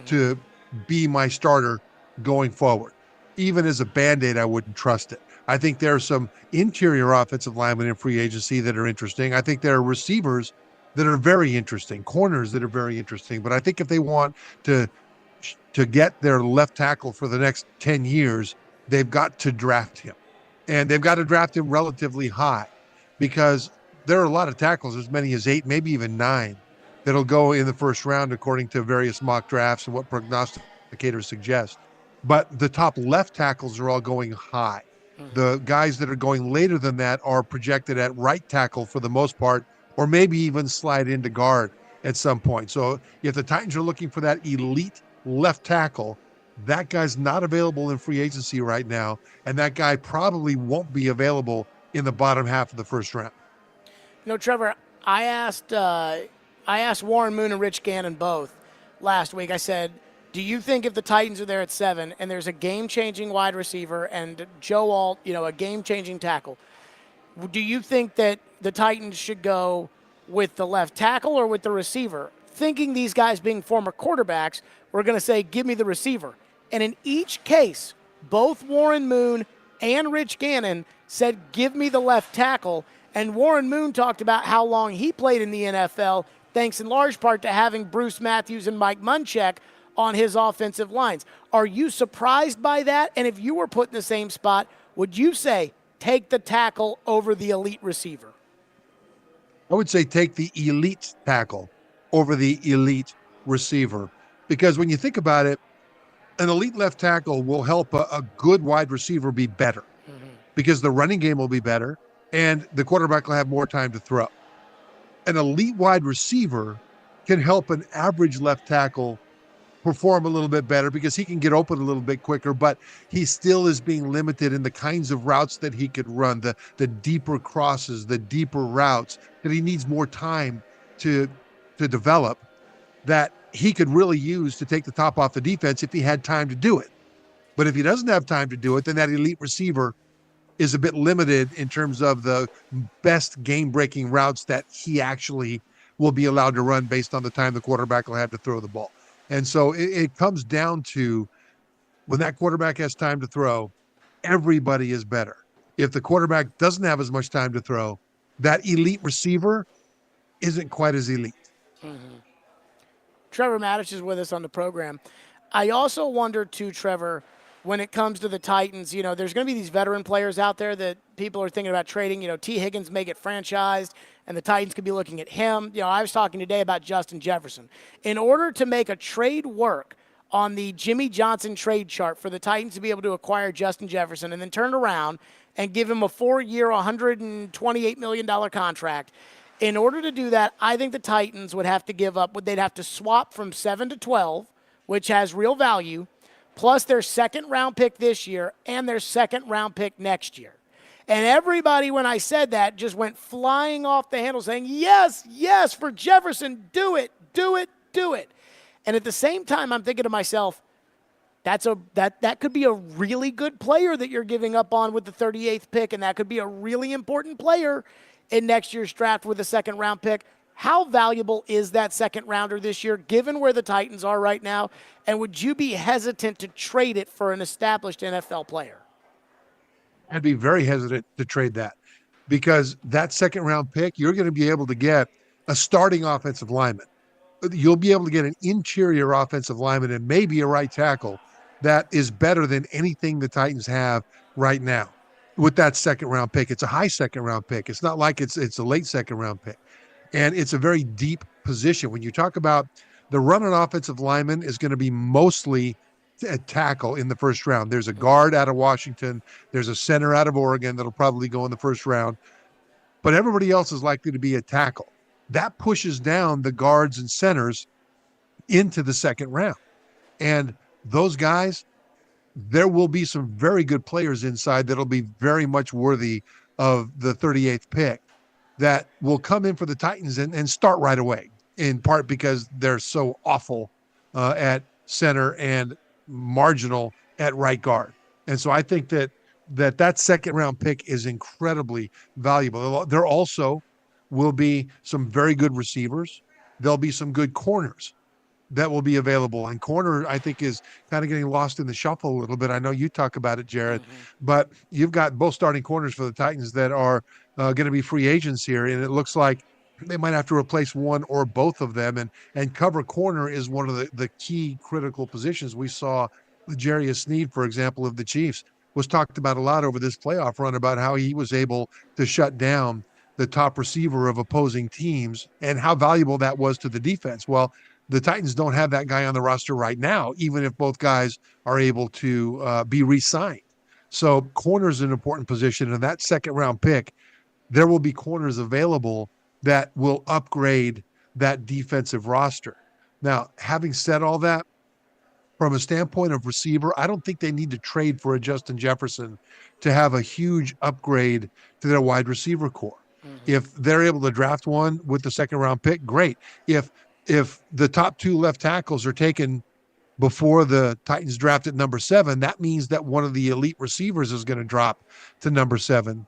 to be my starter going forward. Even as a Band-Aid, I wouldn't trust it. I think there are some interior offensive linemen in free agency that are interesting. I think there are receivers that are very interesting, corners that are very interesting. But I think if they want to get their left tackle for the next 10 years, they've got to draft him. And they've got to draft him relatively high because there are a lot of tackles, as many as 8, maybe even 9, that'll go in the first round according to various mock drafts and what prognosticators suggest. But the top left tackles are all going high. The guys that are going later than that are projected at right tackle for the most part, or maybe even slide into guard at some point. So if the Titans are looking for that elite left tackle, that guy's not available in free agency right now, and that guy probably won't be available in the bottom half of the first round. Trevor, I asked Warren Moon and Rich Gannon both last week. I said, do you think if the Titans are there at 7 and there's a game-changing wide receiver and Joe Alt, a game-changing tackle, do you think that the Titans should go with the left tackle or with the receiver? Thinking these guys being former quarterbacks, we're going to say, give me the receiver. And in each case, both Warren Moon and Rich Gannon said, give me the left tackle. And Warren Moon talked about how long he played in the NFL, thanks in large part to having Bruce Matthews and Mike Munchak on his offensive lines. Are you surprised by that? And if you were put in the same spot, would you say take the tackle over the elite receiver? I would say take the elite tackle over the elite receiver. Because when you think about it, an elite left tackle will help a good wide receiver be better because the running game will be better and the quarterback will have more time to throw. An elite wide receiver can help an average left tackle perform a little bit better because he can get open a little bit quicker, but he still is being limited in the kinds of routes that he could run, the deeper crosses, the deeper routes that he needs more time to develop, that he could really use to take the top off the defense if he had time to do it. But if he doesn't have time to do it, then that elite receiver is a bit limited in terms of the best game-breaking routes that he actually will be allowed to run based on the time the quarterback will have to throw the ball. And so it comes down to when that quarterback has time to throw, everybody is better. If the quarterback doesn't have as much time to throw, that elite receiver isn't quite as elite. Mm-hmm. Trevor Maddich is with us on the program. I also wonder, too, Trevor, when it comes to the Titans, there's going to be these veteran players out there that people are thinking about trading. T. Higgins may get franchised, and the Titans could be looking at him. I was talking today about Justin Jefferson. In order to make a trade work on the Jimmy Johnson trade chart for the Titans to be able to acquire Justin Jefferson and then turn around and give him a 4-year, $128 million contract, in order to do that, I think the Titans would have to give up. They'd have to swap from 7 to 12, which has real value, plus their second-round pick this year and their second-round pick next year. And everybody, when I said that, just went flying off the handle saying, yes, yes, for Jefferson, do it, do it, do it. And at the same time, I'm thinking to myself, that could be a really good player that you're giving up on with the 38th pick, and that could be a really important player in next year's draft with a second-round pick. How valuable is that second-rounder this year, given where the Titans are right now? And would you be hesitant to trade it for an established NFL player? I'd be very hesitant to trade that because that second-round pick, you're going to be able to get a starting offensive lineman. You'll be able to get an interior offensive lineman and maybe a right tackle that is better than anything the Titans have right now with that second-round pick. It's a high second-round pick. It's not like it's a late second-round pick. And it's a very deep position. When you talk about the running offensive lineman is going to be mostly a tackle in the first round. There's a guard out of Washington. There's a center out of Oregon that'll probably go in the first round. But everybody else is likely to be a tackle. That pushes down the guards and centers into the second round. And those guys, there will be some very good players inside that'll be very much worthy of the 38th pick that will come in for the Titans and start right away, in part because they're so awful at center and marginal at right guard. And so I think that second round pick is incredibly valuable. There also will be some very good receivers. There'll be some good corners that will be available. And corner, I think, is kind of getting lost in the shuffle a little bit. I know you talk about it, Jared, but you've got both starting corners for the Titans that are going to be free agents here. And it looks like they might have to replace one or both of them. And cover corner is one of the key critical positions. We saw L'Jarius Sneed, for example, of the Chiefs, was talked about a lot over this playoff run about how he was able to shut down the top receiver of opposing teams and how valuable that was to the defense. Well, the Titans don't have that guy on the roster right now, even if both guys are able to be re-signed. So corner is an important position. And that second round pick, there will be corners available that will upgrade that defensive roster. Now, having said all that, from a standpoint of receiver, I don't think they need to trade for a Justin Jefferson to have a huge upgrade to their wide receiver core. If they're able to draft one with the second round pick, great. If the top two left tackles are taken before the Titans draft at number 7, that means that one of the elite receivers is going to drop to number 7.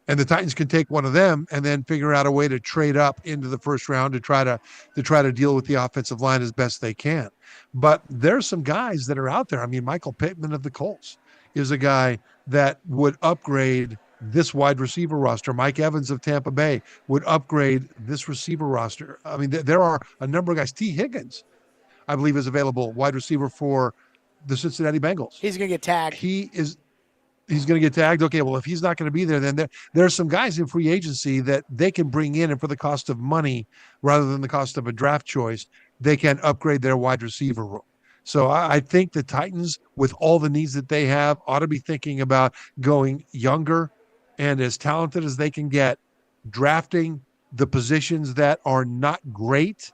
And the Titans can take one of them and then figure out a way to trade up into the first round to try to deal with the offensive line as best they can. But there's some guys that are out there. I mean, Michael Pittman of the Colts is a guy that would upgrade this wide receiver roster. Mike Evans of Tampa Bay would upgrade this receiver roster. I mean, there are a number of guys. T. Higgins, I believe, is available, wide receiver for the Cincinnati Bengals. He's going to get tagged. He's going to get tagged. Okay, well, if he's not going to be there, then there are some guys in free agency that they can bring in, and for the cost of money rather than the cost of a draft choice, they can upgrade their wide receiver room. So I think the Titans, with all the needs that they have, ought to be thinking about going younger and as talented as they can get, drafting the positions that are not great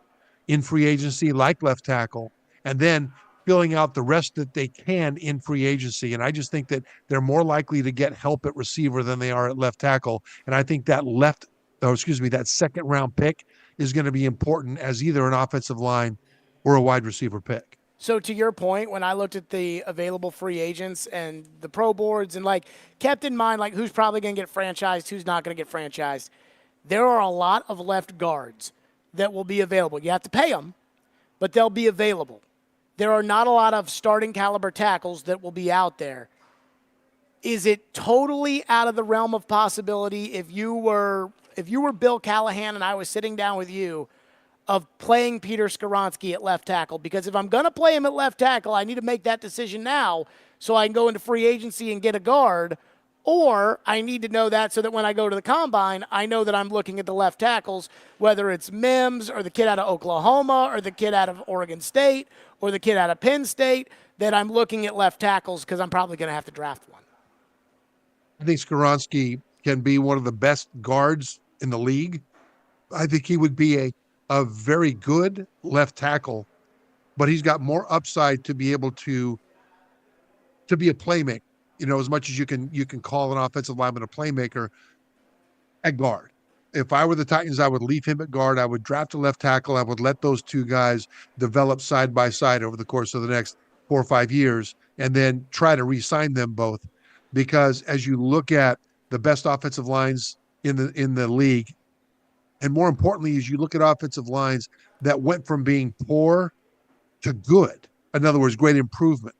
in free agency, like left tackle, and then filling out the rest that they can in free agency. And I just think that they're more likely to get help at receiver than they are at left tackle. And I think that second round pick is going to be important as either an offensive line or a wide receiver pick. So to your point, when I looked at the available free agents and the pro boards and like kept in mind like who's probably going to get franchised, who's not going to get franchised, there are a lot of left guards that will be available. You have to pay them, but they'll be available. There are not a lot of starting caliber tackles that will be out there. Is it totally out of the realm of possibility if you were Bill Callahan and I was sitting down with you of playing Peter Skoronski at left tackle? Because if I'm going to play him at left tackle, I need to make that decision now so I can go into free agency and get a guard, or I need to know that so that when I go to the combine, I know that I'm looking at the left tackles, whether it's Mims or the kid out of Oklahoma or the kid out of Oregon State or the kid out of Penn State, that I'm looking at left tackles because I'm probably going to have to draft one. I think Skoronski can be one of the best guards in the league. I think he would be a very good left tackle, but he's got more upside to be able to be a playmaker. As much as you can call an offensive lineman a playmaker at guard. If I were the Titans, I would leave him at guard. I would draft a left tackle. I would let those two guys develop side by side over the course of the next 4 or 5 years, and then try to re-sign them both. Because as you look at the best offensive lines in the league, and more importantly, as you look at offensive lines that went from being poor to good, in other words, great improvement,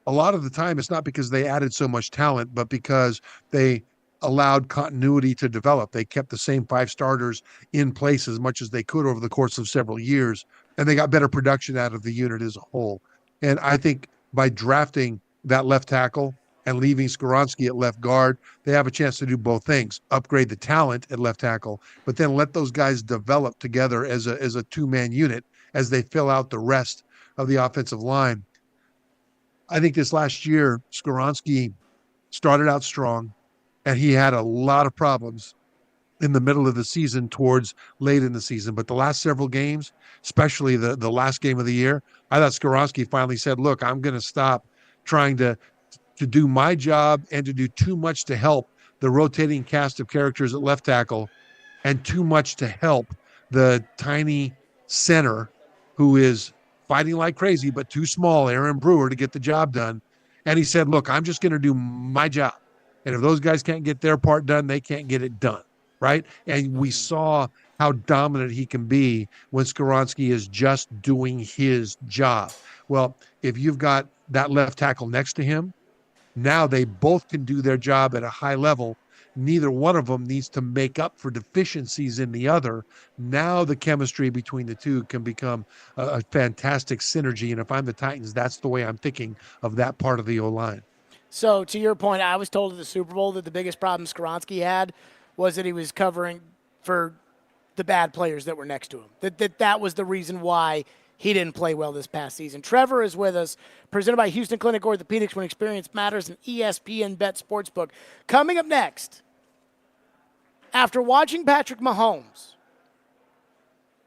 a lot of the time it's not because they added so much talent, but because they allowed continuity to develop. They kept the same 5 starters in place as much as they could over the course of several years, and they got better production out of the unit as a whole. And I think by drafting that left tackle and leaving Skoronski at left guard, they have a chance to do both things: upgrade the talent at left tackle, but then let those guys develop together as a two-man unit as they fill out the rest of the offensive line. I think this last year, Skoronski started out strong, and he had a lot of problems in the middle of the season towards late in the season. But the last several games, especially the last game of the year, I thought Skoronski finally said, look, I'm going to stop trying to do my job and to do too much to help the rotating cast of characters at left tackle and too much to help the tiny center who is fighting like crazy, but too small, Aaron Brewer, to get the job done. And he said, look, I'm just going to do my job. And if those guys can't get their part done, they can't get it done. Right. And we saw how dominant he can be when Skoronski is just doing his job. Well, if you've got that left tackle next to him, now they both can do their job at a high level. Neither one of them needs to make up for deficiencies in the other. Now the chemistry between the two can become a fantastic synergy. And if I'm the Titans, that's the way I'm thinking of that part of the O-line. So to your point, I was told at the Super Bowl that the biggest problem Skoronski had was that he was covering for the bad players that were next to him. That was the reason why he didn't play well this past season. Trevor is with us, presented by Houston Clinic Orthopedics, when experience matters, and ESPN Bet Sportsbook. Coming up next, after watching Patrick Mahomes,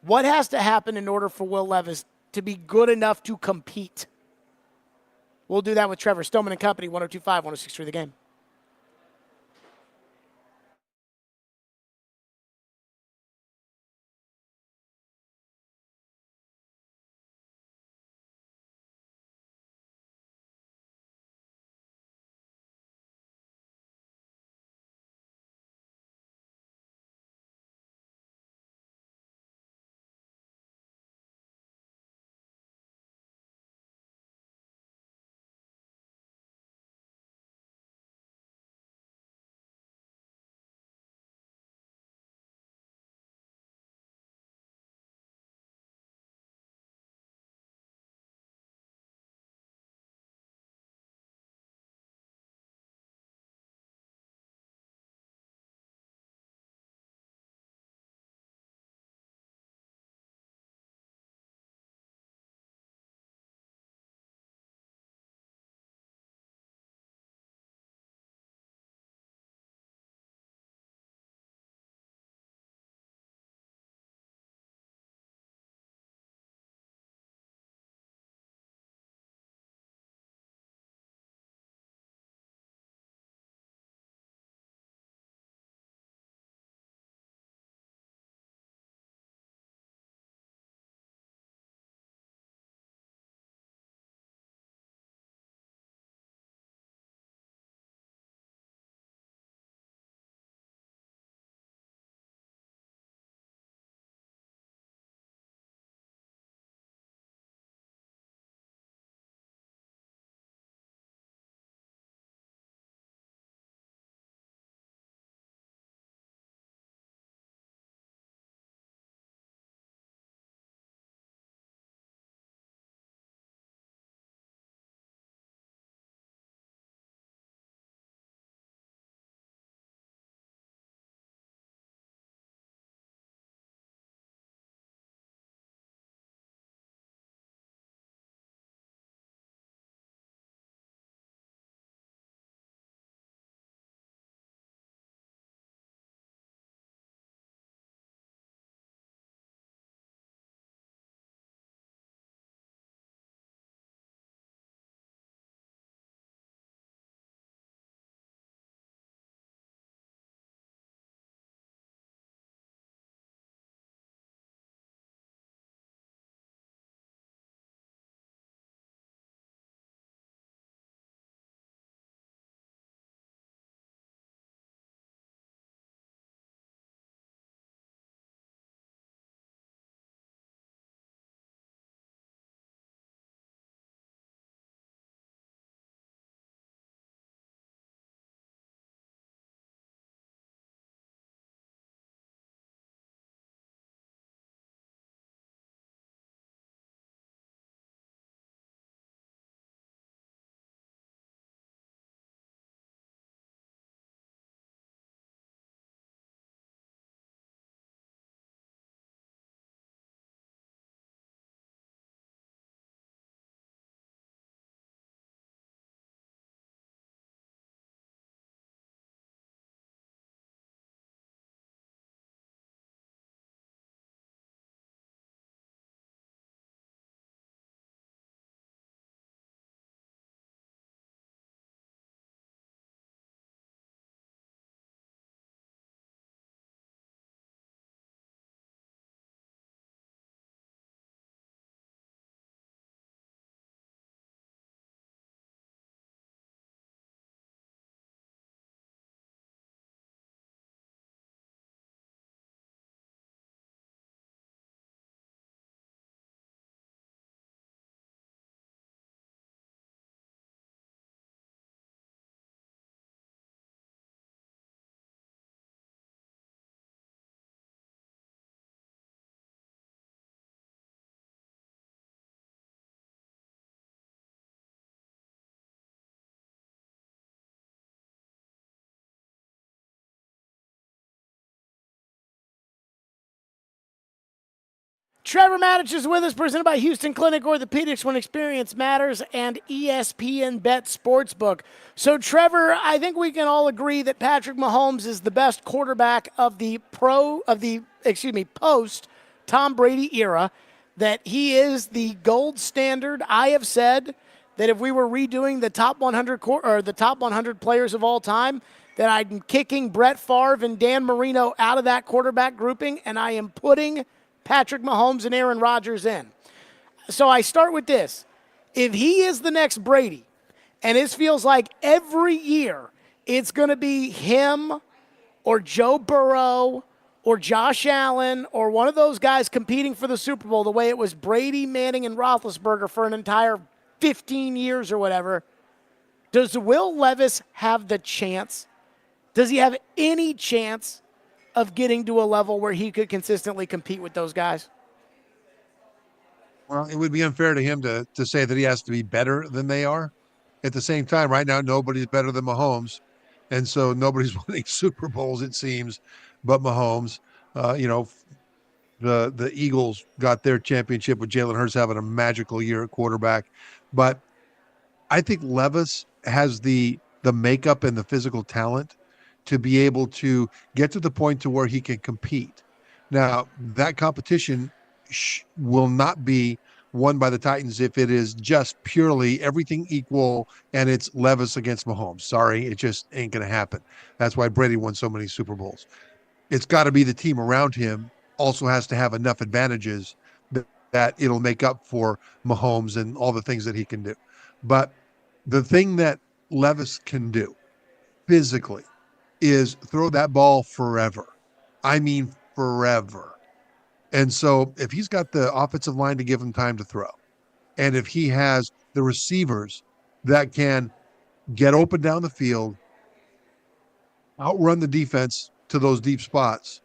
what has to happen in order for Will Levis to be good enough to compete? We'll do that with Trevor. Stillman and Company, 102.5, 106.3 The Game. Trevor Maddich is with us, presented by Houston Clinic Orthopedics, when experience matters, and ESPN Bet Sportsbook. So, Trevor, I think we can all agree that Patrick Mahomes is the best quarterback of the post Tom Brady era, that he is the gold standard. I have said that if we were redoing the top 100 or the top 100 players of all time, that I'm kicking Brett Favre and Dan Marino out of that quarterback grouping, and I am putting Patrick Mahomes and Aaron Rodgers in. So I start with this. If he is the next Brady, and it feels like every year it's going to be him or Joe Burrow or Josh Allen or one of those guys competing for the Super Bowl the way it was Brady, Manning, and Roethlisberger for an entire 15 years or whatever, does Will Levis have the chance? Does he have any chance of getting to a level where he could consistently compete with those guys? Well, it would be unfair to him to say that he has to be better than they are. At the same time, right now, nobody's better than Mahomes. And so nobody's winning Super Bowls, it seems, but Mahomes. The Eagles got their championship with Jalen Hurts having a magical year at quarterback. But I think Levis has the makeup and the physical talent to be able to get to the point to where he can compete. Now, that competition will not be won by the Titans if it is just purely everything equal and it's Levis against Mahomes. Sorry, it just ain't going to happen. That's why Brady won so many Super Bowls. It's got to be the team around him also has to have enough advantages that it'll make up for Mahomes and all the things that he can do. But the thing that Levis can do physically is throw that ball forever. I mean, forever. And so if he's got the offensive line to give him time to throw, and if he has the receivers that can get open down the field, outrun the defense to those deep spots,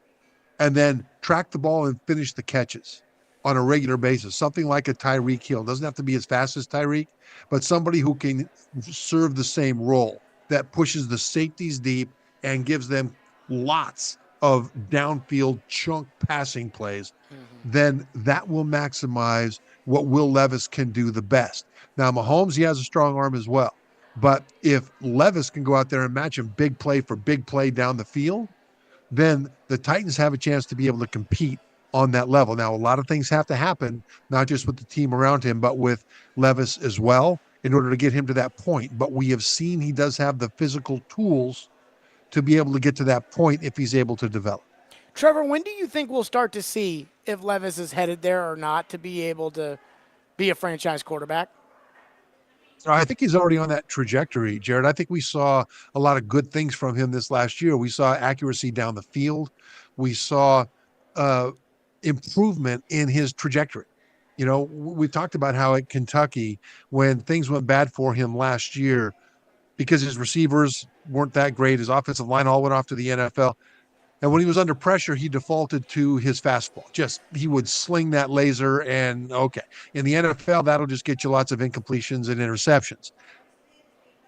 and then track the ball and finish the catches on a regular basis, something like a Tyreek Hill. Doesn't have to be as fast as Tyreek, but somebody who can serve the same role, that pushes the safeties deep and gives them lots of downfield chunk passing plays, then that will maximize what Will Levis can do the best. Now, Mahomes, he has a strong arm as well. But if Levis can go out there and match him big play for big play down the field, then the Titans have a chance to be able to compete on that level. Now, a lot of things have to happen, not just with the team around him, but with Levis as well, in order to get him to that point. But we have seen he does have the physical tools to be able to get to that point if he's able to develop. Trevor, when do you think we'll start to see if Levis is headed there or not to be able to be a franchise quarterback? So I think he's already on that trajectory, Jared. I think we saw a lot of good things from him this last year. We saw accuracy down the field. We saw improvement in his trajectory. You know, we've talked about how at Kentucky, when things went bad for him last year because his receivers weren't that great, his offensive line all went off to the NFL. And when he was under pressure, he defaulted to his fastball. He would sling that laser and okay. In the NFL, that'll just get you lots of incompletions and interceptions.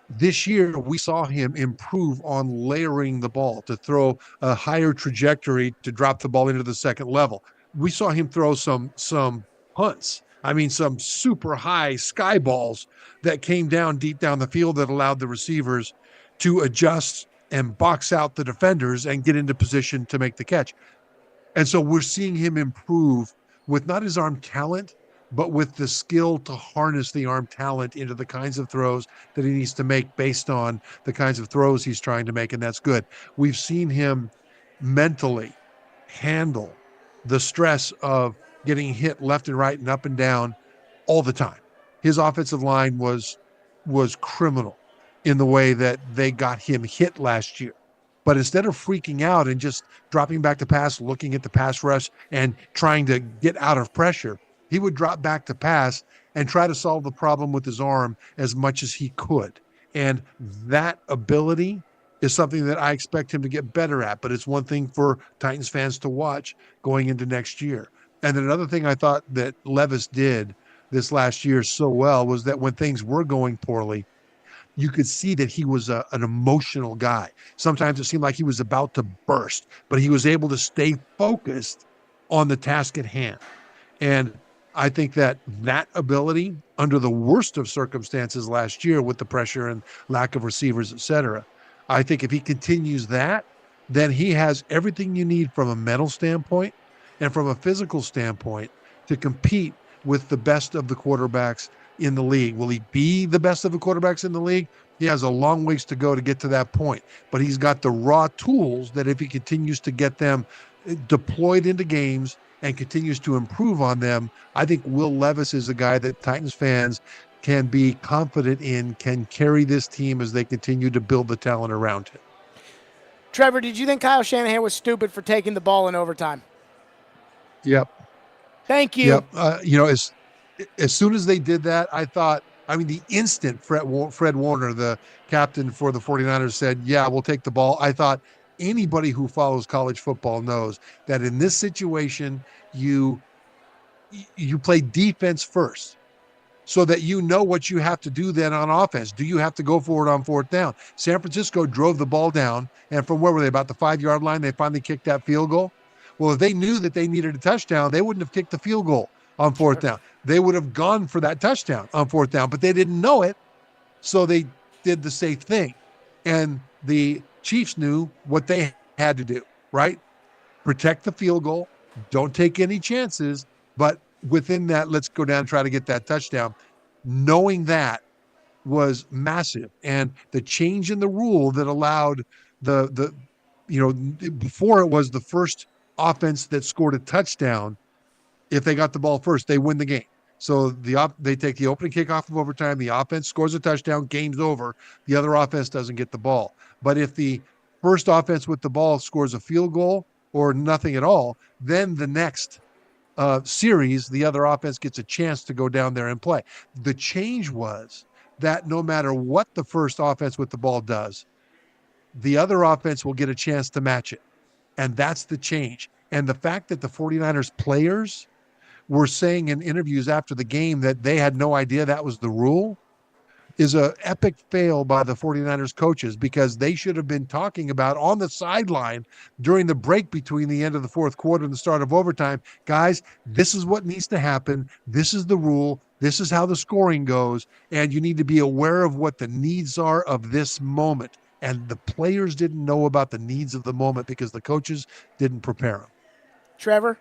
This year, we saw him improve on layering the ball to throw a higher trajectory to drop the ball into the second level. We saw him throw some punts. I mean, some super high sky balls that came down deep down the field that allowed the receivers to adjust and box out the defenders and get into position to make the catch. And so we're seeing him improve with not his arm talent, but with the skill to harness the arm talent into the kinds of throws that he needs to make based on the kinds of throws he's trying to make, and that's good. We've seen him mentally handle the stress of getting hit left and right and up and down all the time. His offensive line was criminal in the way that they got him hit last year. But instead of freaking out and just dropping back to pass, looking at the pass rush and trying to get out of pressure, he would drop back to pass and try to solve the problem with his arm as much as he could. And that ability is something that I expect him to get better at. But it's one thing for Titans fans to watch going into next year. And another thing I thought that Levis did this last year so well was that when things were going poorly, you could see that he was an emotional guy. Sometimes it seemed like he was about to burst, but he was able to stay focused on the task at hand. And I think that ability, under the worst of circumstances last year with the pressure and lack of receivers, et cetera, I think if he continues that, then he has everything you need from a mental standpoint and from a physical standpoint to compete with the best of the quarterbacks in the league. Will he be the best of the quarterbacks in the league? He has a long ways to go to get to that point, but he's got the raw tools that if he continues to get them deployed into games and continues to improve on them, I think Will Levis is a guy that Titans fans can be confident in, can carry this team as they continue to build the talent around him. Trevor, did you think Kyle Shanahan was stupid for taking the ball in overtime? Yep. Thank you. Yep. As soon as they did that, I thought, I mean, the instant Fred Warner, the captain for the 49ers, said, yeah, we'll take the ball, I thought anybody who follows college football knows that in this situation, you play defense first so that you know what you have to do then on offense. Do you have to go for it on fourth down? San Francisco drove the ball down, and from where were they? About the 5-yard line, they finally kicked that field goal. Well, if they knew that they needed a touchdown, they wouldn't have kicked the field goal on fourth down. They would have gone for that touchdown on fourth down, but they didn't know it, so they did the safe thing. And the Chiefs knew what they had to do, right? Protect the field goal, don't take any chances, but within that, let's go down and try to get that touchdown. Knowing that was massive. And the change in the rule that allowed before it was the first offense that scored a touchdown, if they got the ball first, they win the game. So they take the opening kickoff of overtime, the offense scores a touchdown, game's over. The other offense doesn't get the ball. But if the first offense with the ball scores a field goal or nothing at all, then the next series, the other offense gets a chance to go down there and play. The change was that no matter what the first offense with the ball does, the other offense will get a chance to match it. And that's the change. And the fact that the 49ers players were saying in interviews after the game that they had no idea that was the rule is a epic fail by the 49ers coaches, because they should have been talking about on the sideline during the break between the end of the fourth quarter and the start of overtime, guys, this is what needs to happen. This is the rule. This is how the scoring goes. And you need to be aware of what the needs are of this moment. And the players didn't know about the needs of the moment because the coaches didn't prepare them. Trevor,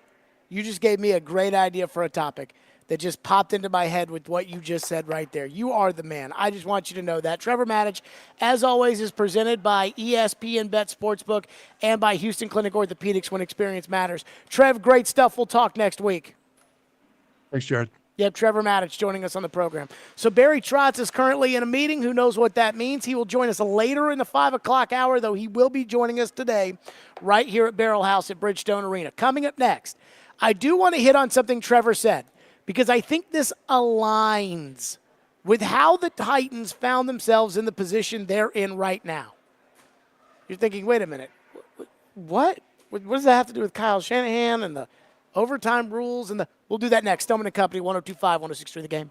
you just gave me a great idea for a topic that just popped into my head with what you just said right there. You are the man. I just want you to know that. Trevor Maddich, as always, is presented by ESPN Bet Sportsbook and by Houston Clinic Orthopedics, when experience matters. Trev, great stuff. We'll talk next week. Thanks, Jared. Yep, Trevor Maddich joining us on the program. So Barry Trotz is currently in a meeting. Who knows what that means? He will join us later in the 5 o'clock hour, though he will be joining us today right here at Barrel House at Bridgestone Arena. Coming up next, I do want to hit on something Trevor said, because I think this aligns with how the Titans found themselves in the position they're in right now. You're thinking, wait a minute, what? What does that have to do with Kyle Shanahan and the overtime rules? We'll do that next. Stillman and Company, 102.5, 106.3 The Game.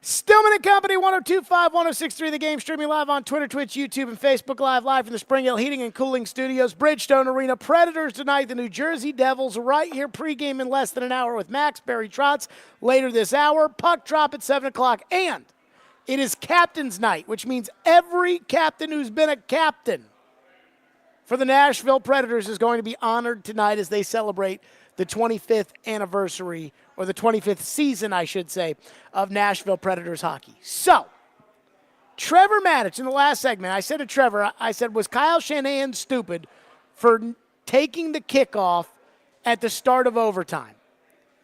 Stillman and Company, 102.5, 106.3 The Game, streaming live on Twitter, Twitch, YouTube, and Facebook live from the Spring Hill Heating and Cooling Studios, Bridgestone Arena. Predators tonight, the New Jersey Devils, right here pregame in less than an hour with Max Barry Trotz later this hour. Puck drop at 7 o'clock, and it is Captain's Night, which means every captain who's been a captain for the Nashville Predators is going to be honored tonight as they celebrate the 25th anniversary, or the 25th season, I should say, of Nashville Predators hockey. So, Trevor Maddich, in the last segment, I said to Trevor, I said, was Kyle Shanahan stupid for taking the kickoff at the start of overtime?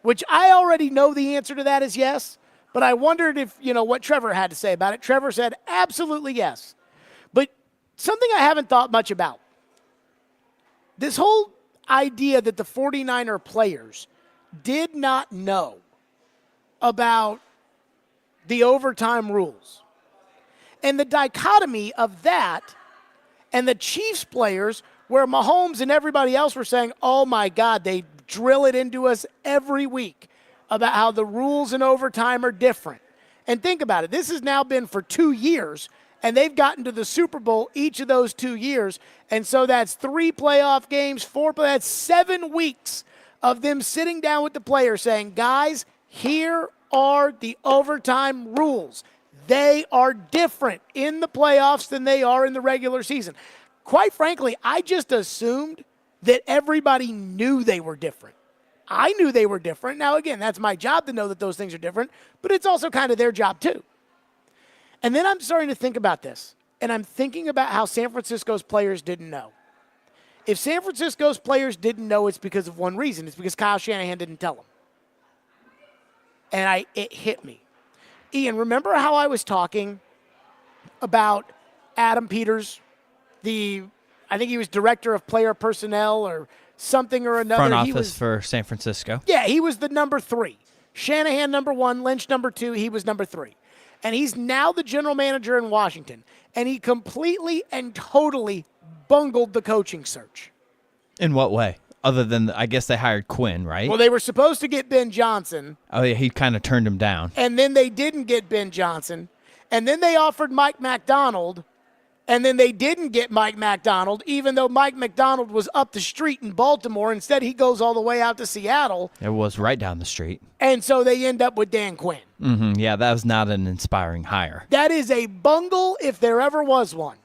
Which I already know the answer to that is yes, but I wondered if, what Trevor had to say about it. Trevor said, absolutely yes. But something I haven't thought much about. This whole idea that the 49er players did not know about the overtime rules. And the dichotomy of that and the Chiefs players, where Mahomes and everybody else were saying, oh my God, they drill it into us every week about how the rules in overtime are different. And think about it, this has now been for 2 years, and they've gotten to the Super Bowl each of those 2 years. And so that's 3 playoff games, 4, that's 7 weeks of them sitting down with the players saying, guys, here are the overtime rules. They are different in the playoffs than they are in the regular season. Quite frankly, I just assumed that everybody knew they were different. I knew they were different. Now, again, that's my job to know that those things are different, but it's also kind of their job too. And then I'm starting to think about this, and I'm thinking about how San Francisco's players didn't know. If San Francisco's players didn't know, it's because of one reason. It's because Kyle Shanahan didn't tell them. And it hit me. Ian, remember how I was talking about Adam Peters, I think he was director of player personnel or something or another. Front office for San Francisco. Yeah, he was the number 3. Shanahan number 1, Lynch number 2, he was number 3. And he's now the general manager in Washington. And he completely and totally bungled the coaching search. In what way? Other than, I guess they hired Quinn, right? Well, they were supposed to get Ben Johnson. Oh, yeah, he kind of turned him down. And then they didn't get Ben Johnson. And then they offered Mike MacDonald. And then they didn't get Mike MacDonald, even though Mike MacDonald was up the street in Baltimore. Instead, he goes all the way out to Seattle. It was right down the street. And so they end up with Dan Quinn. Mm-hmm. Yeah, that was not an inspiring hire. That is a bungle if there ever was one.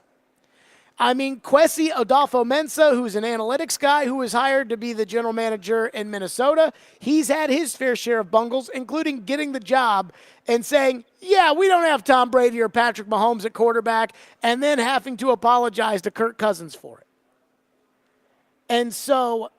I mean, Kwesi Adolfo-Mensah, who's an analytics guy who was hired to be the general manager in Minnesota, he's had his fair share of bungles, including getting the job and saying, yeah, we don't have Tom Brady or Patrick Mahomes at quarterback, and then having to apologize to Kirk Cousins for it. And so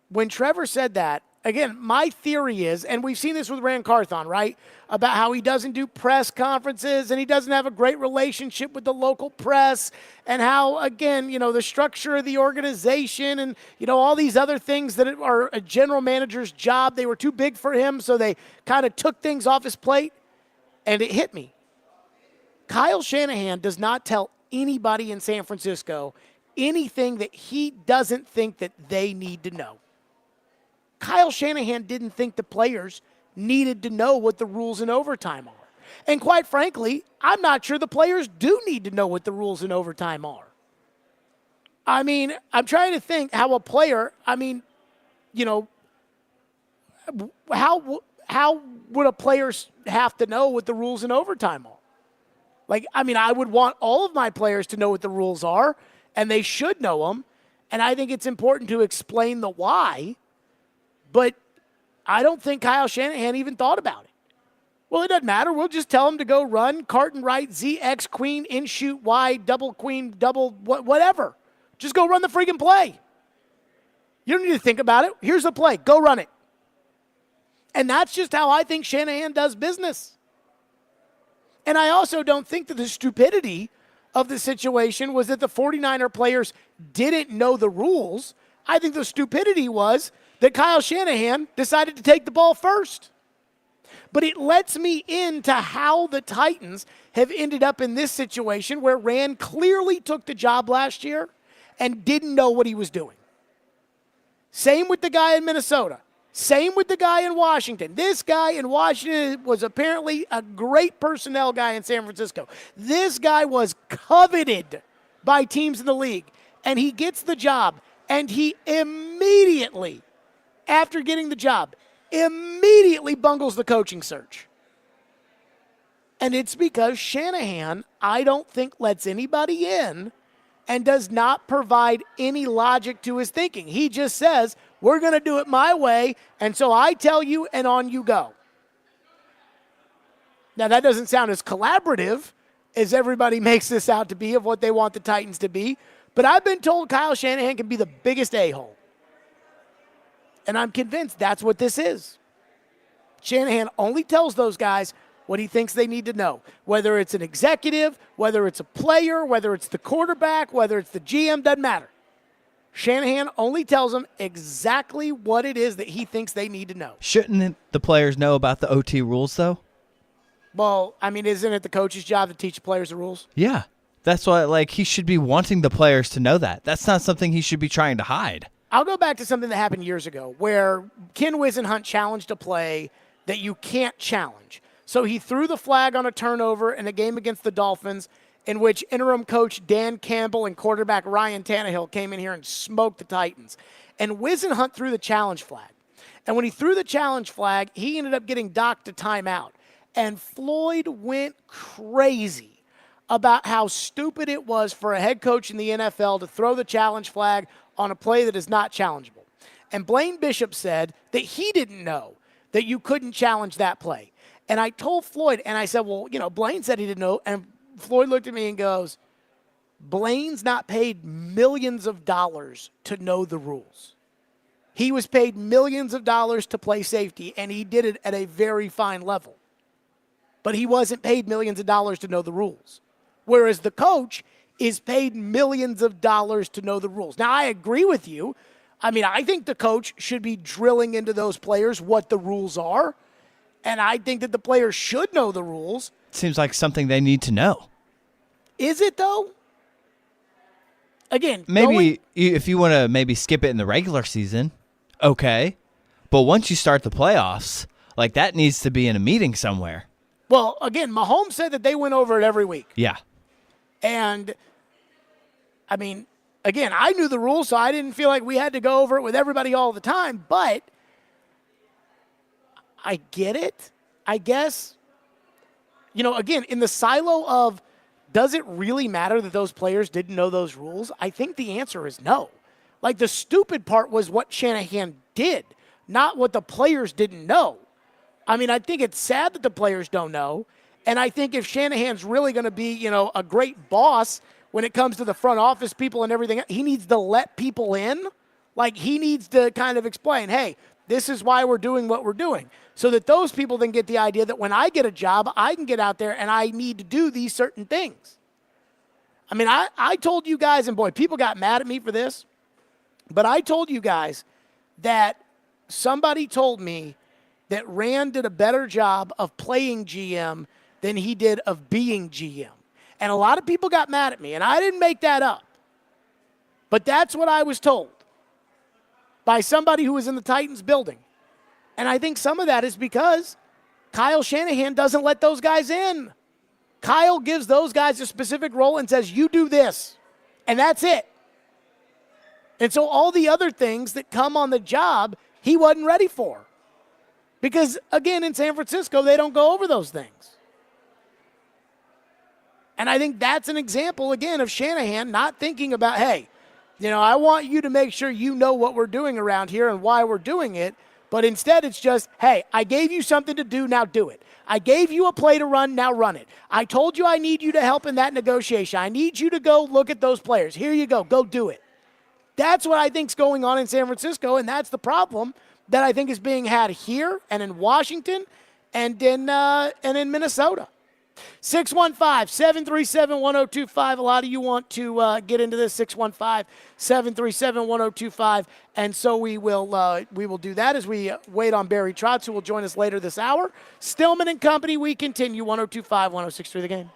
when Trevor said that, again, my theory is, and we've seen this with Rand Carthon, right, about how he doesn't do press conferences and he doesn't have a great relationship with the local press, and how, again, the structure of the organization and, all these other things that are a general manager's job, they were too big for him, so they kind of took things off his plate, and it hit me. Kyle Shanahan does not tell anybody in San Francisco anything that he doesn't think that they need to know. Kyle Shanahan didn't think the players needed to know what the rules in overtime are. And quite frankly, I'm not sure the players do need to know what the rules in overtime are. I mean, I'm trying to think how a player, how would a player have to know what the rules in overtime are? I would want all of my players to know what the rules are, and they should know them. And I think it's important to explain the why. But I don't think Kyle Shanahan even thought about it. Well, it doesn't matter. We'll just tell him to go run, Carton right, ZX queen, in shoot wide, double queen, double whatever. Just go run the freaking play. You don't need to think about it. Here's the play. Go run it. And that's just how I think Shanahan does business. And I also don't think that the stupidity of the situation was that the 49er players didn't know the rules. I think the stupidity was that Kyle Shanahan decided to take the ball first. But it lets me into how the Titans have ended up in this situation where Rand clearly took the job last year and didn't know what he was doing. Same with the guy in Minnesota. Same with the guy in Washington. This guy in Washington was apparently a great personnel guy in San Francisco. This guy was coveted by teams in the league, and he gets the job, and he immediately, after getting the job, immediately bungles the coaching search. And it's because Shanahan, I don't think, lets anybody in and does not provide any logic to his thinking. He just says, we're going to do it my way, and so I tell you, and on you go. Now, that doesn't sound as collaborative as everybody makes this out to be of what they want the Titans to be, but I've been told Kyle Shanahan can be the biggest a-hole. And I'm convinced that's what this is. Shanahan only tells those guys what he thinks they need to know, whether it's an executive, whether it's a player, whether it's the quarterback, whether it's the GM, doesn't matter. Shanahan only tells them exactly what it is that he thinks they need to know. Shouldn't the players know about the OT rules, though? Well, I mean, isn't it the coach's job to teach the players the rules? Yeah. That's why, he should be wanting the players to know that. That's not something he should be trying to hide. I'll go back to something that happened years ago where Ken Whisenhunt challenged a play that you can't challenge. So he threw the flag on a turnover in a game against the Dolphins in which interim coach Dan Campbell and quarterback Ryan Tannehill came in here and smoked the Titans. And Whisenhunt threw the challenge flag. And when he threw the challenge flag, he ended up getting docked a timeout. And Floyd went crazy about how stupid it was for a head coach in the NFL to throw the challenge flag on a play that is not challengeable. And Blaine Bishop said that he didn't know that you couldn't challenge that play. And I told Floyd, and I said, well, Blaine said he didn't know. And Floyd looked at me and goes, Blaine's not paid millions of dollars to know the rules. He was paid millions of dollars to play safety, and he did it at a very fine level. But he wasn't paid millions of dollars to know the rules. Whereas the coach is paid millions of dollars to know the rules. Now, I agree with you. I mean, I think the coach should be drilling into those players what the rules are. And I think that the players should know the rules. Seems like something they need to know. Is it, though? Again, maybe if you want to maybe skip it in the regular season, okay. But once you start the playoffs, that needs to be in a meeting somewhere. Well, again, Mahomes said that they went over it every week. Yeah. And, I mean, again, I knew the rules, so I didn't feel like we had to go over it with everybody all the time. But I get it, I guess. Again, in the silo of does it really matter that those players didn't know those rules? I think the answer is no. The stupid part was what Shanahan did, not what the players didn't know. I mean, I think it's sad that the players don't know. And I think if Shanahan's really going to be, a great boss when it comes to the front office people and everything, he needs to let people in. He needs to kind of explain, hey, this is why we're doing what we're doing. So that those people then get the idea that when I get a job, I can get out there and I need to do these certain things. I mean, I told you guys, and boy, people got mad at me for this, but I told you guys that somebody told me that Rand did a better job of playing GM than he did of being GM. And a lot of people got mad at me, and I didn't make that up. But that's what I was told by somebody who was in the Titans building. And I think some of that is because Kyle Shanahan doesn't let those guys in. Kyle gives those guys a specific role and says, you do this, and that's it. And so all the other things that come on the job, he wasn't ready for. Because, again, in San Francisco, they don't go over those things. And I think that's an example, again, of Shanahan not thinking about, hey, I want you to make sure you know what we're doing around here and why we're doing it. But instead, it's just, hey, I gave you something to do, now do it. I gave you a play to run, now run it. I told you I need you to help in that negotiation. I need you to go look at those players. Here you go do it. That's what I think's going on in San Francisco, and that's the problem that I think is being had here and in Washington and in Minnesota. 615-737-1025. A lot of you want to get into this. 615-737-1025. And so we will do that as we wait on Barry Trotz, who will join us later this hour. Stillman and Company, we continue. 1025, 1063 The Game.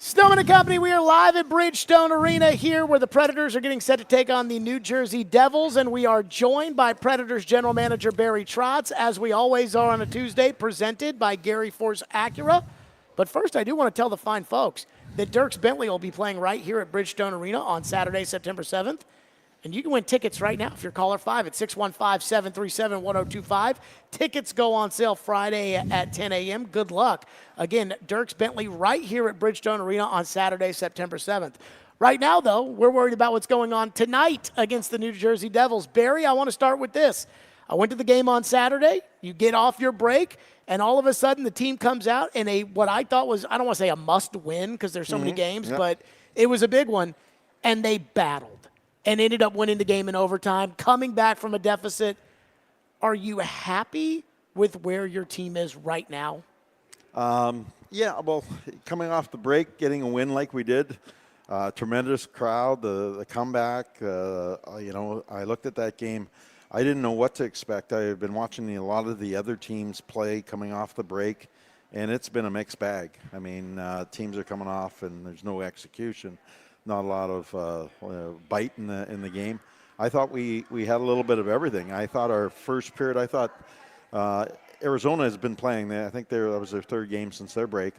Stillman and Company, we are live at Bridgestone Arena here where the Predators are getting set to take on the New Jersey Devils, and we are joined by Predators General Manager Barry Trotz, as we always are on a Tuesday, presented by Gary Force Acura. But first, I do want to tell the fine folks that Dierks Bentley will be playing right here at Bridgestone Arena on Saturday, September 7th. And you can win tickets right now if you're caller 5 at 615-737-1025. Tickets go on sale Friday at 10 a.m. Good luck. Again, Dierks Bentley right here at Bridgestone Arena on Saturday, September 7th. Right now, though, we're worried about what's going on tonight against the New Jersey Devils. Barry, I want to start with this. I went to the game on Saturday. You get off your break, and all of a sudden the team comes out in what I thought was, I don't want to say a must-win because there's so many games, but it was a big one, and they battled and ended up winning the game in overtime, coming back from a deficit. Are you happy with where your team is right now? Yeah, well, coming off the break, getting a win like we did, tremendous crowd, the comeback. I looked at that game. I didn't know what to expect. I had been watching a lot of the other teams play coming off the break, and it's been a mixed bag. I mean, teams are coming off, and there's no execution. Not a lot of bite in the game. I thought we had a little bit of everything. I thought our first period, Arizona has been playing. I think that was their third game since their break,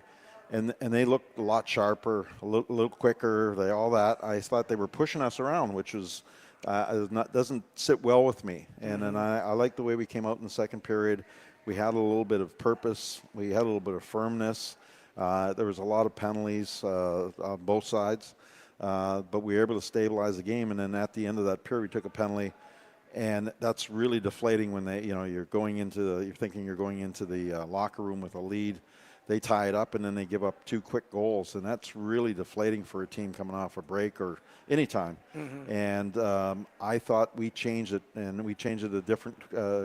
and they looked a lot sharper, a little quicker. All that. I thought they were pushing us around, which was doesn't sit well with me. And then I like the way we came out in the second period. We had a little bit of purpose. We had a little bit of firmness. There was a lot of penalties on both sides. But we were able to stabilize the game, and then at the end of that period, we took a penalty, and that's really deflating when you're thinking you're going into the locker room with a lead. They tie it up, and then they give up two quick goals, and that's really deflating for a team coming off a break or any time. And I thought we changed it, and we changed it a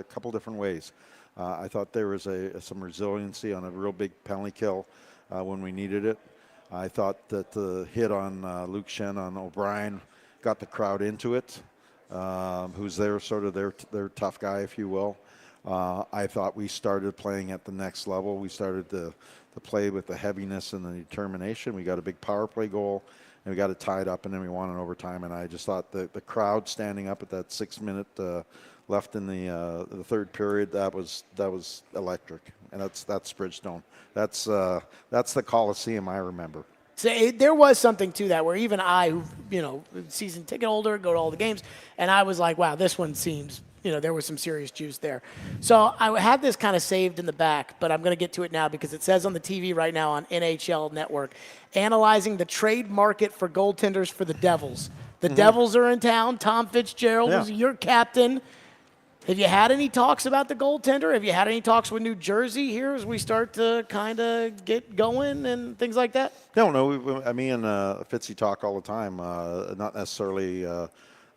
couple different ways. I thought there was some resiliency on a real big penalty kill when we needed it. I thought that the hit on Luke Shen on O'Brien got the crowd into it, who's their tough guy, if you will. I thought we started playing at the next level. We started to play with the heaviness and the determination. We got a big power play goal, and we got it tied up, and then we won in overtime. And I just thought the crowd standing up at that 6 minute left in the third period, that was electric. And that's Bridgestone. That's the Coliseum I remember. So there was something to that where even I, who season ticket holder, go to all the games, and I was like, wow, this one seems, there was some serious juice there. So I had this kind of saved in the back, but I'm going to get to it now because it says on the TV right now on NHL Network, analyzing the trade market for goaltenders for the Devils. The Devils are in town. Tom Fitzgerald was your captain. Have you had any talks about the goaltender? Have you had any talks with New Jersey here as we start to kind of get going and things like that? No. Me and Fitzy talk all the time, not necessarily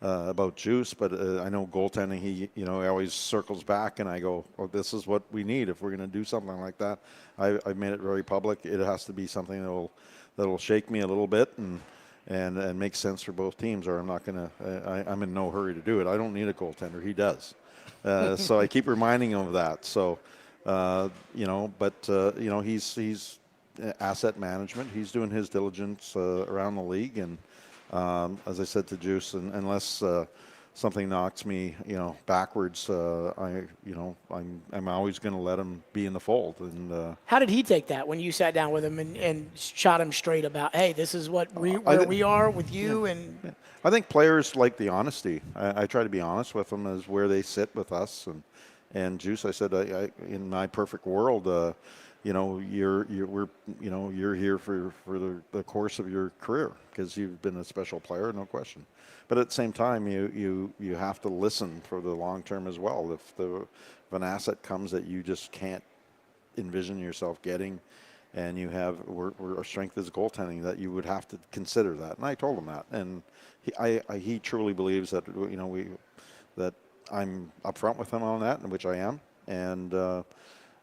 about juice, but I know goaltending, he always circles back, and I go, oh, this is what we need if we're going to do something like that. I've made it very public. It has to be something that'll shake me a little bit and make sense for both teams, or I'm not going to, I'm in no hurry to do it. I don't need a goaltender. He does. So I keep reminding him of that. So, he's asset management. He's doing his diligence around the league. And as I said to Juice, unless something knocks me, backwards, I'm always going to let him be in the fold. And how did he take that when you sat down with him and shot him straight about, hey, this is where we are with you? And I think players like the honesty. I try to be honest with them as where they sit with us. And Juice, I said, in my perfect world, you're here for the course of your career because you've been a special player, no question. But at the same time, you have to listen for the long term as well. If an asset comes that you just can't envision yourself getting, and you have our strength is goaltending, that you would have to consider that. And I told him that, and he truly believes that that I'm upfront with him on that, which I am, and.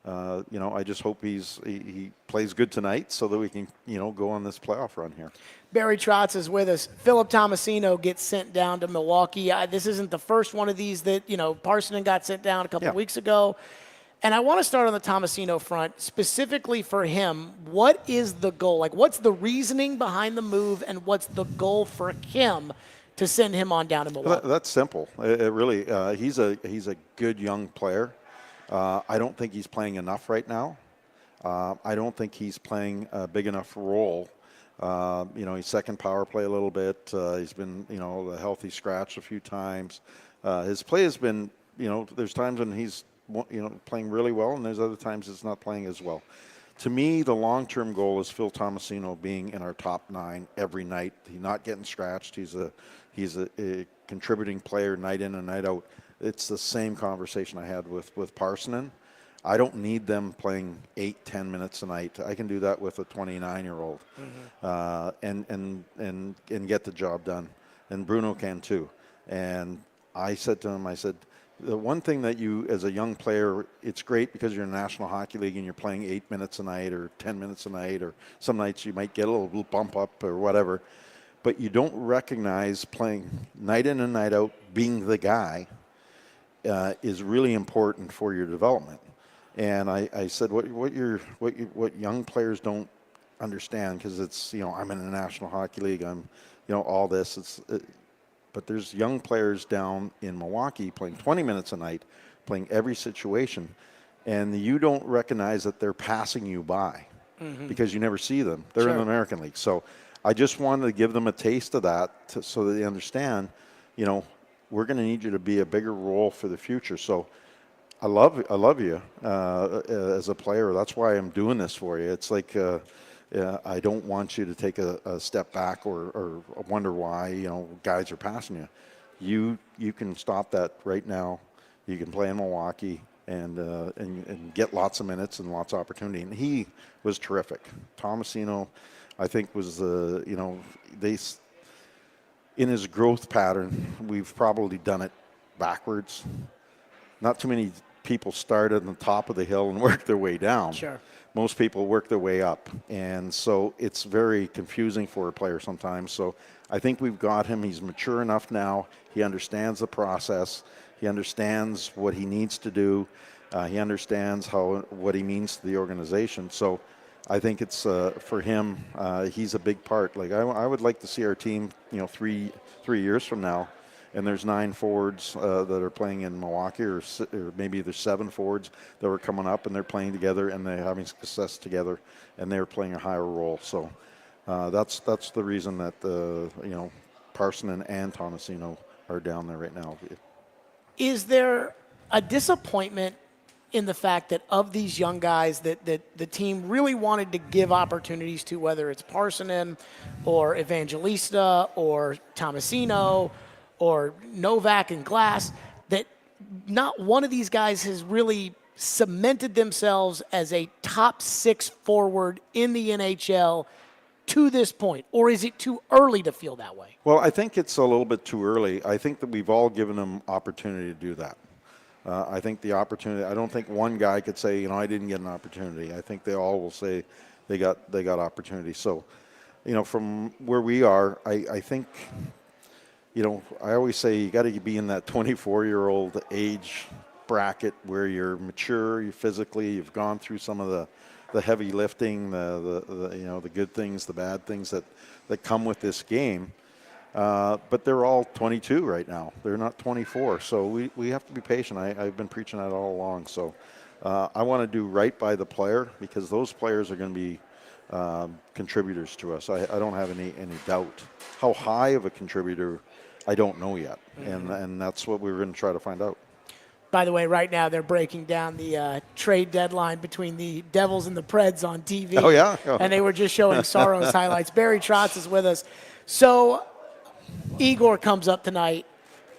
I just hope he plays good tonight so that we can, go on this playoff run here. Barry Trotz is with us. Philip Tomasino gets sent down to Milwaukee. This isn't the first one of these that, Parsonen got sent down a couple of weeks ago. And I want to start on the Tomasino front, specifically for him. What is the goal? Like, what's the reasoning behind the move, and what's the goal for him to send him on down to Milwaukee? That's simple. It really, he's a good young player. I don't think he's playing enough right now. I don't think he's playing a big enough role. He's second power play a little bit. He's been, a healthy scratch a few times. His play has been, there's times when he's, playing really well, and there's other times it's not playing as well. To me, the long-term goal is Phil Tomasino being in our top 9 every night. He's not getting scratched. He's a contributing player night in and night out. It's the same conversation I had with Parsonen. I don't need them playing 8-10 minutes a night. I can do that with a 29-year-old, and get the job done. And Bruno can too. And I said to him, the one thing that you, as a young player, it's great because you're in the National Hockey League and you're playing 8 minutes a night or 10 minutes a night, or some nights you might get a little bump up or whatever. But you don't recognize playing night in and night out, being the guy, is really important for your development. And I said, what young players don't understand, because it's, I'm in the National Hockey League, I'm, all this, but there's young players down in Milwaukee playing 20 minutes a night, playing every situation, and you don't recognize that they're passing you by because you never see them. They're in the American League. So I just wanted to give them a taste of that so that they understand, we're going to need you to be a bigger role for the future. So I love you as a player. That's why I'm doing this for you. It's like I don't want you to take a step back or wonder why guys are passing you. You can stop that right now. You can play in Milwaukee and get lots of minutes and lots of opportunity. And he was terrific. Tomasino, I think, was in his growth pattern, we've probably done it backwards. Not too many people start at the top of the hill and work their way down. Sure. Most people work their way up. And so it's very confusing for a player sometimes. So I think we've got him. He's mature enough now. He understands the process. He understands what he needs to do. He understands what he means to the organization. So I think it's for him, he's a big part. Like I would like to see our team, 3 years from now, and there's 9 forwards that are playing in Milwaukee, or maybe there's 7 forwards that are coming up, and they're playing together, and they're having success together, and they're playing a higher role. So that's the reason that Parsonen and Tomasino are down there right now. Is there a disappointment in the fact that of these young guys that the team really wanted to give opportunities to, whether it's Parsonen or Evangelista or Tomasino or Novak and Glass, that not one of these guys has really cemented themselves as a top 6 forward in the NHL to this point? Or is it too early to feel that way? Well, I think it's a little bit too early. I think that we've all given them opportunity to do that. I think the opportunity, I don't think one guy could say, I didn't get an opportunity. I think they all will say they got opportunity. So, from where we are, I think, I always say you got to be in that 24-year-old age bracket where you're mature, you physically, you've gone through some of the heavy lifting, the good things, the bad things that come with this game. But they're all 22 right now. They're not 24. So we have to be patient. I've been preaching that all along. So I want to do right by the player, because those players are going to be contributors to us. I don't have any doubt. How high of a contributor, I don't know yet. And that's what we're going to try to find out. By the way, right now they're breaking down the trade deadline between the Devils and the Preds on TV. Oh, yeah? Oh. And they were just showing Saros highlights. Barry Trotz is with us. So Igor comes up tonight,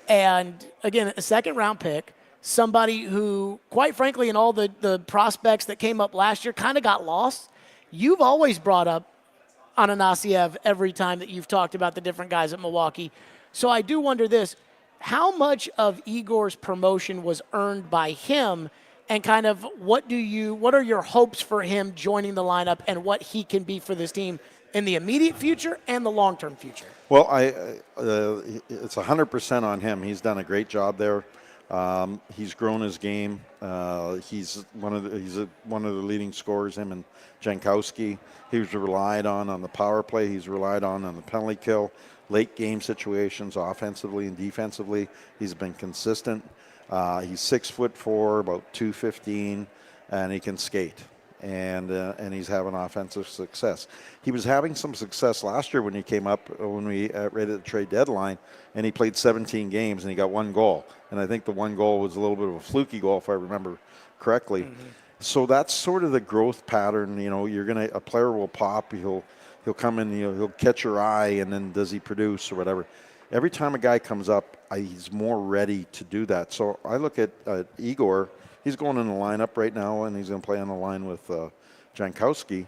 and again, a second-round pick, somebody who, quite frankly, in all the prospects that came up last year, kind of got lost. You've always brought up Ananasiev every time that you've talked about the different guys at Milwaukee. So I do wonder this. How much of Igor's promotion was earned by him, and kind of what are your hopes for him joining the lineup and what he can be for this team in the immediate future and the long-term future? Well, it's 100% on him. He's done a great job there. He's grown his game. He's one of the leading scorers. Him and Jankowski. He was relied on the power play. He's relied on the penalty kill, late game situations, offensively and defensively. He's been consistent. He's 6'4", about 215, and he can skate. And he's having offensive success. He was having some success last year when he came up when we right at the trade deadline, and he played 17 games and he got 1 goal. And I think the 1 goal was a little bit of a fluky goal, if I remember correctly. Mm-hmm. So that's sort of the growth pattern. You know, a player will pop. He'll come in. He'll catch your eye, and then does he produce or whatever? Every time a guy comes up, he's more ready to do that. So I look at Igor. He's going in the lineup right now, and he's going to play on the line with Jankowski.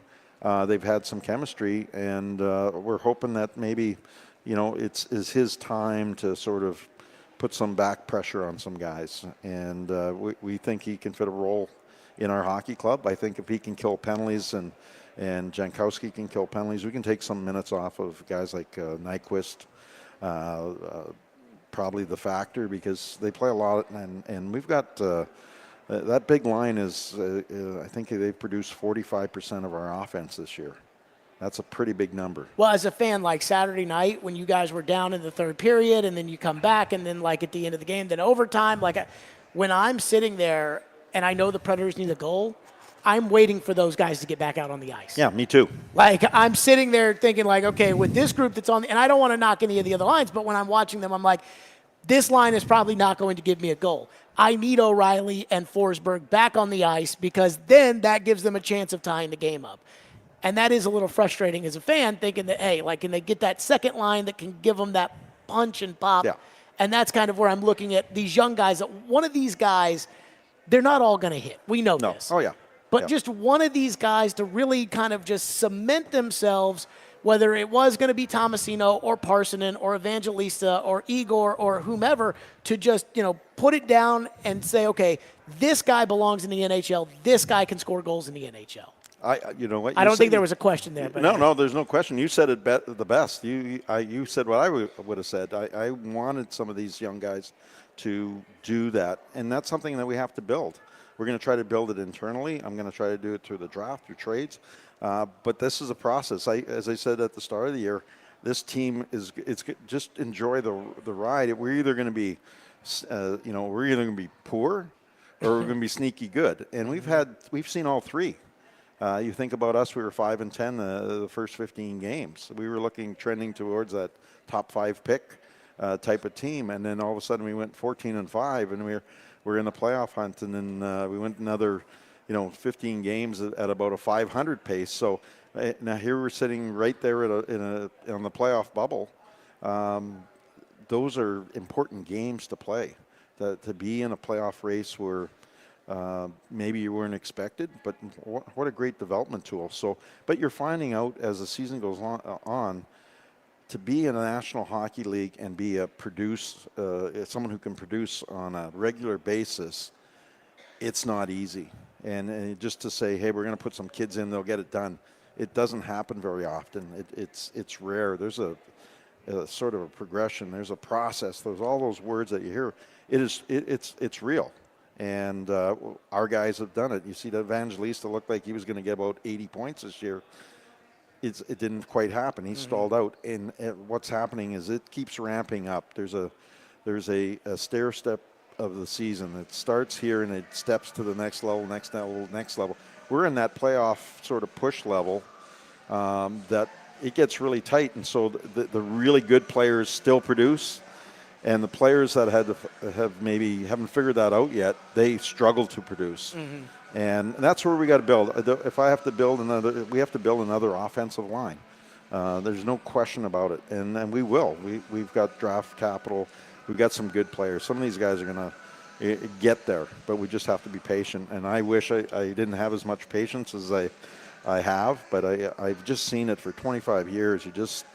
They've had some chemistry, and we're hoping that maybe, is his time to sort of put some back pressure on some guys. And we think he can fit a role in our hockey club. I think if he can kill penalties and Jankowski can kill penalties, we can take some minutes off of guys like Nyquist, probably the factor, because they play a lot, and we've got that big line is, I think they've produced 45% of our offense this year. That's a pretty big number. Well, as a fan, like Saturday night when you guys were down in the third period and then you come back and then like at the end of the game, then overtime, when I'm sitting there and I know the Predators need a goal, I'm waiting for those guys to get back out on the ice. Yeah, me too. Like, I'm sitting there thinking, like, okay, with this group that's on, and I don't want to knock any of the other lines, but when I'm watching them, I'm like, this line is probably not going to give me a goal. I need O'Reilly and Forsberg back on the ice because then that gives them a chance of tying the game up. And that is a little frustrating as a fan, thinking that, hey, like, can they get that second line that can give them that punch and pop? Yeah. And that's kind of where I'm looking at these young guys. One of these guys, they're not all going to hit. We know this. Oh, yeah. But just one of these guys to really kind of just cement themselves, whether it was going to be Tomasino or Parsonen or Evangelista or Igor or whomever, to just, put it down and say, okay, this guy belongs in the NHL. This guy can score goals in the NHL. You know what? I don't think there was a question there. But no, there's no question. You said it the best. You said what I would have said. I wanted some of these young guys to do that, and that's something that we have to build. We're going to try to build it internally. I'm going to try to do it through the draft, through trades. But this is a process. As I said at the start of the year, this team it's just enjoy the ride. We're either going to be, poor, or we're going to be sneaky good. And we've seen all three. You think about us, we were 5-10 the first 15 games. We were trending towards that top 5 pick type of team, and then all of a sudden we went 14-5, and we're in the playoff hunt, and then we went another 15 games at about a 500 pace. So now here we're sitting right there on the playoff bubble. Those are important games to play, to be in a playoff race where maybe you weren't expected, but what a great development tool. So, but you're finding out as the season goes on to be in a National Hockey League and be someone who can produce on a regular basis, it's not easy. And just to say, hey, we're going to put some kids in, they'll get it done. It doesn't happen very often. It's rare. There's a sort of a progression. There's a process. There's all those words that you hear. It's real. And our guys have done it. You see, that Evangelista looked like he was going to get about 80 points this year. It didn't quite happen. He stalled out. And what's happening is it keeps ramping up. There's a stair step of the season. It starts here and it steps to the next level, next level. We're in that playoff sort of push level that it gets really tight. And so the really good players still produce. And the players that haven't figured that out yet, they struggle to produce. Mm-hmm. And that's where we got to build. If I have to build we have to build another offensive line. There's no question about it. And we will. We've got draft capital. We've got some good players. Some of these guys are going to get there, but we just have to be patient. And I wish I didn't have as much patience as I have, but I've just seen it for 25 years. You just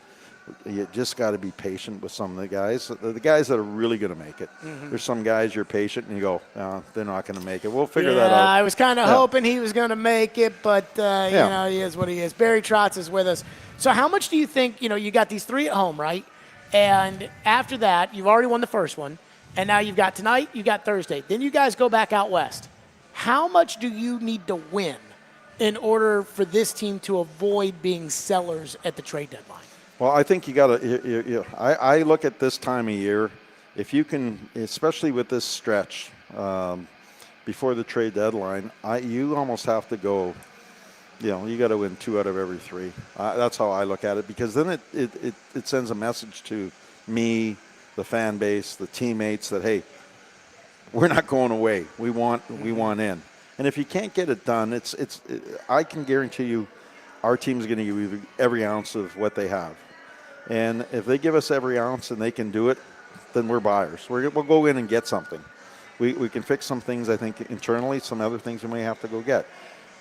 got to be patient with some of the guys that are really going to make it. Mm-hmm. There's some guys you're patient and you go, they're not going to make it. We'll figure that out. I was kind of hoping he was going to make it, but he is what he is. Barry Trotz is with us. So how much do you think, you got these 3 at home, right? And after that, you've already won the first one. And now you've got tonight, you got Thursday. Then you guys go back out west. How much do you need to win in order for this team to avoid being sellers at the trade deadline? Well, I think you got to. I look at this time of year. If you can, especially with this stretch before the trade deadline, you almost have to go. You got to win 2 out of every 3. That's how I look at it, because then it sends a message to me, the fan base, the teammates that, hey, we're not going away. We want in. And if you can't get it done, I can guarantee you, our team's going to give you every ounce of what they have. And if they give us every ounce and they can do it, then we're buyers. We'll go in and get something. We can fix some things, I think, internally. Some other things we may have to go get.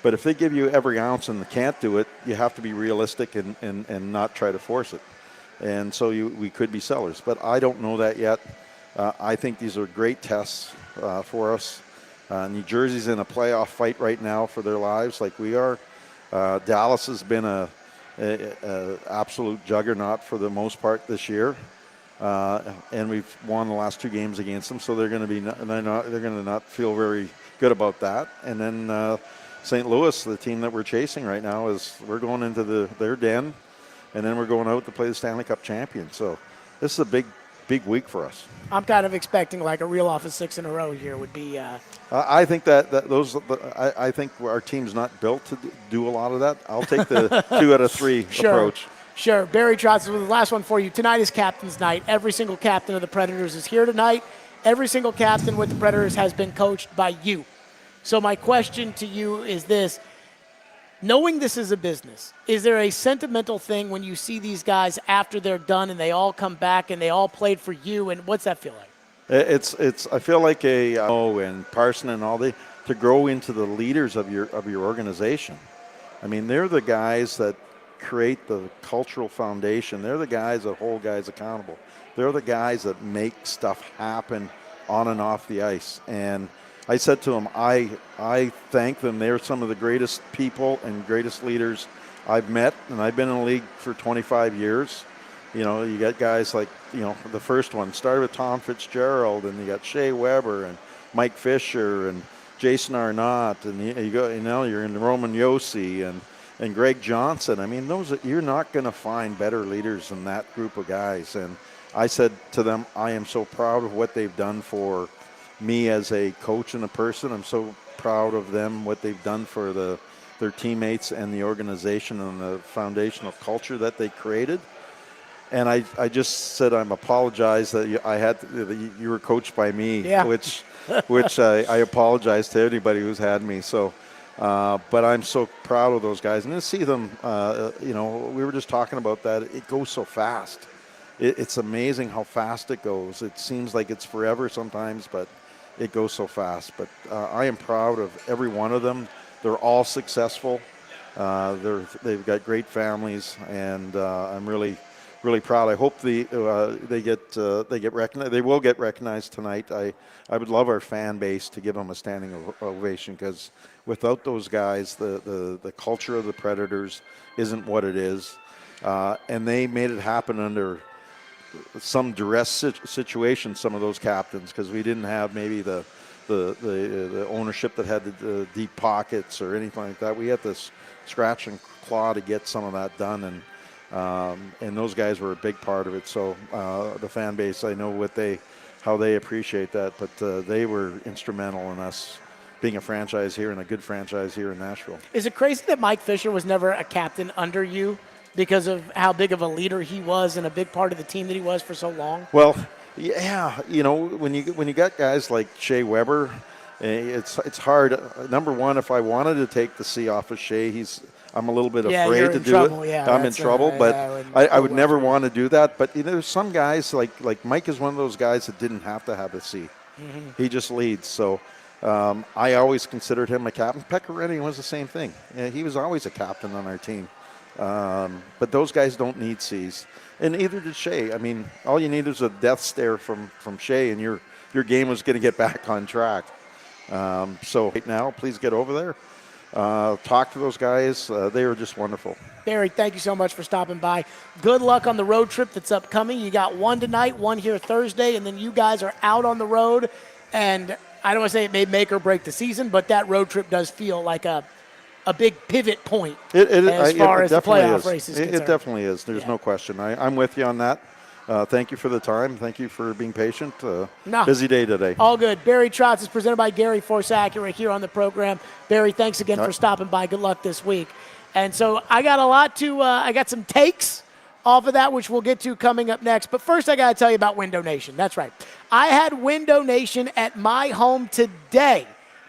But if they give you every ounce and they can't do it, you have to be realistic and not try to force it. And so we could be sellers. But I don't know that yet. I think these are great tests for us. New Jersey's in a playoff fight right now for their lives, like we are. Dallas has been a absolute juggernaut for the most part this year, and we've won the last 2 games against them. So they're going to not feel very good about that. And then St. Louis, the team that we're chasing right now, we're going into their den, and then we're going out to play the Stanley Cup champion. So this is a big week for us. I'm kind of expecting like a reel off of 6 in a row here would be. I think I think our team's not built to do a lot of that. I'll take the 2 out of 3 approach. Sure. Barry Trotz with the last one for you. Tonight is captain's night. Every single captain of the Predators is here tonight. Every single captain with the Predators has been coached by you. So my question to you is this. Knowing this is a business, is there a sentimental thing when you see these guys after they're done and they all come back and they all played for you, and what's that feel like? I feel like and Parson and all to grow into the leaders of your organization. I mean, they're the guys that create the cultural foundation. They're the guys that hold guys accountable. They're the guys that make stuff happen on and off the ice. And I said to them, I thank them. They're some of the greatest people and greatest leaders I've met, and I've been in the league for 25 years. You got guys like, the first one started with Tom Fitzgerald, and you got Shea Weber and Mike Fisher and Jason Arnott, and you're in Roman Yossi and Greg Johnson. I mean, you're not going to find better leaders than that group of guys. And I said to them, I am so proud of what they've done for me as a coach and a person. I'm so proud of them, what they've done for their teammates and the organization and the foundational culture that they created. And I just said I apologize that you were coached by me, which I apologize to anybody who's had me. So, but I'm so proud of those guys, and to see them, we were just talking about that. It goes so fast. It's amazing how fast it goes. It seems like it's forever sometimes, but it goes so fast. But I am proud of every one of them. They're all successful. They've got great families, and I'm really proud. I hope they get recognized. They will get recognized tonight. I would love our fan base to give them a standing ovation, because without those guys, the culture of the Predators isn't what it is, and they made it happen under some duress situation. Some of those captains, because we didn't have maybe the ownership that had the deep pockets or anything like that. We had to scratch and claw to get some of that done, and those guys were a big part of it. So the fan base, I know how they appreciate that, but they were instrumental in us being a franchise here and a good franchise here in Nashville. Is it crazy that Mike Fisher was never a captain under you because of how big of a leader he was and a big part of the team that he was for so long? Well, yeah, when you got guys like Shea Weber, it's hard. Number one, if I wanted to take the C off of Shea, I'm a little bit afraid to do it. Yeah, I'm in trouble, but I would never want to do that. But there's some guys like Mike is one of those guys that didn't have to have a C. Mm-hmm. He just leads. So I always considered him a captain. Pecorino was the same thing. He was always a captain on our team. But those guys don't need C's, and neither did Shea. I mean, all you need is a death stare from Shea, and your game was going to get back on track. So right now, please get over there. talked to those guys. They were just wonderful. Barry, thank you so much for stopping by. Good luck on the road trip that's upcoming. You got one tonight, one here Thursday, and then you guys are out on the road. And I don't want to say it may make or break the season, but that road trip does feel like a big pivot point as far as the playoff race is concerned. It definitely is. There's no question. I'm with you on that. Thank you for the time. Thank you for being patient. Busy day today. All good. Barry Trotz is presented by Gary Force Acura here on the program. Barry, thanks again for stopping by. Good luck this week. And so I got I got some takes off of that, which we'll get to coming up next. But first, I got to tell you about Window Nation. That's right. I had Window Nation at my home today.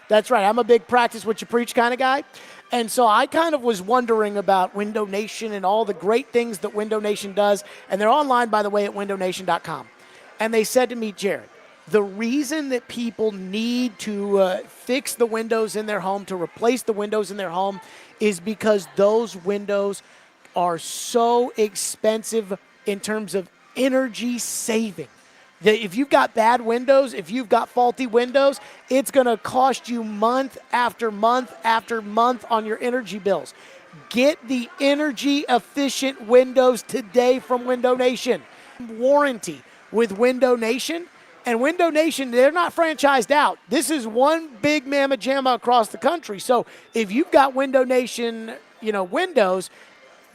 That's right. I'm a big practice what you preach kind of guy. And so I kind of was wondering about Window Nation and all the great things that Window Nation does. And they're online, by the way, at windownation.com. And they said to me, Jared, the reason that people need to fix the windows in their home, to replace the windows in their home, is because those windows are so expensive in terms of energy saving. If you've got bad windows, if you've got faulty windows, it's going to cost you month after month after month on your energy bills. Get the energy efficient windows today from Window Nation. Warranty with Window Nation. And Window Nation, they're not franchised out. This is one big mamma jamma across the country. So if you've got Window Nation, windows,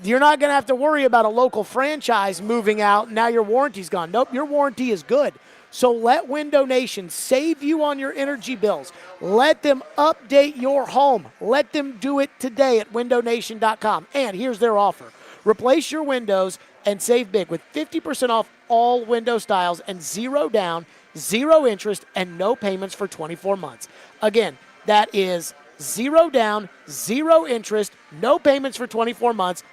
you're not going to have to worry about a local franchise moving out. Now your warranty's gone. Nope, your warranty is good. So let Window Nation save you on your energy bills. Let them update your home. Let them do it today at windownation.com. And here's their offer. Replace your windows and save big with 50% off all window styles and 0 down, 0 interest, and no payments for 24 months. Again, that is 0 down, 0 interest, no payments for 24 months.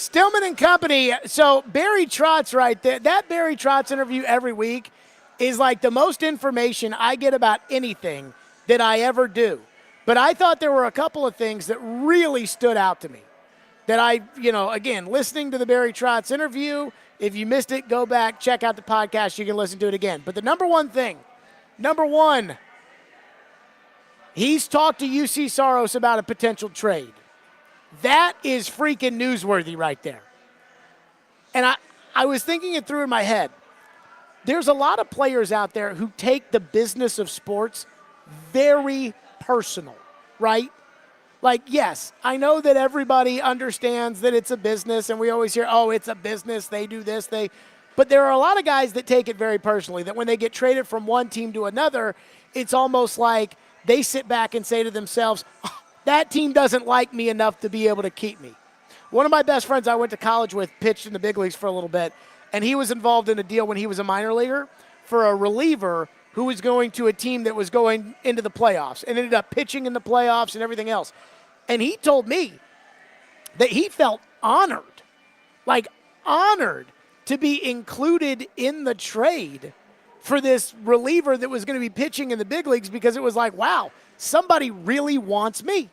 Stillman and Company. So Barry Trotz right there. That Barry Trotz interview every week is like the most information I get about anything that I ever do. But I thought there were a couple of things that really stood out to me. That I, again, listening to the Barry Trotz interview, if you missed it, go back, check out the podcast. You can listen to it again. But the number one, he's talked to UC Saros about a potential trade. That is freaking newsworthy right there. And I was thinking it through in my head. There's a lot of players out there who take the business of sports very personal, right? Like, yes, I know that everybody understands that it's a business, and we always hear, oh, it's a business, they do this, but there are a lot of guys that take it very personally, that when they get traded from one team to another, it's almost like they sit back and say to themselves, oh, that team doesn't like me enough to be able to keep me. One of my best friends I went to college with pitched in the big leagues for a little bit, and he was involved in a deal when he was a minor leaguer for a reliever who was going to a team that was going into the playoffs and ended up pitching in the playoffs and everything else. And he told me that he felt honored to be included in the trade for this reliever that was going to be pitching in the big leagues, because it was like, wow, somebody really wants me.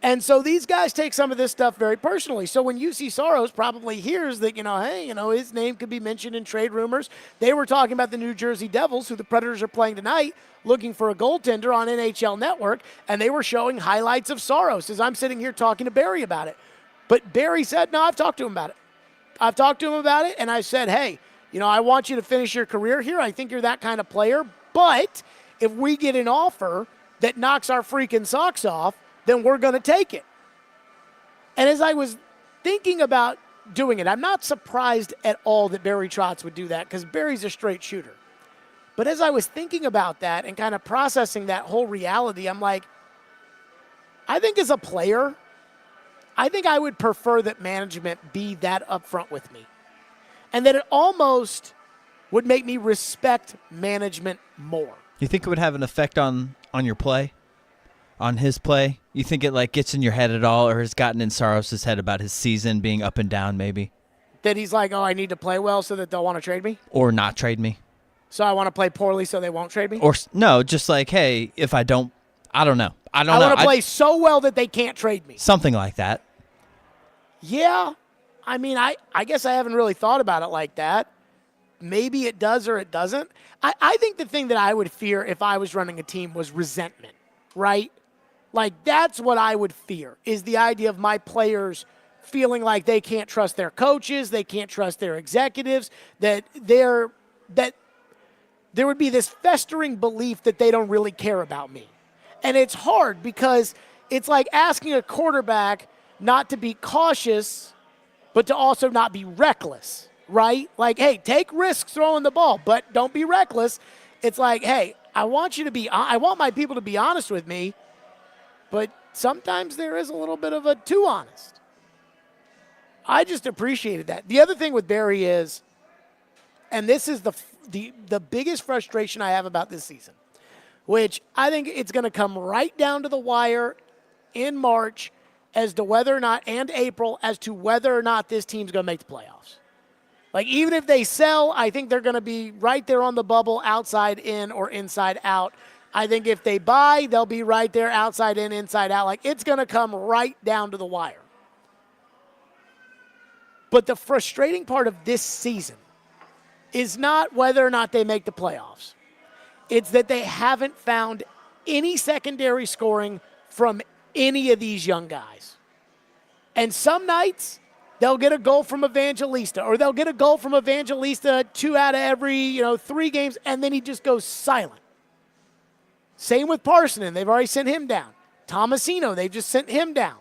And so these guys take some of this stuff very personally. So when UC Saros probably hears that, his name could be mentioned in trade rumors. They were talking about the New Jersey Devils, who the Predators are playing tonight, looking for a goaltender on NHL Network, and they were showing highlights of Saros as I'm sitting here talking to Barry about it. But Barry said, no, I've talked to him about it. And I said, hey, I want you to finish your career here. I think you're that kind of player. But if we get an offer that knocks our freaking socks off, then we're going to take it. And as I was thinking about doing it, I'm not surprised at all that Barry Trotz would do that, because Barry's a straight shooter. But as I was thinking about that and kind of processing that whole reality, I'm like, I think as a player, I think I would prefer that management be that upfront with me. And that it almost would make me respect management more. You think it would have an effect on your play? On his play? You think it gets in your head at all, or has gotten in Saros' head about his season being up and down maybe? That he's like, oh, I need to play well so that they'll want to trade me? Or not trade me? So I want to play poorly so they won't trade me? Or no, just like, hey, if I don't know. I want to play so well that they can't trade me. Something like that. Yeah. I mean, I guess I haven't really thought about it like that. Maybe it does or it doesn't. I think the thing that I would fear if I was running a team was resentment, right? Like, that's what I would fear, is the idea of my players feeling like they can't trust their coaches, they can't trust their executives, that there would be this festering belief that they don't really care about me. And it's hard, because it's like asking a quarterback not to be cautious, but to also not be reckless, right? Like, hey, take risks throwing the ball, but don't be reckless. It's like, hey, I want my people to be honest with me, but sometimes there is a little bit of a too honest. I just appreciated that. The other thing with Barry is, and this is the biggest frustration I have about this season, which I think it's going to come right down to the wire in March as to whether or not, and April, as to whether or not this team's going to make the playoffs. Like, even if they sell, I think they're going to be right there on the bubble, outside in or inside out. I think if they buy, they'll be right there, outside in, inside out. Like, it's going to come right down to the wire. But the frustrating part of this season is not whether or not they make the playoffs. It's that they haven't found any secondary scoring from any of these young guys. And some nights, they'll get a goal from Evangelista, or they'll get a goal from Evangelista 2 out of every 3 games, and then he just goes silent. Same with Parsonen. They've already sent him down. Tomasino, they've just sent him down.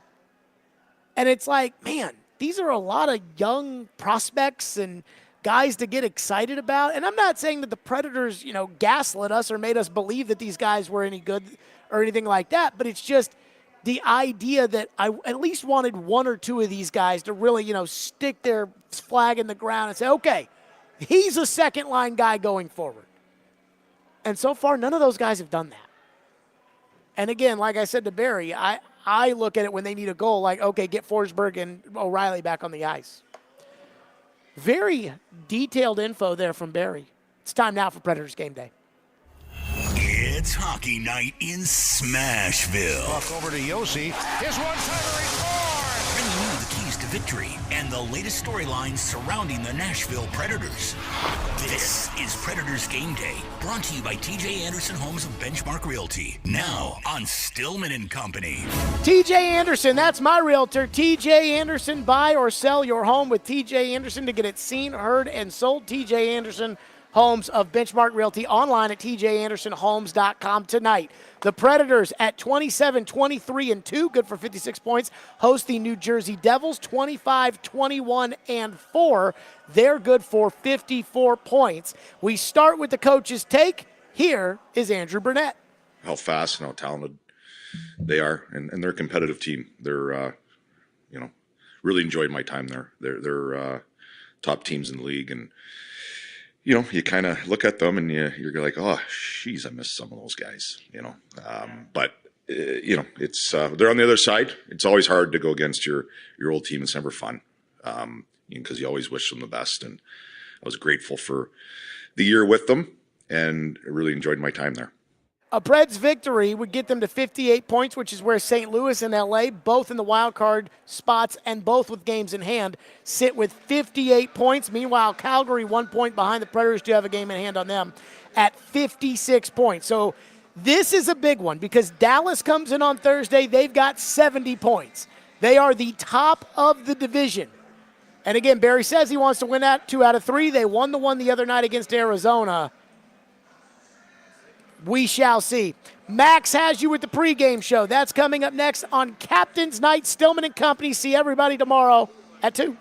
And it's like, man, these are a lot of young prospects and guys to get excited about. And I'm not saying that the Predators, gaslit us or made us believe that these guys were any good or anything like that, but it's just the idea that I at least wanted 1 or 2 of these guys to really, stick their flag in the ground and say, okay, he's a second-line guy going forward. And so far, none of those guys have done that. And again, like I said to Barry, I I look at it when they need a goal like, okay, get Forsberg and O'Reilly back on the ice. Very detailed info there from Barry. It's time now for Predators Game Day. It's hockey night in Smashville. Walk over to Yossi. His one-timer, he scores! Bringing you the keys to victory and the latest storylines surrounding the Nashville Predators. This is Predators Game Day, brought to you by TJ Anderson Homes of Benchmark Realty. Now on Stillman and Company. TJ Anderson, that's my realtor. TJ Anderson, buy or sell your home with TJ Anderson to get it seen, heard, and sold. TJ Anderson Homes of Benchmark Realty, online at tjandersonhomes.com tonight. The Predators at 27-23-2, good for 56 points, host the New Jersey Devils 25-21-4. They're good for 54 points. We start with the coach's take. Here is Andrew Burnett. How fast and how talented they are, and they're a competitive team. They're, really enjoyed my time there. They're top teams in the league, and you kind of look at them and you're like, oh, geez, I miss some of those guys, But, it's they're on the other side. It's always hard to go against your old team. It's never fun because you always wish them the best. And I was grateful for the year with them and really enjoyed my time there. A Preds victory would get them to 58 points, which is where St. Louis and L.A., both in the wild card spots and both with games in hand, sit with 58 points. Meanwhile, Calgary 1 point behind the Predators, do have a game in hand on them at 56 points. So this is a big one because Dallas comes in on Thursday. They've got 70 points. They are the top of the division. And again, Barry says he wants to win that 2 out of 3. They won the one the other night against Arizona. We shall see. Max has you with the pregame show. That's coming up next on Captain's Night. Stillman and Company. See everybody tomorrow at 2.